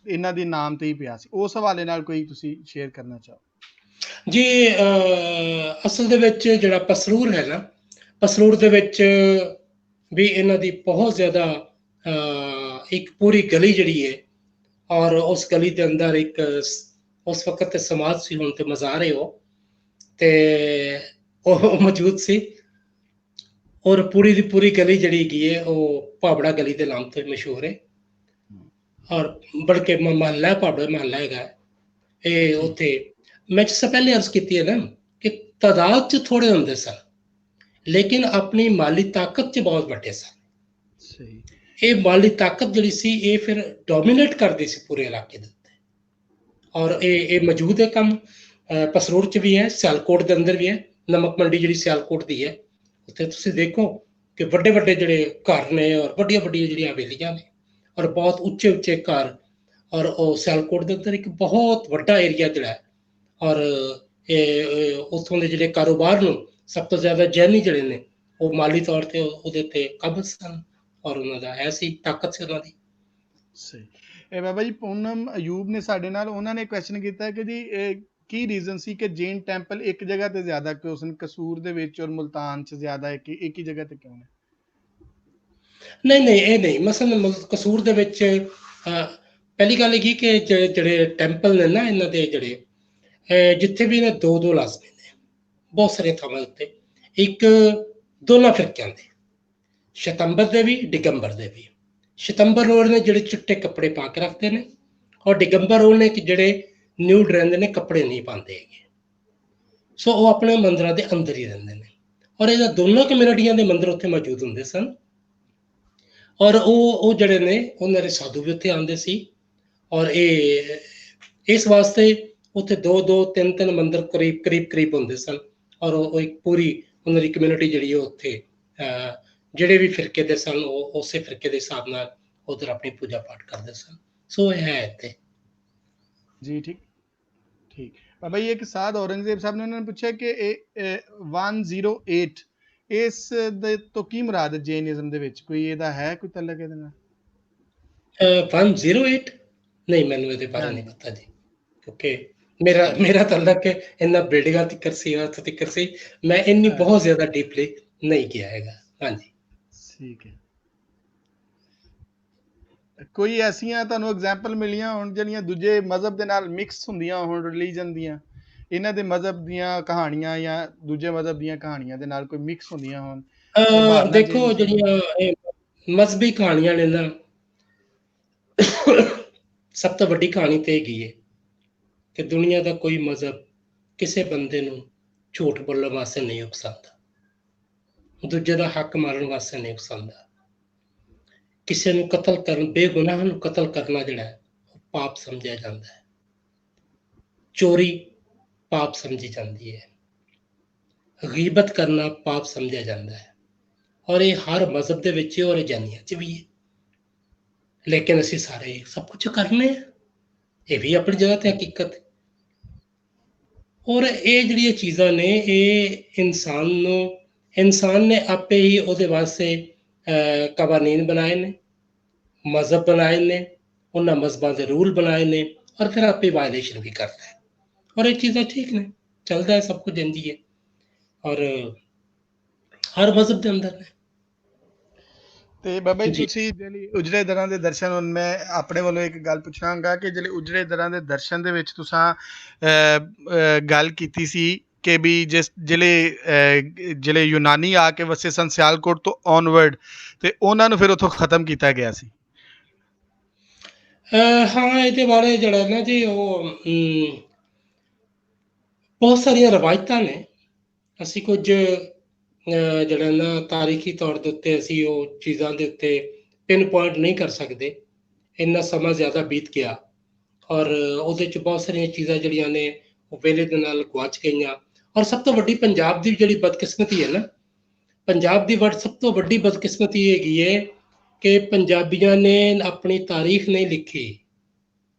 ਇਹਨਾਂ ਦੇ ਨਾਮ ਤੇ ਹੀ ਪਿਆ ਸੀ। ਉਸ ਹਵਾਲੇ ਨਾਲ ਕੋਈ ਤੁਸੀਂ ਸ਼ੇਅਰ ਕਰਨਾ ਚਾਹੋ? ਜੀ ਅਸਲ ਦੇ ਵਿੱਚ ਜਿਹੜਾ ਪਸਰੂਰ ਹੈ ਨਾ, ਪਸਰੂਰ ਦੇ ਵਿੱਚ ਵੀ ਇਹਨਾਂ ਦੀ ਬਹੁਤ ਜ਼ਿਆਦਾ ਇੱਕ ਪੂਰੀ ਗਲੀ ਜਿਹੜੀ ਹੈ, ਔਰ ਉਸ ਗਲੀ ਦੇ ਅੰਦਰ ਇੱਕ ਉਸ ਵਕਤ ਤੇ ਸਮਾਜ ਸੀ, ਹੁਣ ਤੇ ਮਜ਼ਾਰ ਹੈ ਉਹ, ਤੇ ਉਹ ਮੌਜੂਦ ਸੀ। ਔਰ ਪੂਰੀ ਦੀ ਪੂਰੀ ਗਲੀ ਜਿਹੜੀ ਹੈਗੀ ਹੈ ਉਹ ਭਾਬੜਾ ਗਲੀ ਦੇ ਨਾਮ ਤੋਂ ਮਸ਼ਹੂਰ ਹੈ। ਔਰ ਬਲਕਿ ਮਹੱਲਾ ਭਾਬੜਾ ਮਹੱਲਾ ਹੈਗਾ ਇਹ। ਠੀਕ। ਉੱਥੇ ਮੈਂ ਜਿਸ ਤੋਂ ਪਹਿਲੇ ਅਰਜ਼ ਕੀਤੀ ਹੈ ਨਾ ਕਿ ਤਾਦਾਦ 'ਚ ਥੋੜੇ ਹੁੰਦੇ ਸਨ, ਲੇਕਿਨ ਆਪਣੀ ਮਾਲੀ ਤਾਕਤ 'ਚ ਬਹੁਤ ਵੱਡੇ ਸਨ। ਸਹੀ। ਇਹ ਮਾਲੀ ਤਾਕਤ ਜਿਹੜੀ ਸੀ ਇਹ ਫਿਰ ਡੋਮੀਨੇਟ ਕਰਦੀ ਸੀ ਪੂਰੇ ਇਲਾਕੇ ਦੇ ਉੱਤੇ, ਔਰ ਇਹ ਮੌਜੂਦ ਹੈ ਕੰਮ ਪਸਰੂਰ 'ਚ ਵੀ ਹੈ, ਸਿਆਲਕੋਟ ਦੇ ਅੰਦਰ ਵੀ ਹੈ। ਨਮਕ ਮੰਡੀ ਜਿਹੜੀ ਸਿਆਲਕੋਟ ਦੀ ਹੈ, ਉੱਥੇ ਤੁਸੀਂ ਦੇਖੋ ਕਿ ਵੱਡੇ ਵੱਡੇ ਜਿਹੜੇ ਘਰ ਨੇ ਔਰ ਵੱਡੀਆਂ ਵੱਡੀਆਂ ਜਿਹੜੀਆਂ ਹਵੇਲੀਆਂ ਨੇ ਔਰ ਬਹੁਤ ਉੱਚੇ ਉੱਚੇ ਘਰ, ਔਰ ਉਹ ਸਿਆਲਕੋਟ ਦੇ ਅੰਦਰ ਇੱਕ ਬਹੁਤ ਵੱਡਾ ਏਰੀਆ ਜਿਹੜਾ ਹੈ। ਔਰ ਇਹ ਉੱਥੋਂ ਦੇ ਜਿਹੜੇ ਕਾਰੋਬਾਰ ਨੂੰ ਸਭ ਤੋਂ ਜ਼ਿਆਦਾ ਜੈਨੀ ਜਿਹੜੇ ਨੇ ਉਹ ਮਾਲੀ ਤੌਰ ਤੇ ਉਹਦੇ ਉੱਤੇ ਕਾਬਜ਼ ਸਨ, ਔਰ ਉਹਨਾਂ ਦਾ ਐਸੀ ਤਾਕਤ ਸੀ ਉਹਨਾਂ ਦੀ। ਸਹੀ। ਇਹ ਬਾਬਾ ਜੀ ਪੂਨਮ ਅਯੂਬ ਨੇ ਸਾਡੇ ਨਾਲ, ਉਹਨਾਂ ਨੇ ਕੁਐਸਚਨ ਕੀਤਾ ਕਿ ਜੀ ਕੀ ਰੀਜ਼ਨ ਸੀ ਕਿ ਜੈਨ ਟੈਂਪਲ ਇੱਕ ਜਗ੍ਹਾ ਤੇ ਜ਼ਿਆਦਾ ਕਿਉਂ ਸਨ, ਕਸੂਰ ਦੇ ਵਿੱਚ ਔਰ ਮੁਲਤਾਨ 'ਚ ਜ਼ਿਆਦਾ ਇੱਕ ਹੀ ਜਗ੍ਹਾ ਤੇ ਕਿਉਂ ਨੇ? ਨਹੀਂ ਨਹੀਂ, ਇਹ ਨਹੀਂ। ਮਸਲਨ ਕਸੂਰ ਦੇ ਵਿੱਚ ਪਹਿਲੀ ਗੱਲ ਇਹ ਕਿ ਜਿਹੜੇ ਟੈਂਪਲ ਨੇ ਨਾ ਇਹਨਾਂ ਦੇ ਜਿਹੜੇ ਜਿੱਥੇ ਵੀ ਨੇ ਦੋ ਦੋ ਲਾਜ਼ਮੀ ਨੇ ਬਹੁਤ ਸਾਰੀਆਂ ਥਾਵਾਂ ਉੱਤੇ। ਇੱਕ ਦੋਨਾਂ ਫਿਰਕਿਆਂ ਦੇ, ਸ਼ਤੰਬਰ ਦੇ ਵੀ ਡਿਗੰਬਰ ਦੇ ਵੀ। ਸ਼ਤੰਬਰ ਉਹ ਨੇ ਜਿਹੜੇ ਚਿੱਟੇ ਕੱਪੜੇ ਪਾ ਕੇ ਰੱਖਦੇ ਨੇ, ਔਰ ਡਿਗੰਬਰ ਉਹ ਨੇ ਕਿ ਜਿਹੜੇ ਨਿਊਡ ਰਹਿੰਦੇ ਨੇ, ਕੱਪੜੇ ਨਹੀਂ ਪਾਉਂਦੇ ਹੈਗੇ। ਸੋ ਉਹ ਆਪਣੇ ਮੰਦਿਰਾਂ ਦੇ ਅੰਦਰ ਹੀ ਰਹਿੰਦੇ ਨੇ, ਔਰ ਇਹਦਾ ਦੋਨੋਂ ਕਮਿਊਨਿਟੀਆਂ ਦੇ ਮੰਦਿਰ ਉੱਥੇ ਮੌਜੂਦ ਹੁੰਦੇ ਸਨ। ਔਰ ਉਹ ਜਿਹੜੇ ਨੇ ਉਹਨਾਂ ਦੇ ਸਾਧੂ ਵੀ ਉੱਥੇ ਆਉਂਦੇ ਸੀ, ਔਰ ਇਹ ਇਸ ਵਾਸਤੇ ਉੱਥੇ 2-2 3-3 ਮੰਦਿਰ ਕਰੀਬ ਹੁੰਦੇ ਸਨ, ਔਰ ਉਹ ਇੱਕ ਪੂਰੀ ਉਹਨਾਂ ਦੀ ਕਮਿਊਨਿਟੀ ਜਿਹੜੀ ਉਹ ਉੱਥੇ ਜਿਹੜੇ ਵੀ ਫਿਰਕੇ ਦੇ ਸਨ ਉਹ ਉਸੇ ਫਿਰਕੇ ਦੇ ਹਿਸਾਬ ਨਾਲ ਉਧਰ ਆਪਣੀ ਪੂਜਾ ਪਾਠ ਕਰਦੇ ਸਨ। ਸੋ ਇਹ ਹੈ ਇੱਥੇ ਜੀ। ਠੀਕ ਠੀਕ ਬਾਬਾ ਜੀ, ਇੱਕ ਸਾਧ ਔਰੰਗਜ਼ੇਬ ਸਾਹਿਬ ਨੇ ਉਹਨਾਂ ਨੇ ਪੁੱਛਿਆ ਕਿ ਇਹ 108 ਇਸ ਦੇ ਤੋਂ ਕੀ ਮੁਰਾਦ ਹੈ ਜੈਨਿਜ਼ਮ ਦੇ ਵਿੱਚ, ਕੋਈ ਇਹਦਾ ਹੈ ਕੋਈ ਤਲਕ ਇਹਦੇ ਨਾਲ? 108 ਨਹੀਂ, ਮੈਨੂੰ ਇਹਦੇ ਬਾਰੇ ਨਹੀਂ ਪਤਾ ਜੀ, ਕਿਉਂਕਿ ਮੇਰਾ ਤਲਕ ਇੰਨਾ ਬਿਲਡਿੰਗਾਂ ਤੱਕ ਸੀ, ਉੱਥੇ ਤੱਕ ਸੀ, ਮੈਂ ਇੰਨੀ ਬਹੁਤ ਜ਼ਿਆਦਾ ਡੀਪਲੀ ਨਹੀਂ ਗਿਆ ਹੈਗਾ। ਹਾਂਜੀ ਠੀਕ ਹੈ। ਕੋਈ ਐਸੀਆਂ ਤੁਹਾਨੂੰ ਐਗਜ਼ਾਮਪਲ ਮਿਲੀਆਂ ਹੁਣ ਜਿਹੜੀਆਂ ਦੂਜੇ ਮਜ਼ਹਬ ਦੇ ਨਾਲ ਮਿਕਸ ਹੁੰਦੀਆਂ ਹੁਣ, ਰਿਲੀਜਨ ਦੀਆਂ, ਇਹਨਾਂ ਦੇ ਮਜ਼ਹਬ ਦੀਆਂ ਕਹਾਣੀਆਂ ਜਾਂ ਦੂਜੇ ਮਜ਼ਹਬ ਦੀਆਂ ਕਹਾਣੀਆਂ ਦੇ ਨਾਲ ਕੋਈ ਮਿਕਸ ਹੁੰਦੀਆਂ ਹੋਣ? ਦੇਖੋ, ਜਿਹੜੀਆਂ ਮਜ਼ਹਬੀ ਕਹਾਣੀਆਂ ਨੇ ਨਾ, ਸਭ ਤੋਂ ਵੱਡੀ ਕਹਾਣੀ ਤੇ ਹੈਗੀ ਹੈ ਕਿ ਦੁਨੀਆ ਦਾ ਕੋਈ ਮਜ਼ਹਬ ਕਿਸੇ ਬੰਦੇ ਨੂੰ ਝੂਠ ਬੋਲਣ ਵਾਸਤੇ ਨਹੀਂ ਉਕਸਾਉਂਦਾ, ਦੂਜੇ ਦਾ ਹੱਕ ਮਾਰਨ ਵਾਸਤੇ ਨਹੀਂ ਉਕਸਾਉਂਦਾ। ਕਿਸੇ ਨੂੰ ਕਤਲ ਕਰਨ, ਬੇਗੁਨਾਹ ਨੂੰ ਕਤਲ ਕਰਨਾ ਜਿਹੜਾ ਉਹ ਪਾਪ ਸਮਝਿਆ ਜਾਂਦਾ ਹੈ, ਚੋਰੀ ਪਾਪ ਸਮਝੀ ਜਾਂਦੀ ਹੈ, ਗੀਬਤ ਕਰਨਾ ਪਾਪ ਸਮਝਿਆ ਜਾਂਦਾ ਹੈ, ਔਰ ਇਹ ਹਰ ਮਜ਼ਹਬ ਦੇ ਵਿੱਚ ਔਰ ਜਾਨੀਆਂ 'ਚ ਵੀ ਹੈ। ਲੇਕਿਨ ਅਸੀਂ ਸਾਰੇ ਸਭ ਕੁਝ ਕਰਨੇ ਆ, ਇਹ ਵੀ ਆਪਣੀ ਜਗ੍ਹਾ ਤੇ ਹਕੀਕਤ। ਔਰ ਇਹ ਜਿਹੜੀਆਂ ਚੀਜ਼ਾਂ ਨੇ ਇਹ ਇਨਸਾਨ ਨੇ ਆਪੇ ਹੀ ਉਹਦੇ ਵਾਸਤੇ ਕਵਾਨੀਨ ਬਣਾਏ ਨੇ, ਮਜ਼ਹਬ ਬਣਾਏ ਨੇ, ਉਹਨਾਂ ਮਜ਼ਹਬਾਂ ਦੇ ਰੂਲ ਬਣਾਏ ਨੇ, ਔਰ ਫਿਰ ਆਪੇ ਵਾਇਲੇਸ਼ਨ ਵੀ ਕਰਦਾ ਹੈ। ਔਰ ਇਹ ਚੀਜ਼ਾਂ ਠੀਕ ਨੇ, ਚੱਲਦਾ ਹੈ, ਸਭ ਕੁਝ ਇੰਝ ਹੈ, ਔਰ ਹਰ ਮਜ਼ਹਬ ਦੇ ਅੰਦਰ ਨੇ। ਤੇ ਬਾਬਾ ਜੀ, ਤੁਸੀਂ ਜਿਹੜੀ ਉਜੜੇ ਦਰਾਂ ਦੇ ਦਰਸ਼ਨ, ਹੁਣ ਮੈਂ ਆਪਣੇ ਵੱਲੋਂ ਇੱਕ ਗੱਲ ਪੁੱਛਾਂਗਾ ਕਿ ਜਿਹੜੇ ਉਜੜੇ ਦਰਾਂ ਦੇ ਦਰਸ਼ਨ ਦੇ ਵਿੱਚ ਤੁਸੀਂ ਗੱਲ ਕੀਤੀ ਸੀ ਕਿ ਵੀ ਜਿਹੜੇ ਯੂਨਾਨੀ ਆ ਕੇ ਵਸੇ ਸਨ ਸਿਆਲਕੋਟ ਤੋਂ ਔਨਵਰਡ, ਤੇ ਉਹਨਾਂ ਨੂੰ ਫਿਰ ਉੱਥੋਂ ਖਤਮ ਕੀਤਾ ਗਿਆ ਸੀ। ਹਾਂ, ਇਹਦੇ ਬਾਰੇ ਜਿਹੜਾ ਨਾ ਜੀ ਉਹ ਬਹੁਤ ਸਾਰੀਆਂ ਰਵਾਇਤਾਂ ਨੇ। ਅਸੀਂ ਕੁਝ ਜਿਹੜਾ ਨਾ ਤਾਰੀਖੀ ਤੌਰ ਦੇ ਉੱਤੇ ਅਸੀਂ ਉਹ ਚੀਜ਼ਾਂ ਦੇ ਉੱਤੇ ਪਿੰਨ ਪੁਆਇੰਟ ਨਹੀਂ ਕਰ ਸਕਦੇ, ਇੰਨਾ ਸਮਾਂ ਜ਼ਿਆਦਾ ਬੀਤ ਗਿਆ, ਔਰ ਉਹਦੇ 'ਚ ਬਹੁਤ ਸਾਰੀਆਂ ਚੀਜ਼ਾਂ ਜਿਹੜੀਆਂ ਨੇ ਉਹ ਵੇਲੇ ਦੇ ਨਾਲ ਗੁਆਚ ਗਈਆਂ। ਔਰ ਸਭ ਤੋਂ ਵੱਡੀ ਪੰਜਾਬ ਦੀ ਜਿਹੜੀ ਬਦਕਿਸਮਤੀ ਹੈ ਨਾ, ਪੰਜਾਬ ਦੀ ਸਭ ਤੋਂ ਵੱਡੀ ਬਦਕਿਸਮਤੀ ਹੈਗੀ ਹੈ ਕਿ ਪੰਜਾਬੀਆਂ ਨੇ ਆਪਣੀ ਤਾਰੀਖ ਨਹੀਂ ਲਿਖੀ।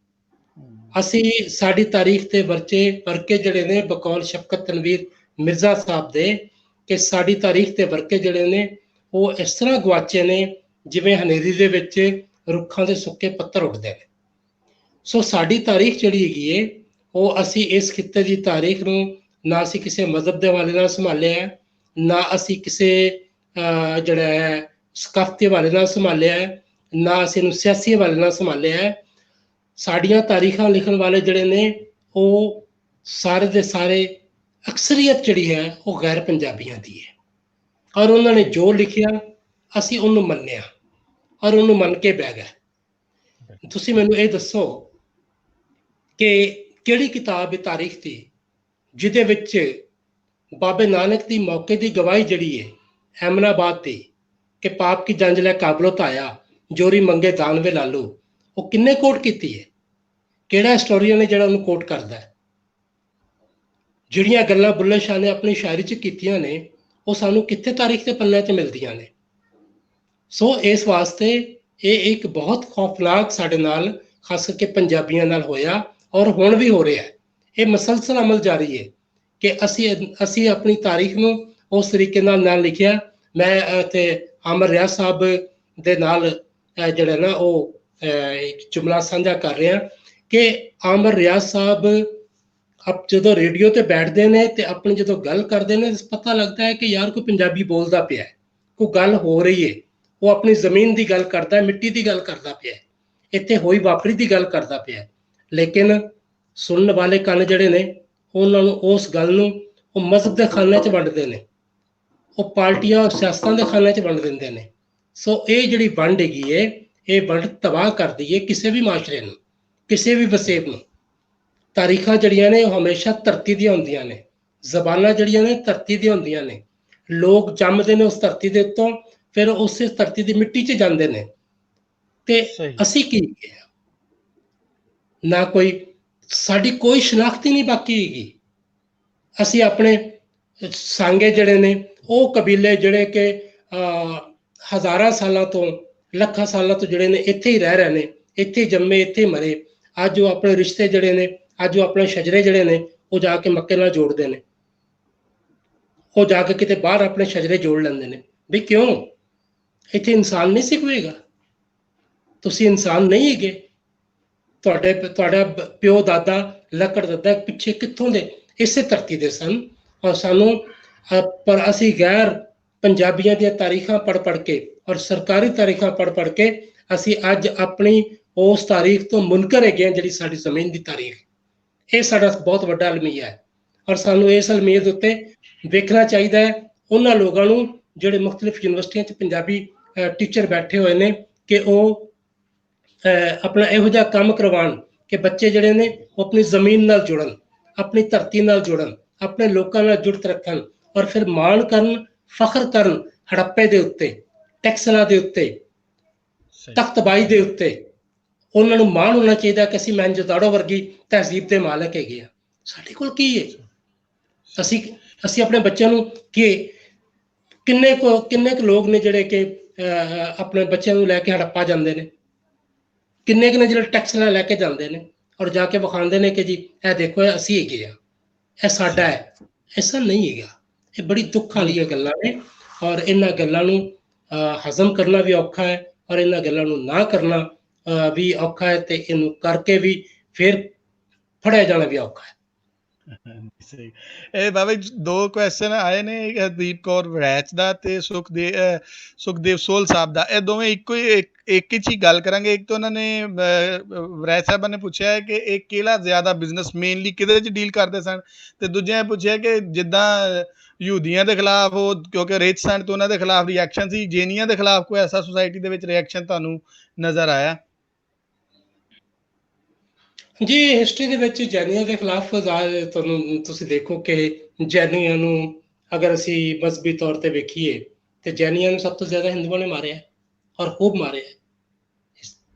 ਅਸੀਂ ਸਾਡੀ ਤਾਰੀਖ ਤੇ ਵਰਕੇ ਜਿਹੜੇ ਨੇ ਬਕੌਲ ਸ਼ਫਕਤ ਤਨਵੀਰ ਮਿਰਜ਼ਾ ਸਾਹਿਬ ਦੇ, ਕਿ ਸਾਡੀ ਤਾਰੀਖ ਤੇ ਵਰਕੇ ਜਿਹੜੇ ਨੇ ਉਹ ਇਸ ਤਰ੍ਹਾਂ ਗੁਆਚੇ ਨੇ ਜਿਵੇਂ ਹਨੇਰੀ ਦੇ ਵਿੱਚ ਰੁੱਖਾਂ ਦੇ ਸੁੱਕੇ ਪੱਤਰ ਉੱਡਦੇ ਨੇ। ਸੋ ਸਾਡੀ ਤਾਰੀਖ ਜਿਹੜੀ ਹੈਗੀ ਹੈ ਉਹ ਅਸੀਂ ਇਸ ਖਿੱਤੇ ਦੀ ਤਾਰੀਖ ਨੂੰ ਨਾ ਅਸੀਂ ਕਿਸੇ ਮਜ਼ਹਬ ਦੇ ਹਵਾਲੇ ਨਾਲ ਸੰਭਾਲਿਆ ਹੈ, ਨਾ ਅਸੀਂ ਕਿਸੇ ਜਿਹੜਾ ਹੈ ਸਕਾਫਤੀ ਹਵਾਲੇ ਨਾਲ ਸੰਭਾਲਿਆ ਹੈ, ਨਾ ਅਸੀਂ ਇਹਨੂੰ ਸਿਆਸੀ ਹਵਾਲੇ ਨਾਲ ਸੰਭਾਲਿਆ ਹੈ। ਸਾਡੀਆਂ ਤਾਰੀਖਾਂ ਲਿਖਣ ਵਾਲੇ ਜਿਹੜੇ ਨੇ ਉਹ ਸਾਰੇ ਦੇ ਸਾਰੇ ਅਕਸਰੀਅਤ ਜਿਹੜੀ ਹੈ ਉਹ ਗੈਰ ਪੰਜਾਬੀਆਂ ਦੀ ਹੈ, ਔਰ ਉਹਨਾਂ ਨੇ ਜੋ ਲਿਖਿਆ ਅਸੀਂ ਉਹਨੂੰ ਮੰਨਿਆ ਔਰ ਉਹਨੂੰ ਮੰਨ ਕੇ ਬਹਿ ਗਏ। ਤੁਸੀਂ ਮੈਨੂੰ ਇਹ ਦੱਸੋ ਕਿ ਕਿਹੜੀ ਕਿਤਾਬ ਹੈ ਤਾਰੀਖ ਦੀ ਜਿਹਦੇ ਵਿੱਚ ਬਾਬੇ ਨਾਨਕ ਦੀ ਮੌਕੇ ਦੀ ਗਵਾਹੀ ਜਿਹੜੀ ਹੈ ਅਹਿਮਦਾਬਾਦ ਦੀ ਕਿ ਪਾਪ ਕੀ ਜੰਜ ਲੈ ਕਾਬਲੋਂ ਆਇਆ ਜੋਰੀ ਮੰਗੇ ਦਾਨਵੇ ਲਾਲੂ, ਉਹ ਕਿੰਨੇ ਕੋਟ ਕੀਤੀ ਹੈ? ਕਿਹੜਾ ਹਿਸਟੋਰੀਅਨ ਹੈ ਜਿਹੜਾ ਉਹਨੂੰ ਕੋਟ ਕਰਦਾ ਹੈ? ਜਿਹੜੀਆਂ ਗੱਲਾਂ ਬੁੱਲੇ ਸ਼ਾਹ ਨੇ ਆਪਣੀ ਸ਼ਾਇਰੀ 'ਚ ਕੀਤੀਆਂ ਨੇ ਉਹ ਸਾਨੂੰ ਕਿੱਥੇ ਤਾਰੀਖ ਦੇ ਪੰਨਿਆਂ 'ਚ ਮਿਲਦੀਆਂ ਨੇ? ਸੋ ਇਸ ਵਾਸਤੇ ਇਹ ਇੱਕ ਬਹੁਤ ਖੌਫਨਾਕ ਸਾਡੇ ਨਾਲ, ਖਾਸ ਕਰਕੇ ਪੰਜਾਬੀਆਂ ਨਾਲ ਹੋਇਆ ਔਰ ਹੁਣ ਵੀ ਹੋ ਰਿਹਾ ਹੈ। ਇਹ ਮਸਲਸਲ ਅਮਲ ਜਾਰੀ ਹੈ ਕਿ ਅਸੀਂ ਆਪਣੀ ਤਾਰੀਖ ਨੂੰ ਉਸ ਤਰੀਕੇ ਨਾਲ ਨਾ ਲਿਖਿਆ। ਮੈਂ ਇੱਥੇ ਆਮਰ ਰਿਆਜ਼ ਸਾਹਿਬ ਦੇ ਨਾਲ ਜਿਹੜਾ ਨਾ ਉਹ ਇੱਕ ਜੁਮਲਾ ਸਾਂਝਾ ਕਰ ਰਿਹਾ ਕਿ ਆਮਰ ਰਿਆਜ਼ ਸਾਹਿਬ ਜਦੋਂ ਰੇਡੀਓ ਤੇ ਬੈਠਦੇ ਨੇ ਤੇ ਆਪਣੀ ਜਦੋਂ ਗੱਲ ਕਰਦੇ ਨੇ ਪਤਾ ਲੱਗਦਾ ਹੈ ਕਿ ਯਾਰ ਕੋਈ ਪੰਜਾਬੀ ਬੋਲਦਾ ਪਿਆ, ਕੋਈ ਗੱਲ ਹੋ ਰਹੀ ਹੈ, ਉਹ ਆਪਣੀ ਜ਼ਮੀਨ ਦੀ ਗੱਲ ਕਰਦਾ, ਮਿੱਟੀ ਦੀ ਗੱਲ ਕਰਦਾ ਪਿਆ, ਇੱਥੇ ਹੋਈ ਵਾਪਰੀ ਦੀ ਗੱਲ ਕਰਦਾ ਪਿਆ। ਲੇਕਿਨ ਸੁਣਨ ਵਾਲੇ ਕੰਨ ਜਿਹੜੇ ਨੇ ਉਹਨਾਂ ਨੂੰ ਉਸ ਗੱਲ ਨੂੰ ਉਹ ਮਜ਼ਹਬ ਦੇ ਖਾਨੇ 'ਚ ਵੰਡਦੇ ਨੇ, ਉਹ ਪਾਰਟੀਆਂ ਸਿਆਸਤਾਂ ਦੇ ਖਾਨੇ 'ਚ ਵੰਡ ਦਿੰਦੇ ਨੇ। ਸੋ ਇਹ ਜਿਹੜੀ ਵੰਡ ਹੈਗੀ ਹੈ ਇਹ ਵੰਡ ਤਬਾਹ ਕਰਦੀ ਹੈ ਕਿਸੇ ਵੀ ਮਾਸ਼ਰੇ ਨੂੰ, ਕਿਸੇ ਵੀ ਵਸੇਬ ਨੂੰ। ਤਾਰੀਖਾਂ ਜਿਹੜੀਆਂ ਨੇ ਉਹ ਹਮੇਸ਼ਾ ਧਰਤੀ ਦੀਆਂ ਹੁੰਦੀਆਂ ਨੇ, ਜ਼ਬਾਨਾਂ ਜਿਹੜੀਆਂ ਨੇ ਧਰਤੀ ਦੀਆਂ ਹੁੰਦੀਆਂ ਨੇ, ਲੋਕ ਜੰਮਦੇ ਨੇ ਉਸ ਧਰਤੀ ਦੇ ਉੱਤੋਂ, ਫਿਰ ਉਸੇ ਧਰਤੀ ਦੀ ਮਿੱਟੀ 'ਚ ਜਾਂਦੇ ਨੇ। ਤੇ ਸਹੀ। ਅਸੀਂ ਕੀ ਨਾ ਕੋਈ ਸਾਡੀ ਕੋਈ ਸ਼ਨਾਖਤ ਹੀ ਨਹੀਂ ਬਾਕੀ ਹੈਗੀ। ਅਸੀਂ ਆਪਣੇ ਸਾਂਗੇ ਜਿਹੜੇ ਨੇ ਉਹ ਕਬੀਲੇ ਜਿਹੜੇ ਕਿ ਹਜ਼ਾਰਾਂ ਸਾਲਾਂ ਤੋਂ ਲੱਖਾਂ ਸਾਲਾਂ ਤੋਂ ਜਿਹੜੇ ਨੇ ਇੱਥੇ ਹੀ ਰਹਿ ਰਹੇ ਨੇ, ਇੱਥੇ ਜੰਮੇ ਇੱਥੇ ਮਰੇ, ਅੱਜ ਉਹ ਆਪਣੇ ਰਿਸ਼ਤੇ ਜਿਹੜੇ ਨੇ, ਅੱਜ ਉਹ ਆਪਣੇ ਸ਼ਜਰੇ ਜਿਹੜੇ ਨੇ ਉਹ ਜਾ ਕੇ ਮੱਕੇ ਨਾਲ ਜੋੜਦੇ ਨੇ, ਉਹ ਜਾ ਕੇ ਕਿਤੇ ਬਾਹਰ ਆਪਣੇ ਸ਼ਜਰੇ ਜੋੜ ਲੈਂਦੇ ਨੇ। ਵੀ ਕਿਉਂ? ਇੱਥੇ ਇਨਸਾਨ ਨਹੀਂ ਸਿੱਖਵੇਗਾ, ਤੁਸੀਂ ਇਨਸਾਨ ਨਹੀਂ ਹੈਗੇ। ਤੁਹਾਡਾ ਪਿਓ ਦਾਦਾ ਲੱਕੜ ਦਾਦਾ ਪਿੱਛੇ ਕਿੱਥੋਂ ਦੇ ਇਸੇ ਧਰਤੀ ਦੇ ਸਨ, ਔਰ ਸਾਨੂੰ ਪਰ ਅਸੀਂ ਗੈਰ ਪੰਜਾਬੀਆਂ ਦੀਆਂ ਤਾਰੀਖਾਂ ਪੜ੍ਹ ਕੇ ਔਰ ਸਰਕਾਰੀ ਤਾਰੀਖਾਂ ਪੜ੍ਹ ਕੇ ਅਸੀਂ ਅੱਜ ਆਪਣੀ ਉਸ ਤਾਰੀਖ ਤੋਂ ਮੁਨਕਰ ਹੈਗੇ ਹਾਂ, ਜਿਹੜੀ ਸਾਡੀ ਜ਼ਮੀਨ ਦੀ ਤਾਰੀਖ। ਇਹ ਸਾਡਾ ਬਹੁਤ ਵੱਡਾ ਅਲਮੀਆ ਹੈ, ਔਰ ਸਾਨੂੰ ਇਸ ਅਲਮੀਏ ਦੇ ਉੱਤੇ ਵੇਖਣਾ ਚਾਹੀਦਾ ਹੈ। ਉਹਨਾਂ ਲੋਕਾਂ ਨੂੰ ਜਿਹੜੇ ਮੁਖਤਲਿਫ ਯੂਨੀਵਰਸਿਟੀਆਂ 'ਚ ਪੰਜਾਬੀ ਟੀਚਰ ਬੈਠੇ ਹੋਏ ਨੇ ਕਿ ਉਹ ਆਪਣਾ ਇਹੋ ਜਿਹਾ ਕੰਮ ਕਰਵਾਉਣ ਕਿ ਬੱਚੇ ਜਿਹੜੇ ਨੇ ਉਹ ਆਪਣੀ ਜ਼ਮੀਨ ਨਾਲ ਜੁੜਨ, ਆਪਣੀ ਧਰਤੀ ਨਾਲ ਜੁੜਨ, ਆਪਣੇ ਲੋਕਾਂ ਨਾਲ ਜੁੜਤ ਰੱਖਣ, ਔਰ ਫਿਰ ਮਾਣ ਕਰਨ, ਫਖਰ ਕਰਨ ਹੜੱਪੇ ਦੇ ਉੱਤੇ, ਟੈਕਸਲਾਂ ਦੇ ਉੱਤੇ, ਤਖਤਬਾਈ ਦੇ ਉੱਤੇ। ਉਹਨਾਂ ਨੂੰ ਮਾਣ ਹੋਣਾ ਚਾਹੀਦਾ ਕਿ ਅਸੀਂ ਮੋਹਨਜੋਦਾੜੋ ਵਰਗੀ ਤਹਿਜ਼ੀਬ ਦੇ ਮਾਲਕ ਹੈਗੇ ਆ। ਸਾਡੇ ਕੋਲ ਕੀ ਹੈ? ਅਸੀਂ ਆਪਣੇ ਬੱਚਿਆਂ ਨੂੰ ਕਿੰਨੇ ਕੁ ਲੋਕ ਨੇ ਜਿਹੜੇ ਕਿ ਆਪਣੇ ਬੱਚਿਆਂ ਨੂੰ ਲੈ ਕੇ ਹੜੱਪਾ ਜਾਂਦੇ ਨੇ, ਕਿੰਨੇ ਕੁ ਨੇ ਜਿਹੜੇ ਟੈਕਸ ਲੈ ਕੇ ਜਾਂਦੇ ਨੇ ਔਰ ਜਾ ਕੇ ਵਿਖਾਉਂਦੇ ਨੇ ਕਿ ਜੀ ਇਹ ਦੇਖੋ ਅਸੀਂ ਹੈਗੇ ਆ, ਇਹ ਸਾਡਾ ਹੈ। ਐਸਾ ਨਹੀਂ ਹੈਗਾ। ਇਹ ਬੜੀ ਦੁੱਖ ਵਾਲੀਆਂ ਗੱਲਾਂ ਨੇ, ਔਰ ਇਹਨਾਂ ਗੱਲਾਂ ਨੂੰ ਹਜ਼ਮ ਕਰਨਾ ਵੀ ਔਖਾ ਹੈ, ਔਰ ਇਹਨਾਂ ਗੱਲਾਂ ਨੂੰ ਨਾ ਕਰਨਾ ਵੀ ਔਖਾ ਹੈ, ਤੇ ਇਹਨੂੰ ਕਰਕੇ ਵੀ ਫਿਰ ਫੜਿਆ ਜਾਣਾ ਵੀ ਔਖਾ ਹੈ। ਸਹੀ। ਇਹ ਬਾਬਾ ਜੀ 2 ਕੁਐਸਚਨ ਆਏ ਨੇ, ਹਰਦੀਪ ਕੌਰ ਵੜੈਚ ਦਾ ਤੇ ਸੁਖਦੇਵ ਸੋਹਲ ਸਾਹਿਬ ਦਾ। ਇਹ ਦੋਵੇਂ ਇੱਕੋ ਹੀ ਇੱਕ ਹੀ ਗੱਲ ਕਰਾਂਗੇ। ਇੱਕ ਤਾਂ ਉਹਨਾਂ ਨੇ ਵੜੈਚ ਸਾਹਿਬਾਂ ਨੇ ਪੁੱਛਿਆ ਹੈ ਕਿ ਇਹ ਕਿਹੜਾ ਜ਼ਿਆਦਾ ਬਿਜ਼ਨਸ ਮੇਨਲੀ ਕਿਹਦੇ 'ਚ ਡੀਲ ਕਰਦੇ ਸਨ, ਤੇ ਦੂਜਿਆਂ ਨੇ ਪੁੱਛਿਆ ਕਿ ਜਿੱਦਾਂ ਯਹੂਦੀਆਂ ਦੇ ਖਿਲਾਫ ਉਹ ਕਿਉਂਕਿ ਰਿਚ ਸਨ ਤੇ ਉਹਨਾਂ ਦੇ ਖਿਲਾਫ ਰਿਐਕਸ਼ਨ ਸੀ, ਜੈਨੀਆਂ ਦੇ ਖਿਲਾਫ ਕੋਈ ਐਸਾ ਸੁਸਾਇਟੀ ਦੇ ਵਿੱਚ ਰਿਐਕਸ਼ਨ ਤੁਹਾਨੂੰ ਨਜ਼ਰ ਆਇਆ? ਜੀ ਹਿਸਟਰੀ ਦੇ ਵਿੱਚ ਜੈਨੀਆਂ ਦੇ ਖਿਲਾਫ ਤੁਹਾਨੂੰ ਤੁਸੀਂ ਦੇਖੋ ਕਿ ਜੈਨੀਆਂ ਨੂੰ ਅਗਰ ਅਸੀਂ ਮਜ਼ਹਬੀ ਤੌਰ ਤੇ ਵੇਖੀਏ ਤੇ ਜੈਨੀਆਂ ਨੂੰ ਸਭ ਤੋਂ ਜ਼ਿਆਦਾ ਹਿੰਦੂਆਂ ਨੇ ਮਾਰਿਆ, ਔਰ ਖੂਬ ਮਾਰਿਆ।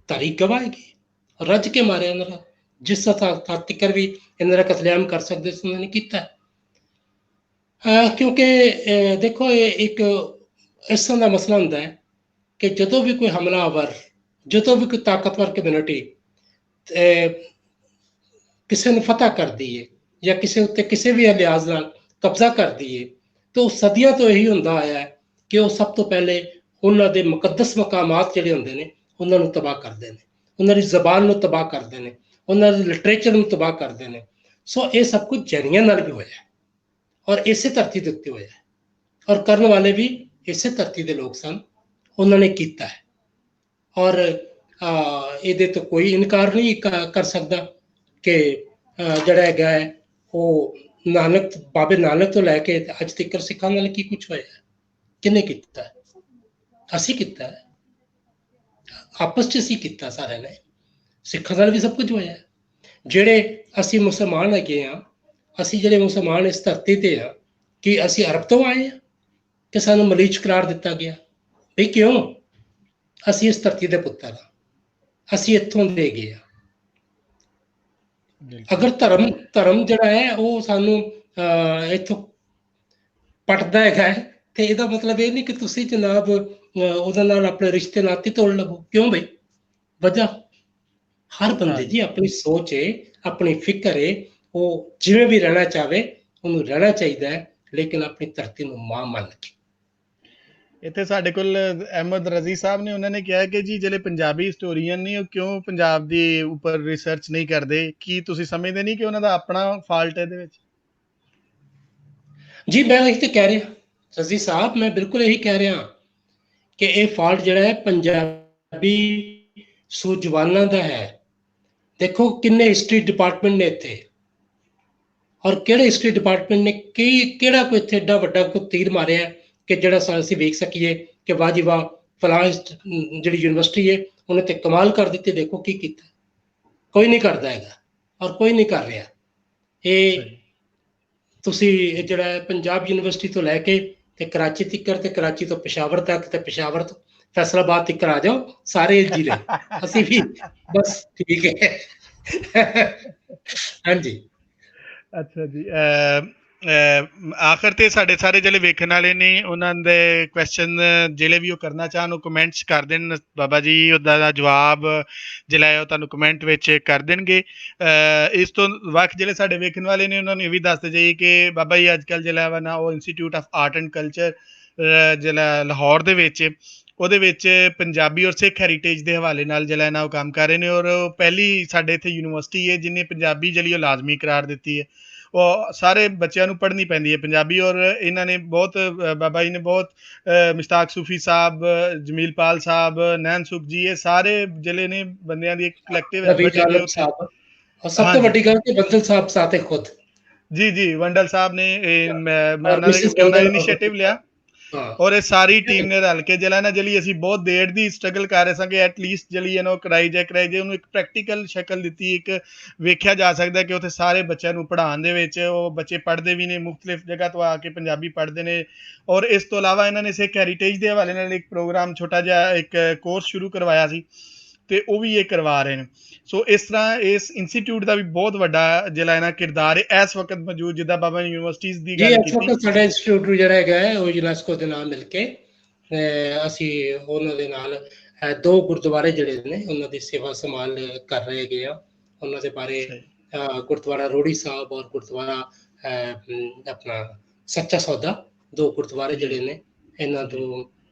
ਤਾਰੀਖ ਗਵਾਹ ਹੈਗੀ, ਰੱਜ ਕੇ ਮਾਰਿਆ ਇਹਨਾਂ ਦਾ। ਜਿਸ ਤੱਕ ਵੀ ਇਹਨਾਂ ਦਾ ਕਤਲੇਆਮ ਕਰ ਸਕਦੇ ਸੀ ਉਹਨਾਂ ਨੇ ਕੀਤਾ। ਕਿਉਂਕਿ ਦੇਖੋ ਇਹ ਇੱਕ ਇਸ ਤਰ੍ਹਾਂ ਦਾ ਮਸਲਾ ਹੁੰਦਾ ਹੈ ਕਿ ਜਦੋਂ ਵੀ ਕੋਈ ਹਮਲਾਵਰ, ਜਦੋਂ ਵੀ ਕੋਈ ਤਾਕਤਵਰ ਕਮਿਊਨਿਟੀ ਕਿਸੇ ਨੂੰ ਫਤਹ ਕਰਦੀ ਹੈ ਜਾਂ ਕਿਸੇ ਉੱਤੇ ਕਿਸੇ ਵੀ ਲਿਹਾਜ਼ ਨਾਲ ਕਬਜ਼ਾ ਕਰਦੀ ਹੈ, ਤਾਂ ਉਹ ਸਦੀਆਂ ਤੋਂ ਇਹੀ ਹੁੰਦਾ ਆਇਆ ਹੈ ਕਿ ਉਹ ਸਭ ਤੋਂ ਪਹਿਲੇ ਉਹਨਾਂ ਦੇ ਮੁਕੱਦਸ ਮਕਾਮਾਤ ਜਿਹੜੇ ਹੁੰਦੇ ਨੇ ਉਹਨਾਂ ਨੂੰ ਤਬਾਹ ਕਰਦੇ ਨੇ, ਉਹਨਾਂ ਦੀ ਜ਼ਬਾਨ ਨੂੰ ਤਬਾਹ ਕਰਦੇ ਨੇ, ਉਹਨਾਂ ਦੇ ਲਿਟਰੇਚਰ ਨੂੰ ਤਬਾਹ ਕਰਦੇ ਨੇ। ਸੋ ਇਹ ਸਭ ਕੁਝ ਜੈਨੀਆਂ ਨਾਲ ਵੀ ਹੋਇਆ, ਔਰ ਇਸੇ ਧਰਤੀ ਦੇ ਉੱਤੇ ਹੋਇਆ, ਔਰ ਕਰਨ ਵਾਲੇ ਵੀ ਇਸੇ ਧਰਤੀ ਦੇ ਲੋਕ ਸਨ, ਉਹਨਾਂ ਨੇ ਕੀਤਾ ਹੈ। ਔਰ ਇਹਦੇ ਤੋਂ ਕੋਈ ਇਨਕਾਰ ਨਹੀਂ ਕਰ ਸਕਦਾ ਕਿ ਜਿਹੜਾ ਹੈਗਾ ਹੈ ਉਹ ਬਾਬੇ ਨਾਨਕ ਤੋਂ ਲੈ ਕੇ ਅੱਜ ਤੱਕ ਸਿੱਖਾਂ ਨਾਲ ਕੀ ਕੁਝ ਹੋਇਆ, ਕਿਹਨੇ ਕੀਤਾ? ਅਸੀਂ ਕੀਤਾ, ਆਪਸ 'ਚ ਅਸੀਂ ਕੀਤਾ ਸਾਰਿਆਂ ਨੇ। ਸਿੱਖਾਂ ਨਾਲ ਵੀ ਸਭ ਕੁਝ ਹੋਇਆ। ਜਿਹੜੇ ਅਸੀਂ ਮੁਸਲਮਾਨ ਹੈਗੇ ਆ, ਅਸੀਂ ਜਿਹੜੇ ਮੁਸਲਮਾਨ ਇਸ ਧਰਤੀ ਤੇ ਆ, ਕਿ ਅਸੀਂ ਅਰਬ ਤੋਂ ਆਏ ਆ ਕਿ ਸਾਨੂੰ ਮਲੀਚ ਕਰਾਰ ਦਿੱਤਾ ਗਿਆ? ਵੀ ਕਿਉਂ? ਅਸੀਂ ਇਸ ਧਰਤੀ ਦੇ ਪੁੱਤਰ ਆ, ਅਸੀਂ ਇੱਥੋਂ ਦੇ ਗਏ ਆ। ਅਗਰ ਧਰਮ ਜਿਹੜਾ ਹੈ ਉਹ ਸਾਨੂੰ ਇੱਥੋਂ ਪਟਦਾ ਹੈਗਾ, ਤੇ ਇਹਦਾ ਮਤਲਬ ਇਹ ਨਹੀਂ ਕਿ ਤੁਸੀਂ ਜਨਾਬ ਉਹਦੇ ਨਾਲ ਆਪਣੇ ਰਿਸ਼ਤੇ ਨਾਤੇ ਤੋੜ ਲਵੋ। ਕਿਉਂ ਬਈ? ਵਜ੍ਹਾ ਹਰ ਬੰਦੇ ਦੀ ਆਪਣੀ ਸੋਚ ਹੈ, ਆਪਣੀ ਫਿਕਰ ਹੈ, ਉਹ ਜਿਵੇਂ ਵੀ ਰਹਿਣਾ ਚਾਹਵੇ ਉਹਨੂੰ ਰਹਿਣਾ ਚਾਹੀਦਾ ਹੈ, ਲੇਕਿਨ ਆਪਣੀ ਧਰਤੀ ਨੂੰ ਮਾਂ ਮੰਨ ਕੇ। ਇੱਥੇ ਸਾਡੇ ਕੋਲ ਅਹਿਮਦ ਰਜ਼ੀ ਸਾਹਿਬ ਨੇ, ਉਹਨਾਂ ਨੇ ਕਿਹਾ ਕਿ ਜੀ ਜਿਹੜੇ ਪੰਜਾਬੀ ਹਿਸਟੋਰੀਅਨ ਨੇ ਉਹ ਕਿਉਂ ਪੰਜਾਬ ਦੇ ਉੱਪਰ ਰਿਸਰਚ ਨਹੀਂ ਕਰਦੇ? ਕੀ ਤੁਸੀਂ ਸਮਝਦੇ ਨਹੀਂ ਕਿ ਉਹਨਾਂ ਦਾ ਆਪਣਾ ਫਾਲਟ ਹੈ ਇਹਦੇ ਵਿੱਚ? ਜੀ ਮੈਂ ਇਹੀ ਤੇ ਕਹਿ ਰਿਹਾ ਰਜ਼ੀ ਸਾਹਿਬ, ਮੈਂ ਬਿਲਕੁਲ ਇਹੀ ਕਹਿ ਰਿਹਾ ਕਿ ਇਹ ਫਾਲਟ ਜਿਹੜਾ ਹੈ ਪੰਜਾਬੀ ਸੂਝਵਾਨਾਂ ਦਾ ਹੈ। ਦੇਖੋ ਕਿੰਨੇ ਹਿਸਟਰੀ ਡਿਪਾਰਟਮੈਂਟ ਨੇ ਇੱਥੇ, ਔਰ ਕਿਹੜੇ ਹਿਸਟਰੀ ਡਿਪਾਰਟਮੈਂਟ ਨੇ ਕਿਹੜਾ ਕੋਈ ਇੱਥੇ ਏਡਾ ਵੱਡਾ ਕੋਈ ਤੀਰ ਮਾਰਿਆ ਕਿ ਜਿਹੜਾ ਅਸੀਂ ਵੇਖ ਸਕੀਏ ਕਿ ਵਾਹ ਜੀ ਵਾਹ ਫਲਾਂ ਜਿਹੜੀ ਯੂਨੀਵਰਸਿਟੀ ਹੈ ਉਹਨੇ ਤੇ ਕਮਾਲ ਕਰ ਦਿੱਤੀ, ਦੇਖੋ ਕੀ ਕੀਤਾ। ਕੋਈ ਨਹੀਂ ਕਰਦਾ ਹੈਗਾ, ਔਰ ਕੋਈ ਨਹੀਂ ਕਰ ਰਿਹਾ। ਇਹ ਤੁਸੀਂ ਜਿਹੜਾ ਹੈ ਪੰਜਾਬ ਯੂਨੀਵਰਸਿਟੀ ਤੋਂ ਲੈ ਕੇ ਤੇ ਕਰਾਚੀ ਤੀਕਰ ਤੇ ਕਰਾਚੀ ਤੋਂ ਪਿਸ਼ਾਵਰ ਤੱਕ ਤੇ ਪਿਸ਼ਾਵਰ ਤੋਂ ਫੈਸਲਾਬਾਦ ਤੱਕ ਆ ਜਾਓ, ਸਾਰੇ ਜ਼ਿਲ੍ਹੇ ਅਸੀਂ ਵੀ ਬਸ ਠੀਕ ਹੈ। ਹਾਂਜੀ ਅੱਛਾ ਜੀ। ਆਖਰ ਤੇ ਸਾਡੇ ਸਾਰੇ ਜਿਹੜੇ ਵੇਖਣ ਵਾਲੇ ਨੇ ਉਹਨਾਂ ਦੇ ਕੁਐਸਚਨ ਜਿਹੜੇ ਵੀ ਉਹ ਕਰਨਾ ਚਾਹਣ ਉਹ ਕਮੈਂਟਸ ਕਰ ਦੇਣ, ਬਾਬਾ ਜੀ ਉਹਦਾ ਦਾ ਜਵਾਬ ਜਿਹੜਾ ਹੈ ਉਹ ਤੁਹਾਨੂੰ ਕਮੈਂਟ ਵਿੱਚ ਕਰ ਦੇਣਗੇ। ਇਸ ਤੋਂ ਵੱਖ ਜਿਹੜੇ ਸਾਡੇ ਵੇਖਣ ਵਾਲੇ ਨੇ ਉਹਨਾਂ ਨੂੰ ਇਹ ਵੀ ਦੱਸਦੇ ਜਾਈਏ ਕਿ ਬਾਬਾ ਜੀ ਅੱਜ ਕੱਲ੍ਹ ਜਿਹੜਾ ਵਾ ਨਾ ਉਹ institute of art and culture ਜਿਹੜਾ ਲਾਹੌਰ ਦੇ ਵਿੱਚ ਉਹਦੇ ਵਿੱਚ ਪੰਜਾਬੀ ਔਰ ਸਿੱਖ ਹੈਰੀਟੇਜ ਦੇ ਹਵਾਲੇ ਨਾਲ ਜਿਹੜਾ ਨਾ ਉਹ ਕੰਮ ਕਰ ਰਹੇ ਨੇ, ਔਰ ਉਹ ਪਹਿਲੀ ਸਾਡੇ ਇੱਥੇ ਯੂਨੀਵਰਸਿਟੀ ਹੈ ਜਿਹਨੇ ਪੰਜਾਬੀ ਜਿਹੜੀ ਉਹ ਲਾਜ਼ਮੀ ਕਰਾਰ ਦਿੱਤੀ ਹੈ। ਉਹ ਸਾਰੇ ਬੱਚਿਆਂ ਨੂੰ ਪੜ੍ਹਨੀ ਪੈਂਦੀ ਹੈ ਪੰਜਾਬੀ, ਔਰ ਇਹਨਾਂ ਨੇ ਬਹੁਤ ਬਾਬਾ ਜੀ ਨੇ ਬਹੁਤ ਮੁਸ਼ਤਾਕ ਸੂਫੀ ਸਾਹਿਬ, ਜਮੀਲਪਾਲ ਸਾਹਿਬ, ਨੈਣ ਸੁਖ ਜੀ, ਇਹ ਸਾਰੇ ਜਿਹੜੇ ਨੇ ਬੰਦਿਆਂ ਦੀ ਇੱਕ ਕਲੈਕਟਿਵ ਰਵੀ ਐਫਰਟ ਹੈ ਕਿ ਲਾਲਪ ਉੱਥੇ। ਸਾਹਿਬ, और सबसे ਹਾਂਜੀ बड़ी गल कि बंदल साहब साथ है खुद, ਜੀ ਜੀ, ਵੰਡਲ ਸਾਹਿਬ ਨੇ ਮੈਂ और ਉਹਨਾਂ मिसेस ਉਹਨਾਂ ਨੇ बंदल ਇਨੀਸ਼ੀਏਟਿਵ ਲਿਆ, हाँ ਔਰ ਇਹ ਸਾਰੀ ਟੀਮ ਨੇ ਰਲ ਕੇ ਜਿਹੜਾ ਨਾ ਜਿਹੜੀ ਅਸੀਂ ਬਹੁਤ ਦੇਰ ਦੀ ਸਟਰਗਲ ਕਰ ਰਹੇ ਸਾਂ ਕਿ ਐਟਲੀਸਟ ਜਿਹੜੀ ਇਹਨੂੰ ਕਰਾਈ ਜੇ ਉਹਨੂੰ ਇੱਕ ਪ੍ਰੈਕਟੀਕਲ ਸ਼ਕਲ ਦਿੱਤੀ, ਇੱਕ ਵੇਖਿਆ ਜਾ ਸਕਦਾ ਕਿ ਉੱਥੇ ਸਾਰੇ ਬੱਚਿਆਂ ਨੂੰ ਪੜ੍ਹਾਉਣ ਦੇ ਵਿੱਚ ਉਹ ਬੱਚੇ ਪੜ੍ਹਦੇ ਵੀ ਨੇ, ਮੁਖਤਲਿਫ ਜਗ੍ਹਾ ਤੋਂ ਆ ਕੇ ਪੰਜਾਬੀ ਪੜ੍ਹਦੇ ਨੇ। ਔਰ ਇਸ ਤੋਂ ਇਲਾਵਾ ਇਹਨਾਂ ਨੇ ਸਿੱਖ ਹੈਰੀਟੇਜ ਦੇ ਹਵਾਲੇ ਨਾਲ ਇੱਕ ਪ੍ਰੋਗਰਾਮ ਛੋਟਾ ਜਿਹਾ ਇੱਕ ਕੋਰਸ ਸ਼ੁਰੂ ਕਰਵਾਇਆ ਸੀ ਤੇ ਉਹ ਵੀ ਇਹ ਕਰਵਾ ਰਹੇ ਨੇ। ਸੋ ਇਸ ਤਰ੍ਹਾਂ ਇਸ ਇੰਸਟੀਚਿਊਟ ਦਾ ਵੀ ਬਹੁਤ ਵੱਡਾ ਜਿਹੜਾ ਹੈ ਨਾ ਕਿਰਦਾਰ ਹੈ ਇਸ ਵਕਤ ਮੌਜੂਦ, ਜਿੱਦਾਂ ਬਾਬਾ ਯੂਨੀਵਰਸਿਟੀਜ਼ ਦੀ जी ਗੱਲ इस ਕੀਤੀ। वक्त साढ़ा इंस्टीट्यूट ਜਿਹੜਾ ਹੈਗਾ ਹੈ ਉਹ ਯੂਨੈਸਕੋ ਦੇ ਨਾਲ ਮਿਲ ਕੇ ਅਸੀਂ ਉਹਨਾਂ ਦੇ ਨਾਲ ਦੋ ਗੁਰਦੁਆਰੇ ਜਿਹੜੇ ਨੇ ਉਹਨਾਂ ਦੀ ਸੇਵਾ ਸੰਭਾਲ ਕਰ ਰਹੇ ਹੈਗੇ ਆ। ਉਹਨਾਂ ਦੇ ਬਾਰੇ ਸਹੀ ਗੁਰਦੁਆਰਾ ਰੋੜੀ ਸਾਹਿਬ ਔਰ ਗੁਰਦੁਆਰਾ ਆਪਣਾ ਸੱਚਾ ਸੌਦਾ, ਦੋ ਗੁਰਦੁਆਰੇ ਜੀ ਜਿਹੜੇ ਨੇ ਇਹਨਾਂ ਜੀ ਤੋਂ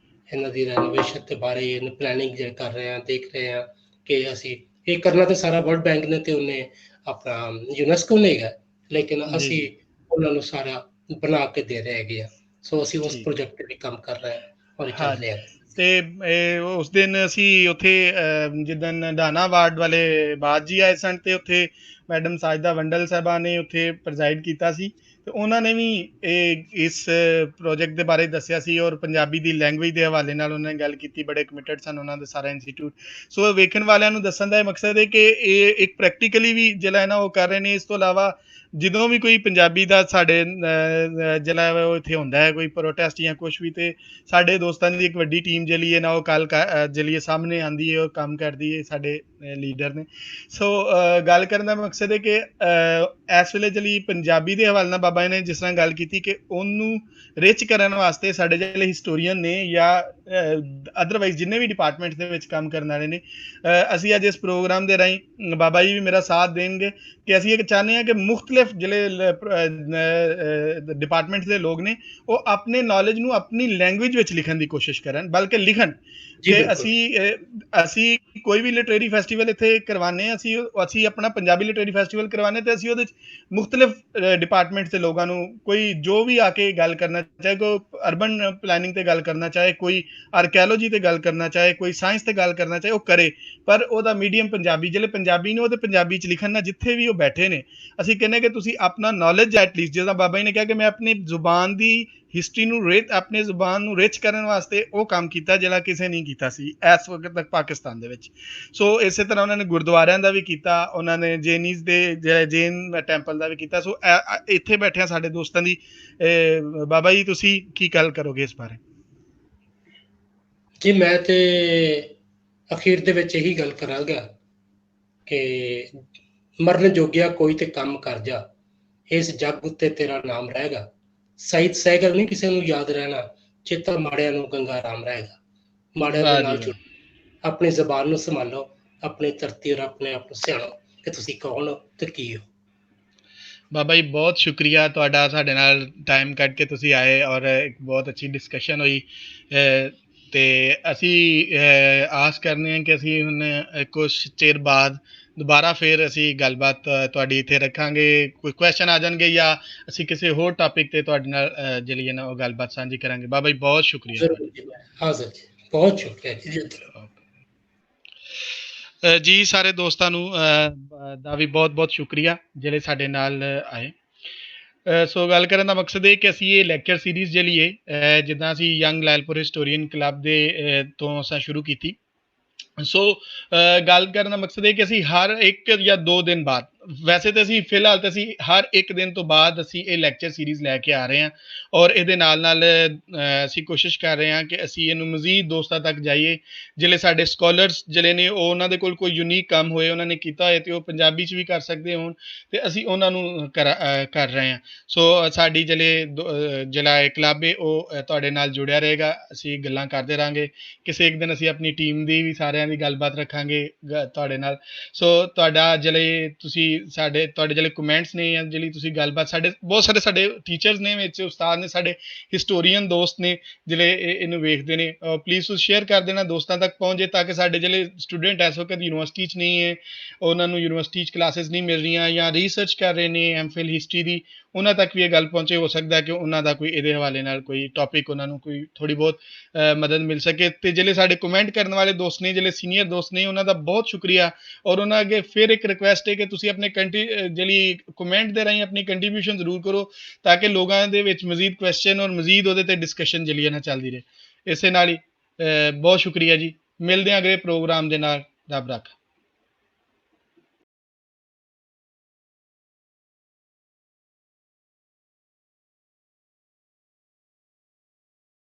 ਇਹਨਾਂ ਦੀ ਰੈਨੋਵੇਸ਼ਨ ਦੇ ਬਾਰੇ ਇਹਨੂੰ ਪਲੈਨਿੰਗ ਜਿਹੜੇ ਕਰ ਰਹੇ ਆ, ਦੇਖ ਰਹੇ ਆ ਕਿ ਅਸੀਂ ਇਹ ਕਰਨਾ ਤੇ ਸਾਰਾ ਵਰਲਡ ਬੈਂਕ ਨੇ ਤੇ ਉਹਨੇ ਆਪਣਾ ਯੂਨੈਸਕੋ ਨੇ ਹੈਗਾ, ਲੇਕਿਨ ਜੀ ਅਸੀਂ ਜੀ ਉਹਨਾਂ ਨੂੰ ਸਾਰਾ ਬਣਾ ਕੇ ਦੇ ਰਹੇ ਹੈਗੇ ਆ। ਸੋ ਅਸੀਂ ਉਸ ਠੀਕ। ਪ੍ਰੋਜੈਕਟ ਤੇ ਵੀ ਕੰਮ ਕਰ ਰਹੇ ਹਾਂ ਔਰ ਇਹ ਚੱਲ ਹਾਂਜੀ ਰਿਹਾ। ਤੇ ਉਸ ਦਿਨ ਅਸੀਂ ਉੱਥੇ ਜਿੱਦਣ ਦਾਨਾ ਵਾਰਡ ਵਾਲੇ ਬਾਦ ਜੀ ਆਏ ਸਨ ਤੇ ਉੱਥੇ ਮੈਡਮ ਸਾਜਦਾ ਵੰਡਲ ਸਾਹਿਬਾ ਨੇ ਉੱਥੇ ਪ੍ਰਜ਼ਾਈਡ ਕੀਤਾ ਸੀ ਤੇ ਉਹਨਾਂ ਨੇ ਵੀ ਇਸ ਪ੍ਰੋਜੈਕਟ ਦੇ ਬਾਰੇ ਦੱਸਿਆ ਸੀ, ਔਰ ਪੰਜਾਬੀ ਦੀ ਲੈਂਗੁਏਜ ਦੇ ਹਵਾਲੇ ਨਾਲ ਉਹਨਾਂ ਨੇ ਗੱਲ ਕੀਤੀ। ਬੜੇ ਕਮਿਟਡ ਸਨ ਉਹਨਾਂ ਦੇ ਸਾਰਾ ਇੰਸਟੀਚਿਊਟ। ਸੋ ਵੇਖਣ ਵਾਲਿਆਂ ਨੂੰ ਦੱਸਣ ਦਾ ਇਹ ਮਕਸਦ ਹੈ ਕਿ ਇਹ ਇੱਕ ਪ੍ਰੈਕਟੀਕਲੀ ਵੀ ਜਿਹੜਾ ਹੈ ਨਾ ਉਹ ਕਰ ਰਹੇ ਨੇ। ਇਸ ਤੋਂ ਇਲਾਵਾ ਜਦੋਂ ਵੀ ਕੋਈ ਪੰਜਾਬੀ ਦਾ ਸਾਡੇ ਜਿਹੜਾ ਉਹ ਇੱਥੇ ਹੁੰਦਾ ਹੈ ਕੋਈ ਪ੍ਰੋਟੈਸਟ ਜਾਂ ਕੁਛ ਵੀ, ਤੇ ਸਾਡੇ ਦੋਸਤਾਂ ਦੀ ਇੱਕ ਵੱਡੀ ਟੀਮ ਜਿਹੜੀ ਹੈ ਨਾ ਉਹ ਕੱਲ ਜਿਹੜੀ ਸਾਹਮਣੇ ਆਉਂਦੀ ਹੈ, ਉਹ ਕੰਮ ਕਰਦੀ ਹੈ, ਸਾਡੇ ਲੀਡਰ ਨੇ। ਸੋ ਗੱਲ ਕਰਨ ਦਾ ਮਕਸਦ ਹੈ ਕਿ ਇਸ ਵੇਲੇ ਜਿਹੜੀ ਪੰਜਾਬੀ ਦੇ ਹਵਾਲੇ ਨਾਲ ਬਾਬਾ ਜੀ ਨੇ ਜਿਸ ਤਰ੍ਹਾਂ ਗੱਲ ਕੀਤੀ ਕਿ ਉਹਨੂੰ ਰਿਚ ਕਰਨ ਵਾਸਤੇ ਸਾਡੇ ਜਿਹੜੇ ਹਿਸਟੋਰੀਅਨ ਨੇ ਜਾਂ ਅਦਰਵਾਈਜ਼ ਜਿੰਨੇ ਵੀ ਡਿਪਾਰਟਮੈਂਟ ਦੇ ਵਿੱਚ ਕੰਮ ਕਰਨ ਵਾਲੇ ਨੇ, ਅਸੀਂ ਅੱਜ ਇਸ ਪ੍ਰੋਗਰਾਮ ਦੇ ਰਾਹੀਂ ਬਾਬਾ ਜੀ ਵੀ ਮੇਰਾ ਸਾਥ ਦੇਣਗੇ ਕਿ ਅਸੀਂ ਇਹ ਚਾਹੁੰਦੇ ਹਾਂ ਕਿ ਮੁਖਤਲਿਫ ਜਿਹੜੇ ਡਿਪਾਰਟਮੈਂਟ ਦੇ ਲੋਕ ਨੇ ਉਹ ਆਪਣੇ ਨੌਲੇਜ ਨੂੰ ਆਪਣੀ ਲੈਂਗੁਏਜ ਵਿੱਚ ਲਿਖਣ ਦੀ ਕੋਸ਼ਿਸ਼ ਕਰਨ, ਬਲਕਿ ਲਿਖਣ ਜੀ ਕਿ ਬਿਲਕੁਲ ਅਸੀਂ ਕੋਈ ਵੀ ਲਿਟਰੇਰੀ ਫੈਸਟੀਵਲ ਇੱਥੇ ਕਰਵਾਉਂਦੇ ਹਾਂ, ਅਸੀਂ ਆਪਣਾ ਪੰਜਾਬੀ ਲਿਟਰੇਰੀ ਫੈਸਟੀਵਲ ਕਰਵਾਉਂਦੇ ਤੇ ਅਸੀਂ ਉਹਦੇ 'ਚ ਮੁਖਤਲਿਫ ਡਿਪਾਰਟਮੈਂਟ ਦੇ ਲੋਕਾਂ ਨੂੰ ਕੋਈ ਜੋ ਵੀ ਆ ਕੇ ਗੱਲ ਕਰਨਾ ਚਾਹੇ, ਕੋਈ ਅਰਬਨ ਪਲੈਨਿੰਗ ਤੇ ਗੱਲ ਕਰਨਾ ਚਾਹੇ, ਕੋਈ ਆਰਕੈਲੋਜੀ ਤੇ ਗੱਲ ਕਰਨਾ ਚਾਹੇ, ਕੋਈ ਸਾਇੰਸ ਤੇ ਗੱਲ ਕਰਨਾ ਚਾਹੇ, ਉਹ ਕਰੇ, ਪਰ ਉਹਦਾ ਮੀਡੀਅਮ ਪੰਜਾਬੀ। ਜਿਹੜੇ ਪੰਜਾਬੀ ਨੇ ਉਹ ਤੇ ਪੰਜਾਬੀ 'ਚ ਲਿਖਣ ਨਾ, ਜਿੱਥੇ ਵੀ ਉਹ ਬੈਠੇ ਨੇ। ਅਸੀਂ ਕਹਿੰਦੇ ਕਿ ਤੁਸੀਂ ਆਪਣਾ ਨੌਲੇਜ ਐਟਲੀਸਟ, ਜਿੱਦਾਂ ਬਾਬਾ ਜੀ ਨੇ ਕਿਹਾ ਕਿ ਮੈਂ ਆਪਣੀ ਜ਼ੁਬਾਨ ਦੀ ਹਿਸਟਰੀ ਨੂੰ ਆਪਣੀ ਜ਼ੁਬਾਨ ਨੂੰ ਰਿਚ ਕਰਨ ਵਾਸਤੇ ਉਹ ਕੰਮ ਕੀਤਾ ਜਿਹੜਾ ਕਿਸੇ ਨਹੀਂ ਕੀਤਾ ਸੀ ਇਸ ਵਕਤ ਤੱਕ ਪਾਕਿਸਤਾਨ ਦੇ ਵਿੱਚ। ਸੋ ਇਸੇ ਤਰ੍ਹਾਂ ਉਹਨਾਂ ਨੇ ਗੁਰਦੁਆਰਿਆਂ ਦਾ ਵੀ ਕੀਤਾ, ਉਹਨਾਂ ਨੇ ਜੈਨੀਜ਼ ਦੇ ਜਿਹੜੇ ਜੈਨ ਟੈਂਪਲ ਦਾ ਵੀ ਕੀਤਾ। ਸੋ ਇੱਥੇ ਬੈਠਿਆਂ ਸਾਡੇ ਦੋਸਤਾਂ ਦੀ ਬਾਬਾ ਜੀ ਤੁਸੀਂ ਕੀ ਗੱਲ ਕਰੋਗੇ ਇਸ ਬਾਰੇ? ਜੀ ਮੈਂ ਤੇ ਅਖੀਰ ਦੇ ਵਿੱਚ ਇਹੀ ਗੱਲ ਕਰਾਂਗਾ ਕਿ ਮਰਨ ਜੋਗਿਆ ਕੋਈ ਤੇ ਕੰਮ ਕਰ ਜਾ, ਇਸ ਜੱਗ ਉੱਤੇ ਤੇਰਾ ਨਾਮ ਰਹੇਗਾ। ਸਾਹਿਤ ਸਹਿਗਲ ਨਹੀਂ ਕਿਸੇ ਨੂੰ ਯਾਦ ਰਹਿਣਾ, ਚੇਤਾ ਮਾੜਿਆਂ ਨੂੰ ਗੰਗਾ ਰਾਮ ਰਹੇਗਾ। ਮਾੜਿਆਂ ਦੇ ਵਾਹ ਜੀ ਨਾਲ ਵਾਹ। ਆਪਣੀ ਜ਼ਬਾਨ ਨੂੰ ਸੰਭਾਲੋ, ਆਪਣੀ ਧਰਤੀ ਔਰ ਆਪਣੇ ਆਪ ਨੂੰ ਸਿਆਣੋ ਕਿ ਤੁਸੀਂ ਕੌਣ ਹੋ ਤੇ ਕੀ ਹੋ। ਬਾਬਾ ਜੀ ਬਹੁਤ ਸ਼ੁਕਰੀਆ ਤੁਹਾਡਾ, ਸਾਡੇ ਨਾਲ ਟਾਈਮ ਕੱਢ ਕੇ ਤੁਸੀਂ ਆਏ ਔਰ ਇੱਕ ਬਹੁਤ ਅੱਛੀ ਡਿਸਕਸ਼ਨ ਹੋਈ। ਤੇ ਅਸੀਂ ਆਸ ਕਰਨੇ ਹਾਂ ਕਿ ਅਸੀਂ ਹੁਣ ਕੁਛ ਚਿਰ ਬਾਅਦ ਦੁਬਾਰਾ ਫਿਰ ਅਸੀਂ ਗੱਲਬਾਤ ਤੁਹਾਡੀ ਇੱਥੇ ਰੱਖਾਂਗੇ। ਕੋਈ ਕੁਐਸਚਨ ਆ ਜਾਣਗੇ ਜਾਂ ਅਸੀਂ ਕਿਸੇ ਹੋਰ ਟੌਪਿਕ ਤੇ ਤੁਹਾਡੇ ਨਾਲ ਜਿਹੜੀ ਹੈ ਨਾ ਉਹ ਗੱਲਬਾਤ ਸਾਂਝੀ ਕਰਾਂਗੇ। ਬਾਬਾ ਜੀ ਬਹੁਤ ਸ਼ੁਕਰੀਆ ਤੁਹਾਡਾ। ਜ਼ਰੂਰ ਜੀ, ਮੈਂ ਹਾਜ਼ਰ ਜੀ, ਬਹੁਤ ਸ਼ੁਕਰੀਆ ਜੀ। ਜੀ ਸਾਰੇ ਦੋਸਤਾਂ ਨੂੰ ਦਾ ਵੀ ਬਹੁਤ ਬਹੁਤ ਸ਼ੁਕਰੀਆ ਜਿਹੜੇ ਸਾਡੇ ਨਾਲ ਆਏ। ਸੋ ਗੱਲ ਕਰਨ ਦਾ ਮਕਸਦ ਇਹ ਕਿ ਅਸੀਂ ਇਹ ਲੈਕਚਰ ਸੀਰੀਜ਼ ਜਿਹੜੀ ਹੈ ਜਿੱਦਾਂ ਅਸੀਂ ਯੰਗ ਲਾਇਲਪੁਰ ਹਿਸਟੋਰੀਅਨ ਕਲੱਬ ਦੇ ਤੋਂ ਅਸਾਂ ਸ਼ੁਰੂ ਕੀਤੀ। ਸੋ ਗੱਲ ਕਰਨ ਦਾ ਮਕਸਦ ਇਹ ਕਿ ਅਸੀਂ ਹਰ 1 ਜਾਂ 2 ਦਿਨ ਬਾਅਦ ਵੈਸੇ ਤਾਂ ਅਸੀਂ ਫਿਲਹਾਲ ਤਾਂ ਅਸੀਂ ਹਰ ਇੱਕ ਦਿਨ ਤੋਂ ਬਾਅਦ ਅਸੀਂ ਇਹ ਲੈਕਚਰ ਸੀਰੀਜ਼ ਲੈ ਕੇ ਆ ਰਹੇ ਹਾਂ, ਔਰ ਇਹਦੇ ਨਾਲ ਨਾਲ ਅਸੀਂ ਕੋਸ਼ਿਸ਼ ਕਰ ਰਹੇ ਹਾਂ ਕਿ ਅਸੀਂ ਇਹਨੂੰ ਮਜ਼ੀਦ ਦੋਸਤਾਂ ਤੱਕ ਜਾਈਏ। ਜਿਹੜੇ ਸਾਡੇ ਸਕੋਲਰਸ ਜਿਹੜੇ ਨੇ ਉਹ ਉਹਨਾਂ ਦੇ ਕੋਲ ਕੋਈ ਯੂਨੀਕ ਕੰਮ ਹੋਏ, ਉਹਨਾਂ ਨੇ ਕੀਤਾ ਹੋਏ ਤੇ ਉਹ ਪੰਜਾਬੀ 'ਚ ਵੀ ਕਰ ਸਕਦੇ ਹੋਣ, ਤੇ ਅਸੀਂ ਉਹਨਾਂ ਨੂੰ ਕਰ ਰਹੇ ਹਾਂ। ਸੋ ਸਾਡੀ ਜਿਹੜਾ ਇਹ ਕਲੱਬ ਹੈ ਉਹ ਤੁਹਾਡੇ ਨਾਲ ਜੁੜਿਆ ਰਹੇਗਾ, ਅਸੀਂ ਗੱਲਾਂ ਕਰਦੇ ਰਹਾਂਗੇ। ਕਿਸੇ ਇੱਕ ਦਿਨ ਅਸੀਂ ਆਪਣੀ ਟੀਮ ਦੀ ਵੀ ਸਾਰਿਆਂ ਦੀ ਗੱਲਬਾਤ ਰੱਖਾਂਗੇ ਤੁਹਾਡੇ ਨਾਲ। ਸੋ ਤੁਹਾਡਾ ਜਿਹੜੇ ਤੁਹਾਡੇ ਜਿਹੜੇ ਕਮੈਂਟਸ ਨੇ ਜਾਂ ਜਿਹੜੀ ਤੁਸੀਂ ਗੱਲਬਾਤ, ਬਹੁਤ ਸਾਡੇ ਟੀਚਰਸ ਨੇ ਵਿੱਚ, ਉਸਤਾਦ ਨੇ, ਸਾਡੇ ਹਿਸਟੋਰੀਅਨ ਦੋਸਤ ਨੇ ਜਿਹੜੇ ਇਹਨੂੰ ਵੇਖਦੇ ਨੇ, ਪਲੀਜ਼ ਤੁਸੀਂ ਸ਼ੇਅਰ ਕਰ ਦੇਣਾ, ਦੋਸਤਾਂ ਤੱਕ ਪਹੁੰਚੇ, ਤਾਂ ਕਿ ਸਾਡੇ ਜਿਹੜੇ ਸਟੂਡੈਂਟ ਇਸ ਵਕਤ ਯੂਨੀਵਰਸਿਟੀ 'ਚ ਨਹੀਂ ਹੈ, ਉਹਨਾਂ ਨੂੰ ਯੂਨੀਵਰਸਿਟੀ 'ਚ ਕਲਾਸਿਸ ਨਹੀਂ ਮਿਲ ਰਹੀਆਂ ਜਾਂ ਰਿਸਰਚ ਕਰ ਰਹੇ ਨੇ ਐਮਫਿਲ ਹਿਸਟਰੀ ਦੀ, ਉਹਨਾਂ ਤੱਕ ਵੀ ਇਹ ਗੱਲ ਪਹੁੰਚੇ। ਹੋ ਸਕਦਾ ਕਿ ਉਹਨਾਂ ਦਾ ਕੋਈ ਇਹਦੇ ਹਵਾਲੇ ਨਾਲ ਕੋਈ ਟੌਪਿਕ ਉਹਨਾਂ ਨੂੰ ਕੋਈ ਥੋੜ੍ਹੀ ਬਹੁਤ ਮਦਦ ਮਿਲ ਸਕੇ। ਤੇ ਜਿਹੜੇ ਸਾਡੇ ਕਮੈਂਟ ਕਰਨ ਵਾਲੇ ਦੋਸਤ ਨੇ, ਜਿਹੜੇ ਸੀਨੀਅਰ ਦੋਸਤ ਨੇ, ਉਹਨਾਂ ਦਾ ਬਹੁਤ ਸ਼ੁਕਰੀਆ। ਔਰ ਉਹਨਾਂ ਅੱਗੇ ਫਿਰ ਇੱਕ ਰਿਕੁਐਸਟ ਹੈ ਕਿ ਤੁਸੀਂ ਆਪਣੇ ਜਿਹੜੀ ਕਮੈਂਟ ਦੇ ਰਾਹੀਂ ਆਪਣੀ ਕੰਟਰੀਬਿਊਸ਼ਨ ਜ਼ਰੂਰ ਕਰੋ, ਤਾਂ ਕਿ ਲੋਕਾਂ ਦੇ ਵਿੱਚ ਮਜ਼ੀਦ ਕੁਐਸਚਨ ਔਰ ਮਜ਼ੀਦ ਉਹਦੇ ਤੇ ਡਿਸਕਸ਼ਨ ਜਿਹੜੀ ਹੈ ਨਾ ਚੱਲਦੀ ਰਹੇ। ਇਸੇ ਨਾਲ ਹੀ ਬਹੁਤ ਸ਼ੁਕਰੀਆ ਜੀ। ਮਿਲਦੇ ਹਾਂ ਅਗਲੇ ਪ੍ਰੋਗਰਾਮ ਦੇ ਨਾਲ। ਰੱਬ ਰੱਖਾ।